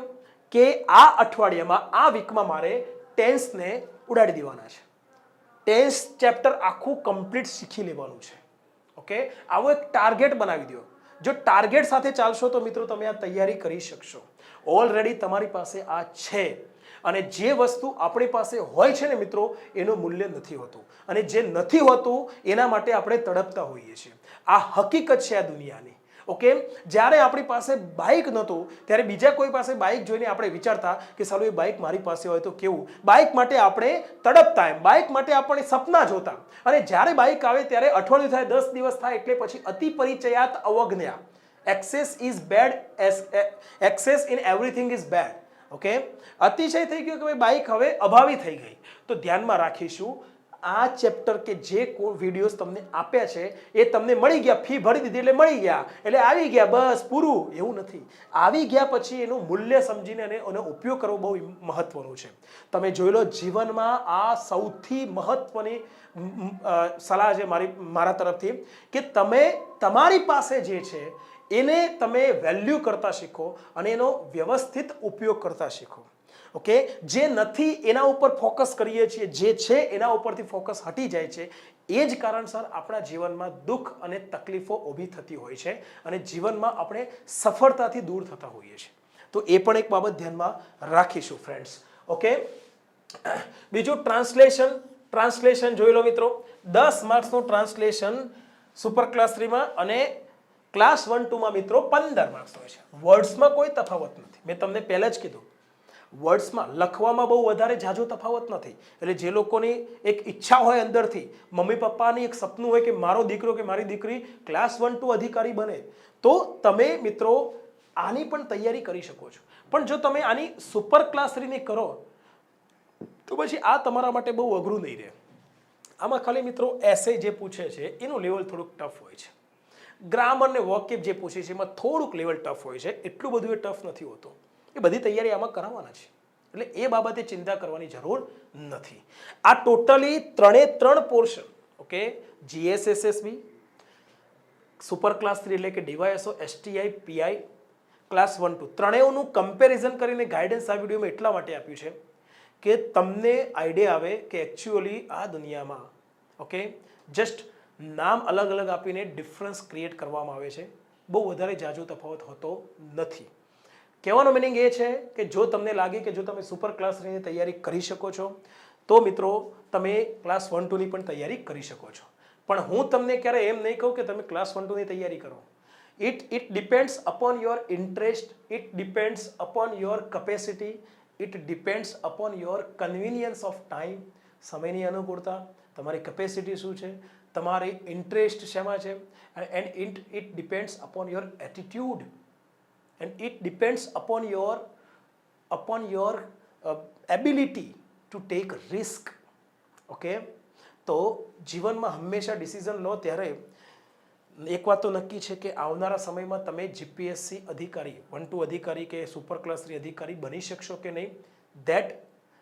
કે આ અઠવાડિયામાં, આ વીકમાં મારે ટેન્સને ઉડાડી દેવાના છે. ટેન્સ ચેપ્ટર આખું કમ્પ્લીટ શીખી લેવાનું છે, ઓકે. આવો એક ટાર્ગેટ બનાવી દો. જો ટાર્ગેટ સાથે ચાલશો તો મિત્રો તમે આ તૈયારી કરી શકશો. ઓલરેડી તમારી પાસે આ છે, અને જે વસ્તુ આપણી પાસે હોય છે ને મિત્રો એનું મૂલ્ય નથી હોતું, અને જે નથી હોતું એના માટે આપણે તડપતા હોઈએ છીએ. આ હકીકત છે આ દુનિયાની, ઓકે. જ્યારે આપણી પાસે બાઇક નહોતું ત્યારે બીજા કોઈ પાસે બાઇક જોઈને આપણે વિચારતા કે સાલું એ બાઇક મારી પાસે હોય તો કેવું. બાઇક માટે આપણે તડપતા, એમ બાઇક માટે આપણે સપના જોતા, અને જ્યારે બાઇક આવે ત્યારે અઠવાડિયું થાય, 10 દિવસ થાય એટલે પછી અતિ પરિચયાત અવજ્ઞા, excess is bad, excess in everything is bad. Okay, અતિશય થઈ ગયો કે ભાઈ બાઇક હવે અભાવી થઈ ગઈ. તો ધ્યાનમાં રાખીશું આ ચેપ્ટર કે જે વિડીયોઝ તમને આપ્યા છે એ તમને મળી ગયા, ફી ભરી દીધી એટલે મળી ગયા, એટલે આવી ગયા, બસ પૂરું, એવું નથી. આવી ગયા પછી એનું મૂલ્ય સમજીને એનો ઉપયોગ કરવો બહુ મહત્વનું છે. તમે જોઈ લો, જીવનમાં આ સૌથી મહત્વની સલાહ છે મારા તરફથી કે તમે તમારી પાસે જે છે એને તમે વેલ્યુ કરતા શીખો અને એનો વ્યવસ્થિત ઉપયોગ કરતા શીખો. ઓકે, જે નથી એના ઉપર ફોકસ કરીએ છીએ, જે છે એના ઉપરથી ફોકસ હટી જાય છે. એ જ કારણસર આપણા જીવનમાં દુઃખ અને તકલીફો ઊભી થતી હોય છે અને જીવનમાં આપણે સફળતાથી દૂર થતા હોઈએ છીએ. તો એ પણ એક બાબત ધ્યાનમાં રાખીશું ફ્રેન્ડ્સ. ઓકે, બીજું ટ્રાન્સલેશન જોઈ લો મિત્રો. 10 માર્ક્સનું ટ્રાન્સલેશન સુપર ક્લાસ 3માં અને ક્લાસ 1-2માં મિત્રો 15 માર્ક્સ હોય છે. વર્ડ્સમાં કોઈ તફાવત નથી. મેં તમને પહેલા જ કીધું, વર્ડ્સમાં લખવામાં બહુ વધારે ઝાઝો તફાવત નથી. એટલે જે લોકોની એક ઈચ્છા હોય અંદરથી, મમ્મી પપ્પાની એક સપનું હોય કે મારો દીકરો કે મારી દીકરી ક્લાસ 1-2 અધિકારી બને, તો તમે મિત્રો આની પણ તૈયારી કરી શકો છો. પણ જો તમે આની સુપર ક્લાસ 3ની કરો તો પછી આ તમારા માટે બહુ અઘરું નહીં રહે. આમાં ખાલી મિત્રો એસે જે પૂછે છે એનું લેવલ થોડુંક ટફ હોય છે. ગ્રામર ને વોકેબ જે પૂછે છે એમાં થોડુંક લેવલ ટફ હોય છે. એટલું બધું એ ટફ નથી હોતું. એ બધી તૈયારી આમાં કરાવવાના છે, એટલે એ બાબતે ચિંતા કરવાની જરૂર નથી. આ totally 3 portion, okay, GSSSB, super class 3 એટલે કે DYSO, STI, PI, ક્લાસ 1-2 ત્રણેયનું કમ્પેરિઝન કરીને ગાઈડન્સ આ વિડીયોમાં એટલા માટે આપ્યું છે કે તમને આઈડિયા આવે કે એકચ્યુઅલી આ દુનિયામાં, ઓકે, જસ્ટ નામ અલગ અલગ આપીને ડિફરન્સ ક્રિએટ કરવામાં આવે છે. બહુ વધારે ઝાઝો તફાવત હોતો નથી. કહેવાનો મિનિંગ એ છે કે જો તમને લાગે કે જો તમે સુપર ક્લાસ 3ની તૈયારી કરી શકો છો તો મિત્રો તમે ક્લાસ 1-2ની પણ તૈયારી કરી શકો છો. પણ હું તમને ક્યારે એમ નહીં કહું કે તમે ક્લાસ 1-2ની તૈયારી કરો. It depends upon your interest, it depends upon your capacity, it depends upon your convenience of time. સમયની અનુકૂળતા, તમારી કેપેસિટી શું છે, તમારી ઇન્ટરેસ્ટ શેમાં છે, and it depends upon your attitude, and it depends upon your ability to take risk. Okay, તો જીવનમાં હંમેશા ડિસિઝન લો ત્યારે એક વાત તો નક્કી છે કે આવનારા સમયમાં તમે GPSC અધિકારી, 1-2 અધિકારી કે સુપર ક્લાસ 3 અધિકારી બની શકશો કે નહીં, that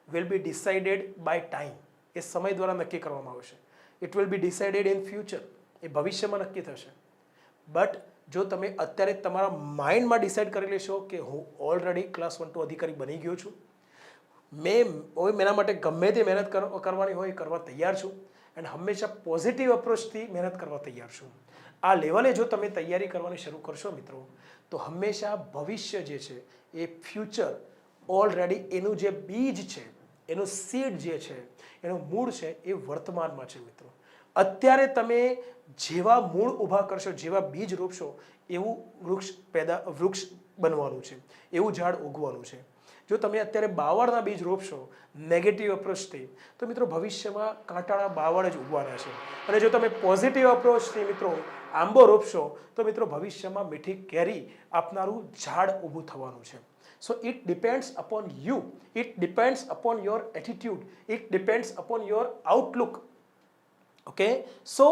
will be decided by time. એ સમય દ્વારા નક્કી કરવામાં આવશે. It will be decided in future, એ ભવિષ્યમાં નક્કી થશે. બટ જો તમે અત્યારે તમારા માઇન્ડમાં ડિસાઇડ કરી લેશો કે હું ઓલરેડી ક્લાસ 1-2 અધિકારી બની ગયો છું, એના માટે ગમે તે મહેનત કરવાની હોય કરવા તૈયાર છું, એન્ડ હંમેશા પોઝિટિવ અપ્રોચથી મહેનત કરવા તૈયાર છું. આ લેવલે જો તમે તૈયારી કરવાની શરૂ કરશો મિત્રો, તો હંમેશા ભવિષ્ય જે છે એ ફ્યુચર ઓલરેડી એનું જે બીજ છે, એનું સીડ જે છે, એનું મૂળ છે એ વર્તમાનમાં છે મિત્રો. અત્યારે તમે જેવા મૂળ ઊભા કરશો, જેવા બીજ રોપશો, એવું વૃક્ષ બનવાનું છે, એવું ઝાડ ઉગવાનું છે. જો તમે અત્યારે બાવળના બીજ રોપશો નેગેટિવ અપ્રોચથી, તો મિત્રો ભવિષ્યમાં કાંટાળા બાવળ જ ઉગવાના છે. અને જો તમે પોઝિટિવ અપ્રોચથી મિત્રો આંબો રોપશો, તો મિત્રો ભવિષ્યમાં મીઠી કેરી આપનારું ઝાડ ઊભું થવાનું છે. So it depends upon you, it depends upon your attitude, it depends upon your outlook. Okay, so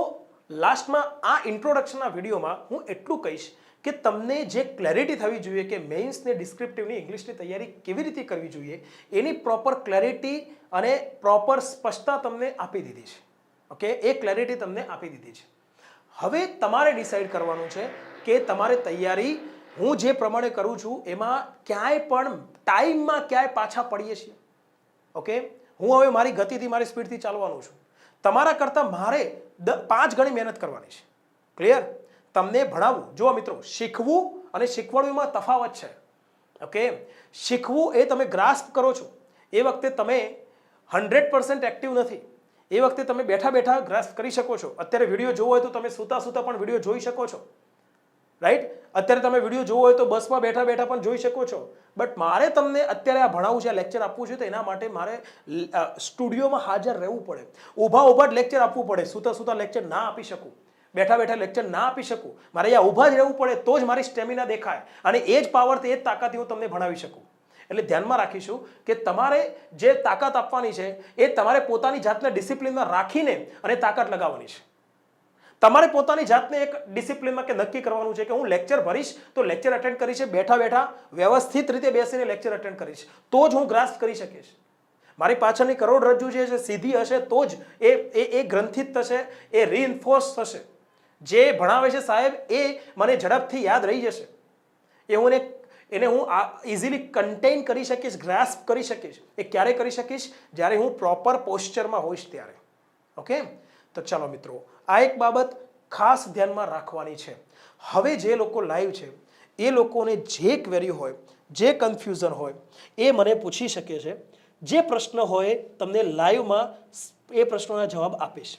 લાસ્ટમાં આ ઇન્ટ્રોડક્શનના વિડીયોમાં હું એટલું કહીશ કે તમને જે ક્લેરિટી થવી જોઈએ કે મેઇન્સને ડિસ્ક્રિપ્ટિવની ઇંગ્લિશની તૈયારી કેવી રીતે કરવી જોઈએ, એની પ્રોપર ક્લેરિટી અને પ્રોપર સ્પષ્ટતા તમને આપી દીધી છે. ઓકે, એ ક્લેરિટી તમને આપી દીધી છે. હવે તમારે ડિસાઇડ કરવાનું છે કે તમારે તૈયારી હું જે પ્રમાણે કરું છું એમાં ક્યાંય પણ ટાઈમમાં ક્યાંય પાછા પડીએ છીએ. ઓકે, હું હવે મારી ગતિથી, મારી સ્પીડથી ચાલવાનું છું. તમારા કરતાં મારે 5 ગણી મહેનત કરવાની છે. ક્લિયર? તમને ભણાવવું, જો મિત્રો, શીખવું અને શીખવાડવામાં તફાવત છે. ઓકે, શીખવું એ તમે ગ્રાસ્પ કરો છો, એ વખતે તમે 100% એક્ટિવ નથી. એ વખતે તમે બેઠા બેઠા ગ્રાસ્પ કરી શકો છો. અત્યારે વિડીયો જોવો હોય તો તમે સૂતા સૂતા પણ વિડીયો જોઈ શકો છો, રાઈટ? અત્યારે તમે વિડીયો જોવો હોય તો બસમાં બેઠા બેઠા પણ જોઈ શકો છો. બટ મારે તમને અત્યારે આ ભણાવવું છે, લેક્ચર આપવું છે, તો એના માટે મારે સ્ટુડિયોમાં હાજર રહેવું પડે. ઊભા ઊભા જ લેક્ચર આપવું પડે. સૂતા સૂતા લેક્ચર ના આપી શકું. બેઠા બેઠા લેક્ચર ના આપી શકું, મારે અહીંયા ઊભા જ રહેવું પડે તો જ મારી સ્ટેમિના દેખાય, અને એ જ પાવરથી, એ જ તાકાતથી હું તમને ભણાવી શકું. એટલે ધ્યાનમાં રાખીશું કે તમારે જે તાકાત આપવાની છે એ તમારે પોતાની જાતને ડિસિપ્લિનમાં રાખીને અને તાકાત લગાવવાની છે. તમારે પોતાની જાતને એક ડિસિપ્લિનમાં કે નક્કી કરવાનું છે કે હું લેક્ચર ભરીશ તો લેક્ચર અટેન્ડ કરીશ, બેઠા બેઠા વ્યવસ્થિત રીતે બેસીને લેક્ચર અટેન્ડ કરીશ, તો જ હું ગ્રાસ્પ કરી શકીશ. મારી પાછળની કરોડરજ્જુ જે છે સીધી હશે તો જ એ ગ્રંથિત થશે, એ રીઇન્ફોર્સ થશે. જે ભણાવે છે સાહેબ એ મને ઝડપથી યાદ રહી જશે, એ હું એને હું ઇઝીલી કન્ટેન કરી શકીશ, ગ્રાસ્પ કરી શકીશ. એ ક્યારે કરી શકીશ? જ્યારે હું પ્રોપર પોસ્ચરમાં હોઈશ ત્યારે. ઓકે, તો ચાલો મિત્રો, આ એક બાબત ખાસ ધ્યાનમાં રાખવાની છે. હવે જે લોકો લાઈવ છે એ લોકોને જે ક્વેરી હોય, જે કન્ફ્યુઝન હોય એ મને પૂછી શકે છે. જે પ્રશ્ન હોય તમને લાઈવમાં એ પ્રશ્નોના જવાબ આપીશ.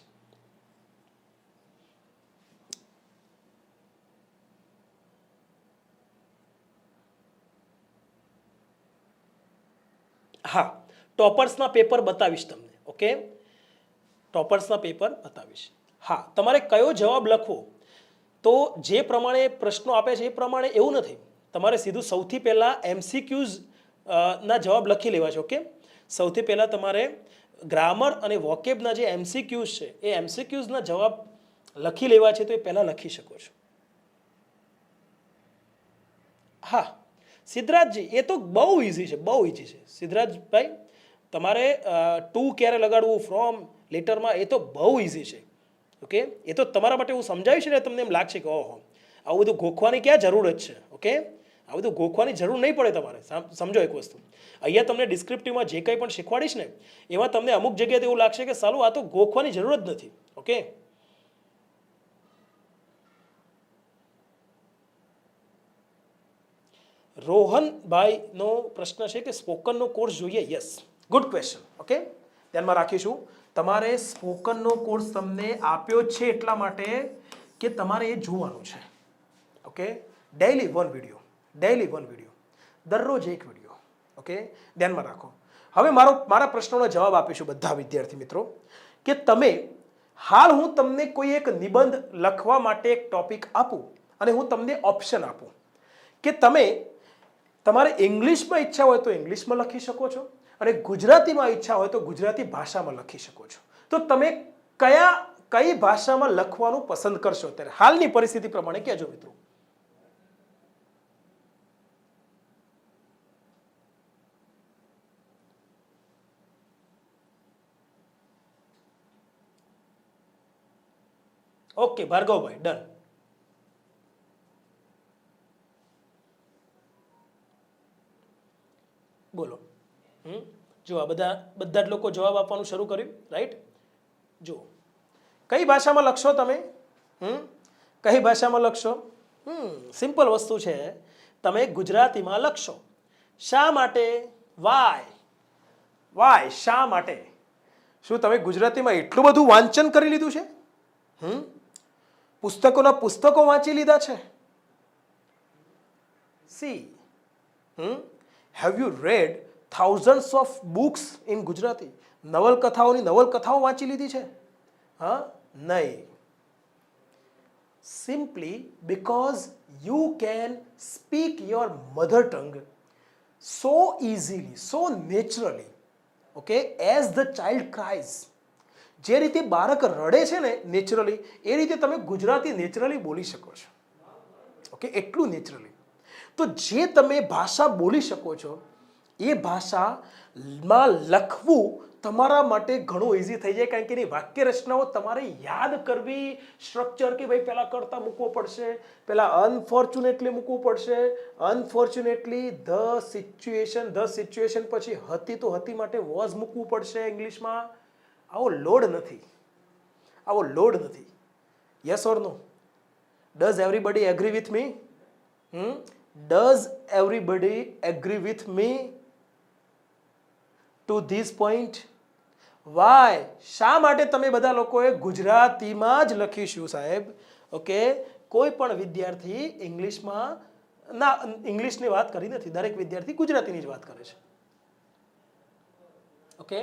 હા, ટોપર્સના પેપર બતાવીશ તમને. ઓકે, ટોપર્સના પેપર બતાવીશ. હા, તમારે કયો જવાબ લખવો તો જે પ્રમાણે પ્રશ્નો આપે છે એ પ્રમાણે એવું નથી. તમારે સીધું સૌથી પહેલાં MCQs ના જવાબ લખી લેવા છે. ઓકે, સૌથી પહેલાં તમારે ગ્રામર અને વોકેબના જે MCQs છે એ MCQsના જવાબ લખી લેવા છે, તો એ પહેલાં લખી શકો છો. હા સિદ્ધરાજજી, એ તો બહુ ઇઝી છે, બહુ ઇઝી છે સિદ્ધરાજભાઈ. તમારે ટુ ક્યારે લગાડવું ફ્રોમ લેટરમાં એ તો બહુ ઇઝી છે. ઓકે, એ તો તમારા માટે હું સમજાવીશ ને તમને એમ લાગશે કે ઓહો આવું બધું ગોખવાની ક્યાં જરૂરત છે. ઓકે, આ બધું ગોખવાની જરૂર નહીં પડે તમારે. સમજો એક વસ્તુ, અહીંયા તમને ડિસ્ક્રિપ્ટિવમાં જે કંઈ પણ શીખવાડીશ ને એમાં તમને અમુક જગ્યાએ એવું લાગશે કે સાલું આ તો ગોખવાની જરૂર જ નથી. ઓકે, રોહનભાઈનો પ્રશ્ન છે કે સ્પોકનનો કોર્સ જોઈએ. Yes, good question. ઓકે, ધ્યાનમાં રાખીશું. તમારે સ્પોકનનો કોર્સ તમને આપ્યો છે એટલા માટે કે તમારે એ જોવાનું છે. Okay, daily one video, daily one video, દરરોજ એક વિડીયો. ઓકે, ધ્યાનમાં રાખો. હવે મારા પ્રશ્નોનો જવાબ આપીશું બધા વિદ્યાર્થી મિત્રો કે તમે હાલ હું તમને કોઈ એક નિબંધ લખવા માટે એક ટોપિક આપું અને હું તમને ઓપ્શન આપું કે તમે તમારે ઇંગ્લિશમાં ઈચ્છા હોય તો ઇંગ્લિશમાં લખી શકો છો અને ગુજરાતીમાં ઈચ્છા હોય તો ગુજરાતી ભાષામાં લખી શકો છો. તો તમે કઈ ભાષામાં લખવાનું પસંદ કરશો અત્યારે હાલની પરિસ્થિતિ પ્રમાણે કહેજો મિત્રો. Okay Bhargavbhai, done. બોલો. જો આ બધા જ લોકો જવાબ આપવાનું શરૂ કર્યું. રાઈટ, જુઓ કઈ ભાષામાં લખશો તમે? કઈ ભાષામાં લખશો? સિમ્પલ વસ્તુ છે, તમે ગુજરાતીમાં લખશો. શા માટે? વાય, શા માટે? શું તમે ગુજરાતીમાં એટલું બધું વાંચન કરી લીધું છે? પુસ્તકોના પુસ્તકો વાંચી લીધા છે? See, have you read thousands of books in Gujarati? નવલકથાઓની નવલકથાઓ વાંચી લીધી છે? હા, નહીં. Simply because you can speak your mother tongue so easily, so naturally. Okay, as the child cries. જે રીતે બાળક રડે છે ને નેચરલી, એ રીતે તમે ગુજરાતી નેચરલી બોલી શકો છો. ઓકે, એટલું નેચરલી. તો જે તમે ભાષા બોલી શકો છો એ ભાષામાં લખવું તમારા માટે ઘણું ઇઝી થઈ જાય, કારણ કે એની વાક્ય રચનાઓ તમારે યાદ કરવી. સ્ટ્રક્ચર કે ભાઈ પહેલાં કરતા મૂકવો પડશે, પહેલાં અનફોર્ચ્યુનેટલી મૂકવું પડશે, અનફોર્ચ્યુનેટલી ધ સિચ્યુએશન પછી હતી તો હતી માટે વોઝ મૂકવું પડશે ઇંગ્લિશમાં. આવો લોડ નથી, આવો લોડ નથી. Yes or no? Does everybody agree with me? Does everybody agree with me to this point? Why? શા માટે તમે બધા લોકોએ ગુજરાતીમાં જ લખીશું સાહેબ? ઓકે, કોઈ પણ વિદ્યાર્થી ઇંગ્લિશમાં ના, ઇંગ્લિશની વાત કરી નથી. દરેક વિદ્યાર્થી ગુજરાતીની જ વાત કરે છે. Okay,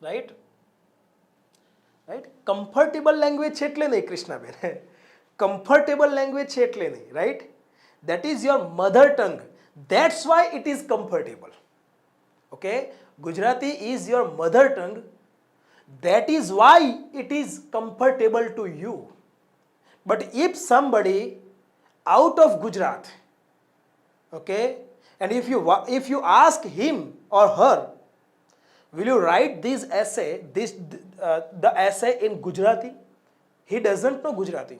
right right comfortable language છે એટલે નહીં કૃષ્ણાબેન, કમ્ફર્ટેબલ લેંગ્વેજ છે એટલે નહીં, right. That is your mother tongue, that's why it is comfortable. Okay, Gujarati is your mother tongue, that is why it is comfortable to you. But if somebody out of Gujarat, okay, and if you ask him or her, will you write this essay, the essay in Gujarati? He doesn't know Gujarati.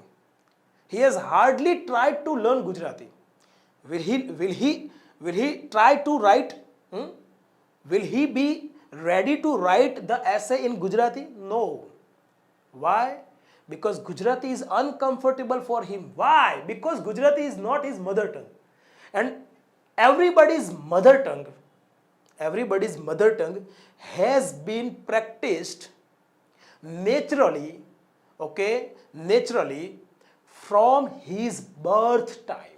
He has hardly tried to learn Gujarati. Will he try to write? Will he be ready to write the essay in Gujarati? No. Why? Because Gujarati is uncomfortable for him. Why? Because Gujarati is not his mother tongue. And everybody's mother tongue has been practiced naturally, okay, naturally from his birth time.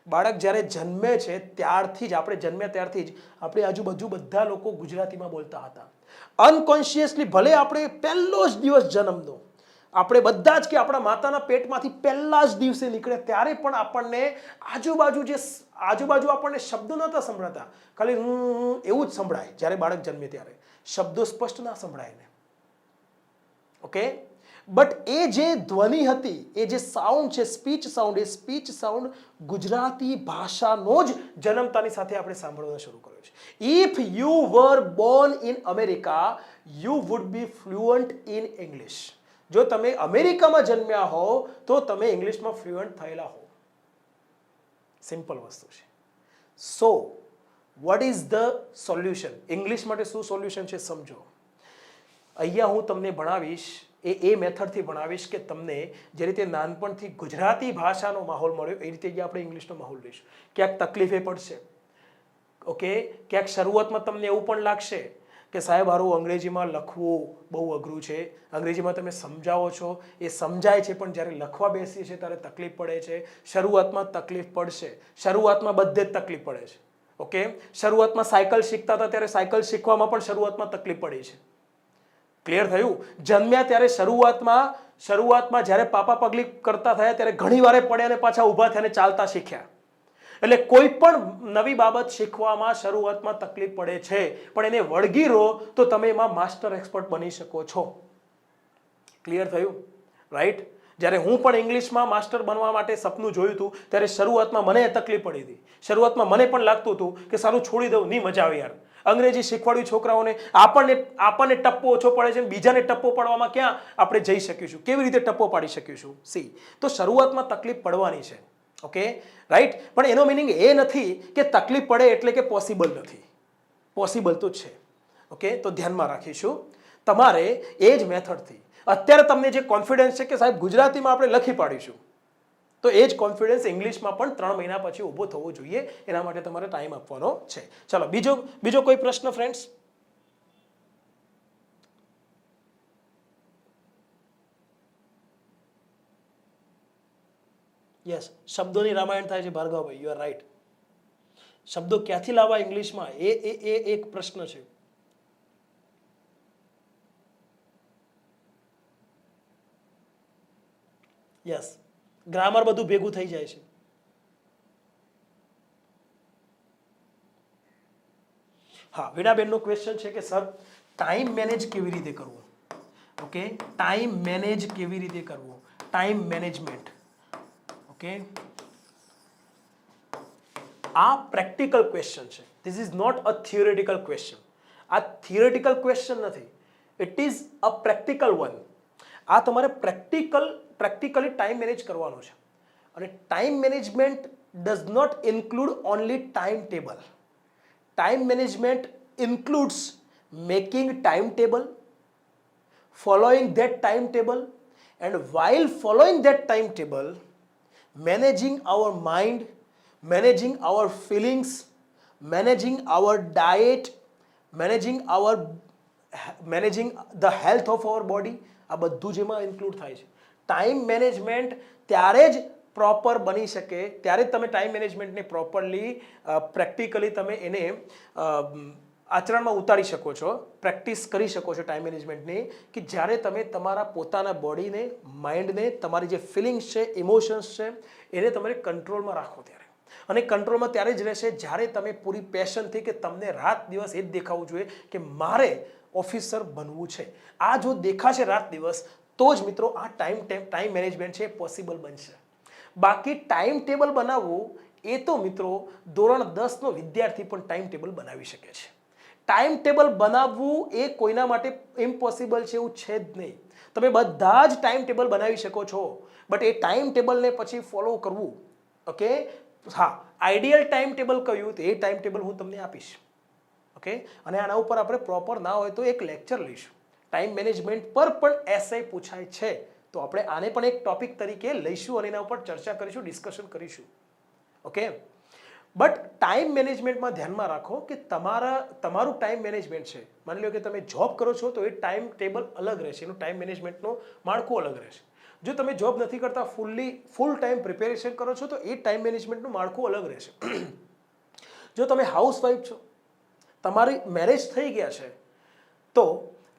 બાળક જ્યારે જન્મે છે ત્યારથી જ, આપણે જન્મ્યા ત્યારથી જ આપણી આજુબાજુ બધા લોકો ગુજરાતીમાં બોલતા હતા. અનકોન્શિયસલી, ભલે આપણે પહેલો જ દિવસ જન્મનો આપણે બધા જ કે આપણા માતાના પેટમાંથી પહેલા જ દિવસે નીકળે ત્યારે પણ આપણને આજુબાજુ આપણને શબ્દો નહોતા સંભળાતા, ખાલી એવું જ સંભળાય. જ્યારે બાળક જન્મે ત્યારે શબ્દો સ્પષ્ટ ના સંભળાય ને. ઓકે, બટ એ જે ધ્વનિ હતી, એ જે સાઉન્ડ છે, સ્પીચ સાઉન્ડ, એ સ્પીચ સાઉન્ડ ગુજરાતી ભાષાનો જ જન્મતાની સાથે આપણે સાંભળવાનું શરૂ કર્યો છે. If you var Born in America, you would be fluent in English. જો તમે અમેરિકામાં જન્મ્યા હો તો તમે ઇંગ્લિશમાં ફ્લુઅન્ટ થયેલા હો. સિમ્પલ વસ્તુ છે. So what is the solution? English માટે શું સોલ્યુશન છે સમજો. અહીંયા હું તમને ભણાવીશ, એ મેથડથી ભણાવીશ કે તમને જે રીતે નાનપણથી ગુજરાતી ભાષાનો માહોલ મળ્યો એ રીતે જ આપણે ઇંગ્લિશનો માહોલ લઈશું. ક્યાંક તકલીફે પડશે, ઓકે, ક્યાંક શરૂઆતમાં તમને એવું પણ લાગશે કે સાહેબ હારું અંગ્રેજીમાં લખવું બહુ અઘરું છે, અંગ્રેજીમાં તમે સમજાવો છો એ સમજાય છે પણ જ્યારે લખવા બેસીએ છીએ ત્યારે તકલીફ પડે છે. શરૂઆતમાં તકલીફ પડશે, શરૂઆતમાં બધે જ તકલીફ પડે છે. ઓકે, શરૂઆતમાં સાયકલ શીખતા હતા ત્યારે સાયકલ શીખવામાં પણ શરૂઆતમાં તકલીફ પડી છે. ક્લિયર થયું? જન્મ્યા ત્યારે શરૂઆતમાં જ્યારે પાપા પગલી કરતા થયા ત્યારે ઘણી વારે પડ્યા અને પાછા ઊભા થઈને ચાલતા શીખ્યા. એટલે કોઈ પણ નવી બાબત શીખવામાં શરૂઆતમાં તકલીફ પડે છે, પણ એને વળગી રહો તો તમે એમાં માસ્ટર એક્સપર્ટ બની શકો છો. ક્લિયર થયું? રાઈટ. જ્યારે હું પણ ઇંગ્લિશમાં માસ્ટર બનવા માટે સપનું જોયું હતું ત્યારે શરૂઆતમાં મને તકલીફ પડી હતી. શરૂઆતમાં મને પણ લાગતું હતું કે સારું છોડી દઉં, નહીં મજા આવે યાર. અંગ્રેજી શીખવાડ્યું છોકરાઓને, આપણને ટપ્પો ઓછો પડે છે, બીજાને ટપ્પો પાડવામાં ક્યાં આપણે જઈ શકીશું? કેવી રીતે ટપ્પો પાડી શકીશું? સી, તો શરૂઆતમાં તકલીફ પડવાની છે. Okay, right. પણ એનો મિનિંગ એ નથી કે તકલીફ પડે એટલે કે પોસિબલ નથી. પોસિબલ તો છે. ઓકે, તો ધ્યાનમાં રાખીશું. તમારે એ જ મેથડથી અત્યારે તમને જે કોન્ફિડન્સ છે કે સાહેબ ગુજરાતીમાં આપણે લખી પાડીશું, તો એ જ કોન્ફિડન્સ ઇંગ્લિશમાં પણ 3 મહિના પછી ઊભો થવો જોઈએ. એના માટે તમારે ટાઈમ આપવાનો છે. ચલો, બીજો કોઈ પ્રશ્ન ફ્રેન્ડ્સ? યસ, શબ્દોની રામાયણ થાય છે ભાર્ગવભાઈ, યુ આર રાઈટ. શબ્દો ક્યાંથી લાવવા ઇંગ્લિશમાં એ એક પ્રશ્ન છે. યસ, ગ્રામર બધું ભેગું થઈ જાય છે. હા, વીણાબેનનો ક્વેશ્ચન છે કે સર ટાઈમ મેનેજ કેવી રીતે કરવું? ઓકે, ટાઈમ મેનેજ કેવી રીતે કરવું? Time management. ઓકે, આ પ્રેક્ટિકલ ક્વેશ્ચન છે. This is not a theoretical question. આ થિયોરેટિકલ ક્વેશ્ચન નથી, it is a practical one. આ તમારે પ્રેક્ટિકલી ટાઈમ મેનેજ કરવાનો છે. અને time management does not include only time table. Time management includes making time table, following that timetable, and while following that timetable, managing our mind, managing our feelings, managing our diet, managing the health of our body. આ બધું જેમાં ઇન્ક્લુડ થાય છે. ટાઈમ મેનેજમેન્ટ ત્યારે જ પ્રોપર બની શકે, ત્યારે તમે ટાઈમ મેનેજમેન્ટને પ્રોપરલી પ્રેક્ટિકલી તમે એને આચરણમાં ઉતારી શકો છો, પ્રેક્ટિસ કરી શકો છો ટાઈમ મેનેજમેન્ટની, કે જ્યારે તમે તમારા પોતાના બોડીને, માઇન્ડને, તમારી જે ફિલિંગ્સ છે, ઇમોશન્સ છે, એને તમારે કંટ્રોલમાં રાખો ત્યારે. અને કંટ્રોલમાં ત્યારે જ રહેશે જ્યારે તમે પૂરી પેશનથી, કે તમને રાત દિવસ એ જ દેખાવું જોઈએ કે મારે ઓફિસર બનવું છે. આ જો દેખાશે રાત દિવસ, તો જ મિત્રો આ ટાઈમ મેનેજમેન્ટ છે એ પોસિબલ બનશે. બાકી ટાઈમ ટેબલ બનાવવું એ તો મિત્રો ધોરણ 10નો વિદ્યાર્થી પણ ટાઈમ ટેબલ બનાવી શકે છે. ટાઈમ ટેબલ બનાવવું એ કોઈના માટે ઇમ્પોસિબલ છે એવું છે જ નહીં. તમે બધા જ ટાઈમ ટેબલ બનાવી શકો છો, બટ એ ટાઈમ ટેબલને પછી ફોલો કરવું, ઓકે. હા, આઈડિયલ ટાઈમ ટેબલ કયું તો એ ટાઈમ ટેબલ હું તમને આપીશ, ઓકે. અને આના ઉપર આપણે પ્રોપર ના હોય તો એક લેક્ચર લઈશું. ટાઈમ મેનેજમેન્ટ પર પણ એસઆઈ પૂછાય છે, તો આપણે આને પણ એક ટોપિક તરીકે લઈશું અને એના ઉપર ચર્ચા કરીશું, ડિસ્કશન કરીશું, ઓકે. બટ ટાઈમ મેનેજમેન્ટમાં ધ્યાનમાં રાખો કે તમારું ટાઈમ મેનેજમેન્ટ છે, માની લો કે તમે જોબ કરો છો તો એ ટાઈમ ટેબલ અલગ રહેશે, એનું ટાઈમ મેનેજમેન્ટનું માળખું અલગ રહેશે. જો તમે જોબ નથી કરતા, ફૂલ ટાઈમ પ્રિપેરેશન કરો છો, તો એ ટાઈમ મેનેજમેન્ટનું માળખું અલગ રહેશે. જો તમે હાઉસવાઈફ છો, તમારી મેરેજ થઈ ગયા છે, તો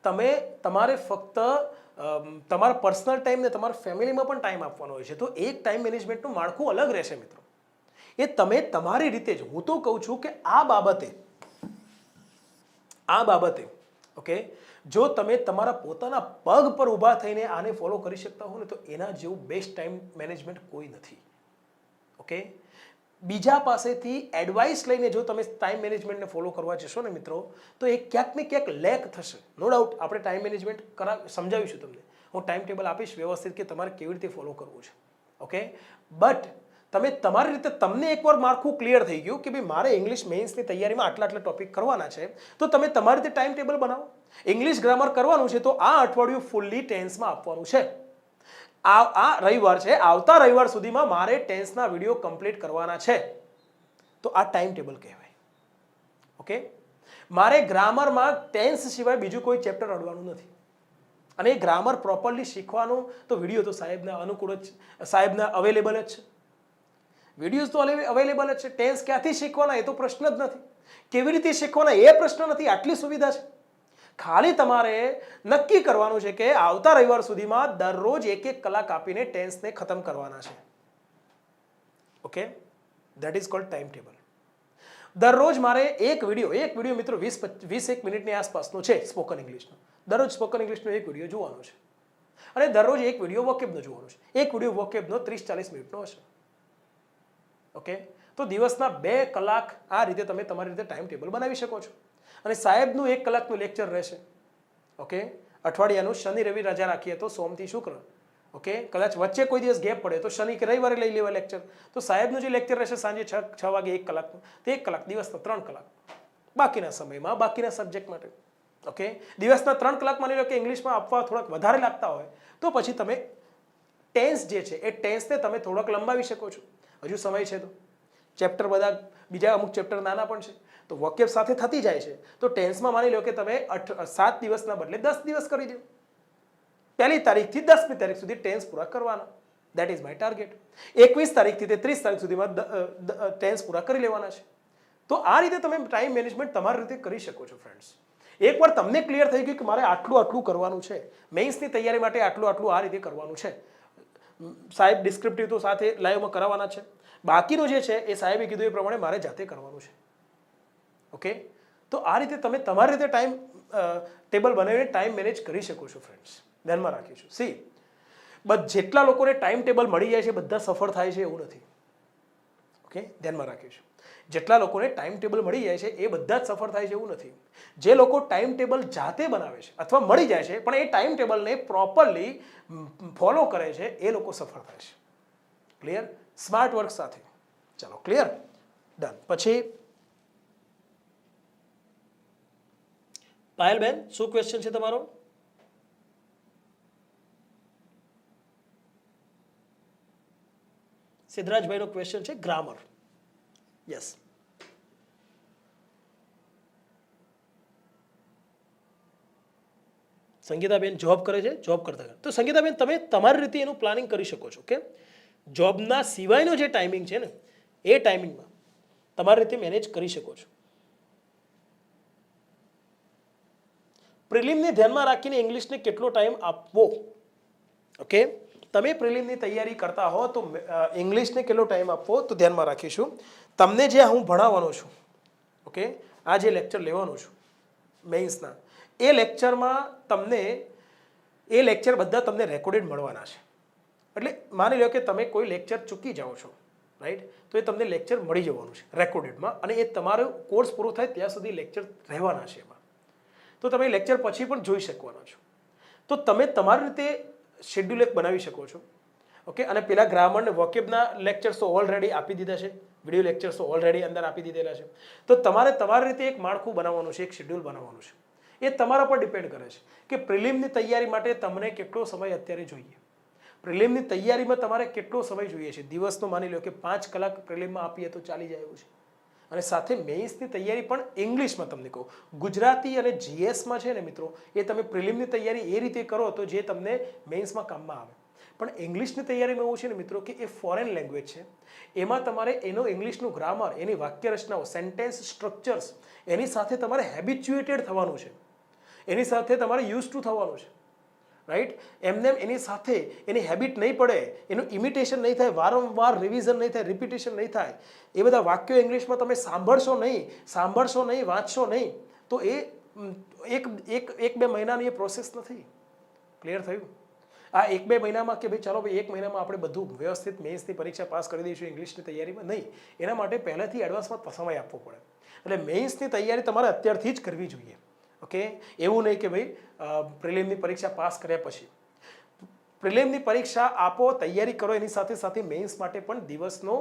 તમારે ફક્ત તમારા પર્સનલ ટાઈમને તમારા ફેમિલીમાં પણ ટાઈમ આપવાનો હોય છે, તો એક ટાઈમ મેનેજમેન્ટનું માળખું અલગ રહેશે મિત્રો. એ તમે તમારી રીતે જ, હું તો કહું છું કે આ બાબતે ઓકે, જો તમે તમારા પોતાના પગ પર ઊભા થઈને આને ફોલો કરી શકતા હો ને, તો એના જેવું બેસ્ટ ટાઈમ મેનેજમેન્ટ કોઈ નથી, ઓકે. બીજા પાસેથી એડવાઇસ લઈને જો તમે ટાઈમ મેનેજમેન્ટને ફોલો કરવા જશો ને મિત્રો, તો એ ક્યાંક ને ક્યાંક લેક થશે. નો ડાઉટ આપણે ટાઈમ મેનેજમેન્ટ સમજાવીશું તમને, હું ટાઈમ ટેબલ આપીશ વ્યવસ્થિત કે તમારે કેવી રીતે ફોલો કરવું છે, ઓકે. બટ તમે તમારી રીતે, તમને એકવાર માળખું ક્લિયર થઈ ગયું કે ભાઈ મારે ઇંગ્લિશ મેઇન્સની તૈયારીમાં આટલા ટોપિક કરવાના છે, તો તમે તમારી રીતે ટાઈમ ટેબલ બનાવો. ઇંગ્લિશ ગ્રામર કરવાનું છે તો આ અઠવાડિયું ફૂલ્લી ટેન્સમાં આપવાનું છે. આ રવિવાર છે, આવતા રવિવાર સુધીમાં મારે ટેન્સના વિડીયો કમ્પ્લીટ કરવાના છે, તો આ ટાઈમ ટેબલ કહેવાય, ઓકે. મારે ગ્રામરમાં ટેન્સ સિવાય બીજું કોઈ ચેપ્ટર અડવાનું નથી, અને એ ગ્રામર પ્રોપરલી શીખવાનું તો વિડીયો તો સાહેબના અનુકૂળ જ, સાહેબના અવેલેબલ જ છે, વિડીયોઝ તો અવેલેબલ જ છે. ટેન્સ ક્યાંથી શીખવાના એ તો પ્રશ્ન જ નથી, કેવી રીતે શીખવાના એ પ્રશ્ન નથી, આટલી સુવિધા છે. ખાલી તમારે નક્કી કરવાનું છે કે આવતા રવિવાર સુધીમાં દરરોજ 1-1 કલાક આપીને ટેન્સને ખતમ કરવાના છે, okay. That is called time table. દરરોજ મારે એક વિડીયો મિત્રો 20-21 મિનિટની આસપાસનો છે સ્પોકન ઇંગ્લિશનો. દરરોજ સ્પોકન ઇંગ્લિશનો એક વિડીયો જોવાનો છે, અને દરરોજ એક વિડીયો વોકેબનો જોવાનો છે. એક વિડીયો વોકેબનો 30-40 મિનિટનો હશે, ઓકે. તો દિવસના 2 કલાક આ રીતે તમે તમારી રીતે ટાઈમ ટેબલ બનાવી શકો છો. અને સાહેબનું 1 કલાકનું લેક્ચર રહેશે, ઓકે. અઠવાડિયાનું શનિ રવિ રજા રાખીએ તો સોમથી શુક્ર, ઓકે. કદાચ વચ્ચે કોઈ દિવસ ગેપ પડે તો શનિ કે રવિવારે લઈ લેવા લેક્ચર. તો સાહેબનું જે લેક્ચર રહેશે સાંજે 6 વાગે 1 કલાકનું, તો 1 કલાક દિવસના 3 કલાક બાકીના સમયમાં બાકીના સબ્જેક્ટ માટે, ઓકે. દિવસના 3 કલાક માની લો કે ઇંગ્લિશમાં આપવા થોડાક વધારે લાગતા હોય, તો પછી તમે ટેન્સ જે છે એ ટેન્સને તમે થોડોક લંબાવી શકો છો, હજુ સમય છે તો. ચેપ્ટર બધા બીજા અમુક ચેપ્ટર નાના પણ છે, તો વોકેબ સાથે થતી જાય છે, તો ટેન્સમાં માની લો કે તમે 7 દિવસના બદલે 10 દિવસ કરી દો. 1લી તારીખથી 10મી તારીખ સુધી ટેન્સ પૂરા કરવાના, દેટ ઇઝ માય ટાર્ગેટ. 21 તારીખથી તે 30 તારીખ સુધીમાં ટેન્સ પૂરા કરી લેવાના છે. તો આ રીતે તમે ટાઈમ મેનેજમેન્ટ તમારી રીતે કરી શકો છો ફ્રેન્ડ્સ. એકવાર તમને ક્લિયર થઈ ગયું કે મારે આટલું કરવાનું છે, મેઇન્સની તૈયારી માટે આટલું આ રીતે કરવાનું છે, સાહેબ ડિસ્ક્રિપ્ટિવ તો સાથે લાઈવમાં કરાવવાના છે, બાકીનું જે છે એ સાહેબે કીધું એ પ્રમાણે મારે જાતે કરવાનું છે, ઓકે. તો આ રીતે તમે તમારી રીતે ટાઈમ ટેબલ બનાવીને ટાઈમ મેનેજ કરી શકો છો ફ્રેન્ડ્સ. ધ્યાનમાં રાખીશું. જેટલા લોકોને ટાઈમ ટેબલ મળી જાય છે બધા સફળ થાય છે એવું નથી, ઓકે. ધ્યાનમાં રાખીશું. જેટલા લોકોને ટાઈમ ટેબલ મળી જાય છે એ બધા જ સફળ થાય છે એવું નથી. જે લોકો ટાઈમ ટેબલ જાતે બનાવે છે અથવા મળી જાય છે પણ એ ટાઈમ ટેબલને પ્રોપરલી ફોલો કરે છે એ લોકો સફળ થાય છે. ક્લિયર? સ્માર્ટ વર્ક સાથે. ચાલો, ક્લિયર, ડન. પછી પાયલબેન, શું ક્વેશ્ચન છે તમારો? સિદ્ધરાજભાઈનો ક્વેશ્ચન છે ગ્રામર. યસ. સંગીતાબેન જોબ કરે છે, જોબ કરતા તો સંગીતાબેન તમે તમારી રીતે એનું પ્લાનિંગ કરી શકો છો કે જોબના સિવાયનો જે ટાઈમિંગ છે ને એ ટાઈમિંગમાં તમારી રીતે મેનેજ કરી શકો છો. પ્રિલિમને ધ્યાનમાં રાખીને ઇંગ્લિશને કેટલો ટાઈમ આપવો. ઓકે, તમે પ્રિલિમની તૈયારી કરતા હો તો ઇંગ્લિશને કેટલો ટાઈમ આપવો તો ધ્યાનમાં રાખીશું. તમને જે હું ભણાવવાનો છું, ઓકે, આ જે લેક્ચર લેવાનો છું મેઇન્સના, એ લેક્ચરમાં તમને એ લેક્ચર બધા તમને રેકોર્ડેડ મળવાના છે. એટલે માની લો કે તમે કોઈ લેક્ચર ચૂકી જાઓ છો, રાઈટ, તો એ તમને લેક્ચર મળી જવાનું છે રેકોર્ડેડમાં, અને એ તમારો કોર્સ પૂરો થાય ત્યાં સુધી લેક્ચર રહેવાના છે એમાં. તો તમે લેક્ચર પછી પણ જોઈ શકવાના છો. તો તમે તમારી રીતે શેડ્યુલ એક બનાવી શકો છો. ઓકે, અને પેલા ગ્રામર ને વોકેબના લેક્ચર્સ તો ઓલરેડી આપી દીધા છે, વિડીયો લેક્ચર્સ તો ઓલરેડી અંદર આપી દીધેલા છે. તો તમારે તમારી રીતે એક માળખું બનાવવાનું છે, એક શેડ્યુલ બનાવવાનું છે. એ તમારા પર ડિપેન્ડ કરે છે કે પ્રિલિમની તૈયારી માટે તમને કેટલો સમય અત્યારે જોઈએ. પ્રિલિમની તૈયારીમાં તમારે કેટલો સમય જોઈએ છે. દિવસનો માની લો કે 5 કલાક પ્રિલિમમાં આપીએ તો ચાલી જાય એવું છે. અને સાથે મેઇન્સની તૈયારી પણ ઇંગ્લિશમાં તમને કહું, ગુજરાતી અને જીએસમાં છે ને મિત્રો, એ તમે પ્રિલિમની તૈયારી એ રીતે કરો તો જે તમને મેઇન્સમાં કામમાં આવે. પણ ઇંગ્લિશની તૈયારીમાં એવું છે ને મિત્રો કે એ ફોરેન લેંગ્વેજ છે. એમાં તમારે એનો ઇંગ્લિશનું ગ્રામર, એની વાક્ય રચનાઓ, સેન્ટેન્સ સ્ટ્રક્ચર્સ, એની સાથે તમારે હેબિચ્યુએટેડ થવાનું છે, એની સાથે તમારે યુઝ ટુ થવાનું છે, રાઈટ. એમને એની સાથે એની હેબિટ નહીં પડે, એનું ઇમિટેશન નહીં થાય, વારંવાર રિવિઝન નહીં થાય, રિપીટેશન નહીં થાય, એ બધા વાક્યો ઇંગ્લિશમાં તમે સાંભળશો નહીં, વાંચશો નહીં, તો એ એક બે મહિનાની એ પ્રોસેસ નથી. ક્લિયર થયું? આ 1-2 મહિનામાં કે ભાઈ ચાલો ભાઈ 1 મહિનામાં આપણે બધું વ્યવસ્થિત મેઇન્સની પરીક્ષા પાસ કરી દઈશું ઇંગ્લિશની તૈયારીમાં, નહીં. એના માટે પહેલાંથી એડવાન્સમાં સમય આપવો પડે. એટલે મેઇન્સની તૈયારી તમારે અત્યારથી જ કરવી જોઈએ. ઓકે, એવું નહીં કે ભાઈ પ્રિલિમની પરીક્ષા પાસ કર્યા પછી. પ્રિલિમની પરીક્ષા આપો, તૈયારી કરો, એની સાથે સાથે મેઇન્સ માટે પણ દિવસનો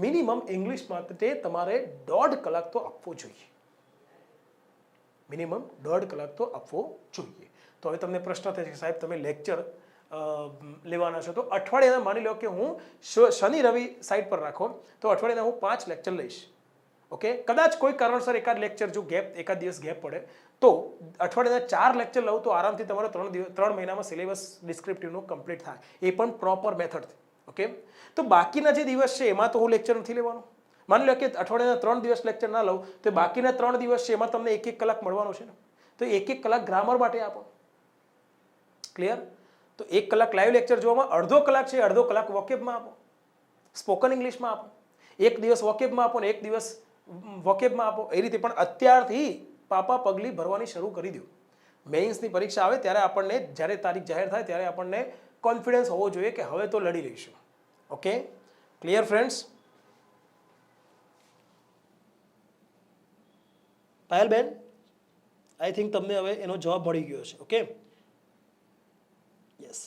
મિનિમમ ઇંગ્લિશ માટે તમારે 1.5 કલાક તો આપવો જોઈએ. મિનિમમ 1.5 કલાક તો આપવો જોઈએ. તો હવે તમને પ્રશ્ન થાય છે સાહેબ તમે લેક્ચર લેવાના છો તો અઠવાડિયાના માની લો કે હું શનિ રવિ સાઈડ પર રાખો તો અઠવાડિયાના હું 5 લેક્ચર લઈશ. ઓકે, કદાચ કોઈ કારણસર એકાદ લેક્ચર જો એકાદ દિવસ ગેપ પડે તો અઠવાડિયાના 4 લેક્ચર લઉં તો આરામથી તમારો 3 મહિનામાં સિલેબસ ડિસ્ક્રિપ્ટિવનો કમ્પ્લીટ થાય, એ પણ પ્રોપર મેથડથી. ઓકે, તો બાકીના જે દિવસ છે એમાં તો હું લેક્ચર નથી લેવાનો. માની લો કે અઠવાડિયાના 3 દિવસ લેક્ચર ના લઉં તો બાકીના 3 દિવસ છે એમાં તમને 1-1 કલાક મળવાનો છે ને, તો 1-1 કલાક ગ્રામર માટે આપો. ક્લિયર? તો 1 કલાક લાઈવ લેક્ચર જોવામાં, અડધો કલાક છે, અડધો કલાક વોકેબમાં આપો, સ્પોકન ઇંગ્લિશમાં આપો. 1 દિવસ વોકેબમાં આપો ને 1 દિવસ વોકેબમાં આપો. એ રીતે પણ અત્યારથી પાપા પગલી ભરવાની શરૂ કરી દો. મેઇન્સની પરીક્ષા આવે ત્યારે આપણને, જ્યારે તારીખ જાહેર થાય ત્યારે આપણને કોન્ફિડન્સ હોવો જોઈએ કે હવે તો લડી લઈશું. Okay, clear friends? Payalben, I think તમને હવે એનો જવાબ મળી ગયો છે. Okay, yes.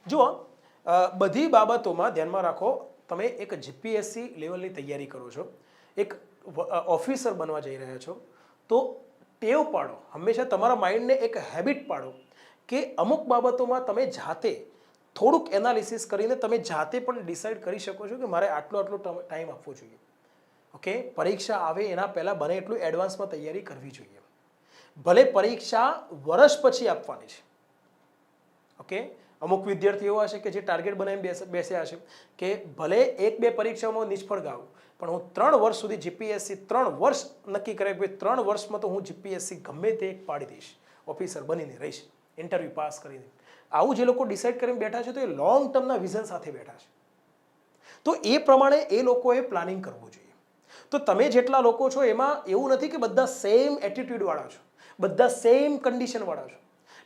જુઓ, બધી બાબતોમાં ધ્યાનમાં રાખો, તમે એક જીપીએસસી લેવલની તૈયારી કરો છો, એક ઓફિસર બનવા જઈ રહ્યા છો, તો ટેવ પાડો, હંમેશા તમારા માઇન્ડને એક હેબિટ પાડો કે અમુક બાબતોમાં તમે જાતે થોડુંક એનાલિસિસ કરીને તમે જાતે પણ ડિસાઇડ કરી શકો છો કે મારે આટલો ટાઈમ આપવો જોઈએ. ઓકે, પરીક્ષા આવે એના પહેલાં બને એટલું એડવાન્સમાં તૈયારી કરવી જોઈએ. ભલે પરીક્ષા વર્ષ પછી આપવાની છે. ઓકે, અમુક વિદ્યાર્થીઓ એવા હશે કે જે ટાર્ગેટ બનાવીને બેસ્યા હશે કે ભલે 1-2 પરીક્ષામાં નિષ્ફળ ગાઉં પણ હું 3 વર્ષ સુધી જીપીએસસી 3 વર્ષ નક્કી કરે કે 3 વર્ષમાં તો હું જીપીએસસી ગમે તે એક પાડી દઈશ, ઓફિસર બનીને રહીશ, ઇન્ટરવ્યૂ પાસ કરીને. આવું જે લોકો ડિસાઇડ કરીને બેઠા છે તો એ લોંગ ટર્મના વિઝન સાથે બેઠા છે. તો એ પ્રમાણે એ લોકોએ પ્લાનિંગ કરવું જોઈએ. તો તમે જેટલા લોકો છો એમાં એવું નથી કે બધા સેમ એટીટ્યુડવાળા છો, બધા સેમ કન્ડિશનવાળા છો,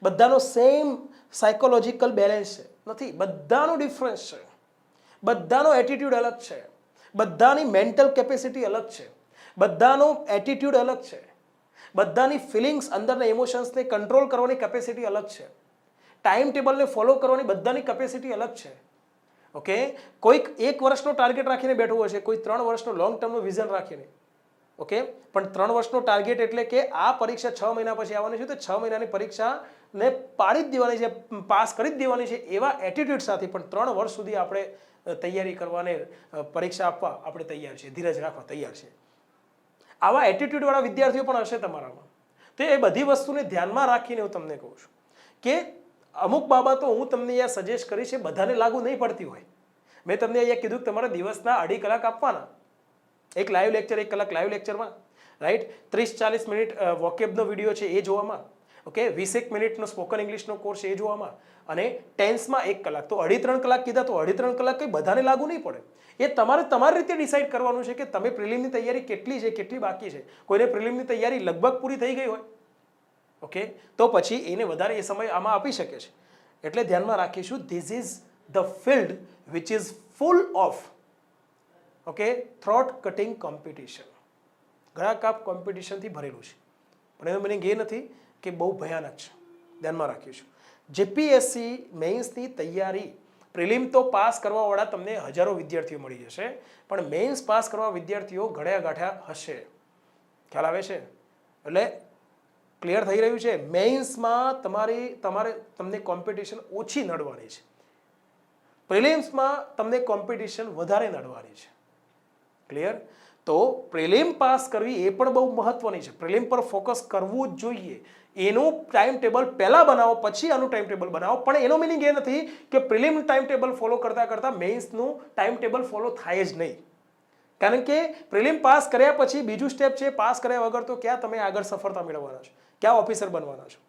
બધાનો સેમ સાયકોલોજીકલ બેલેન્સ છે, નથી. બધાનો ડિફરન્સ છે, બધાનો એટીટ્યુડ અલગ છે, બધાની મેન્ટલ કેપેસિટી અલગ છે, બધાનો એટીટ્યુડ અલગ છે, બધાની ફિલિંગ્સ, અંદરના ઇમોશન્સને કંટ્રોલ કરવાની કેપેસિટી અલગ છે, ટાઈમ ટેબલને ફોલો કરવાની બધાની કેપેસિટી અલગ છે. ઓકે, કોઈક 1 વર્ષનો ટાર્ગેટ રાખીને બેઠું હશે, કોઈ 3 વર્ષનો લોંગ ટર્મનું વિઝન રાખીને. ઓકે, પણ 3 વર્ષનો ટાર્ગેટ એટલે કે આ પરીક્ષા 6 મહિના પછી આવવાની છે તો 6 મહિનાની પરીક્ષાને પાડી જ દેવાની છે, પાસ કરી જ દેવાની છે, એવા એટીટ્યુડ સાથે પણ 3 વર્ષ સુધી આપણે તૈયારી કરવાને, પરીક્ષા આપવા આપણે તૈયાર છીએ, ધીરજ રાખવા તૈયાર છે. આવા એટીટ્યુડવાળા વિદ્યાર્થીઓ પણ હશે તમારામાં. તો એ બધી વસ્તુને ધ્યાનમાં રાખીને હું તમને કહું છું કે અમુક બાબતો હું તમને અહીંયા સજેસ્ટ કરી છે, બધાને લાગુ નહીં પડતી હોય. મેં તમને અહીંયા કીધું કે તમારે દિવસના 2.5 કલાક આપવાના, એક લાઈવ લેક્ચર 1 કલાક લાઈવ લેક્ચરમાં, રાઈટ, 30-40 મિનિટ વોકેબનો વિડીયો છે એ જોવામાં, ઓકે 20 મિનિટનો સ્પોકન ઇંગ્લિશનો કોર્સ એ જોવામાં અને ટેન્સમાં 1 કલાક, તો 2.5-3 કલાક કીધા તો 2.5-3 કલાક કંઈ બધાને લાગુ નહીં પડે. એ તમારે તમારી રીતે ડિસાઈડ કરવાનું છે કે તમે પ્રિલિમની તૈયારી કેટલી છે, કેટલી બાકી છે. કોઈને પ્રિલિમની તૈયારી લગભગ પૂરી થઈ ગઈ હોય, ઓકે, તો પછી એને વધારે એ સમય આમાં આપી શકે છે. એટલે ધ્યાનમાં રાખીશું, this is the field which is full of okay throat cutting competition. ઘણા કાપ કોમ્પિટિશનથી ભરેલું છે, પણ એનો મિનિંગ એ નથી કે બહુ ભયાનક છે. ધ્યાનમાં રાખીશું. જેપીએસસી મેઇન્સની તૈયારી, પ્રિલિમ તો પાસ કરવાવાળા તમને હજારો વિદ્યાર્થીઓ મળી જશે, પણ મેઇન્સ પાસ કરવા વિદ્યાર્થીઓ ઘડ્યા ગાંઠ્યા હશે. ખ્યાલ આવે છે? એટલે ક્લિયર થઈ રહ્યું છે. મેઇન્સમાં તમને કોમ્પિટિશન ઓછી નડવાની છે, પ્રિલિમ્સમાં તમને કોમ્પિટિશન વધારે નડવાની છે. ક્લિયર? તો પ્રિલિમ પાસ કરવી એ પણ બહુ મહત્વની છે. પ્રિલિમ પર ફોકસ કરવું જ જોઈએ. એનું ટાઈમ ટેબલ પહેલાં બનાવો, પછી આનું ટાઈમ ટેબલ બનાવો. પણ એનો મિનિંગ એ નથી કે પ્રિલિમ ટાઈમ ટેબલ ફોલો કરતાં કરતાં મેઇન્સનું ટાઈમ ટેબલ ફોલો થાય જ નહીં. કારણ કે પ્રિલિમ પાસ કર્યા પછી બીજું સ્ટેપ છે, પાસ કર્યા વગર તો ક્યાં તમે આગળ સફળતા મેળવવાના છો, ક્યાં ઓફિસર બનવાના છો.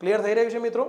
ક્લિયર થઈ રહ્યું છે મિત્રો?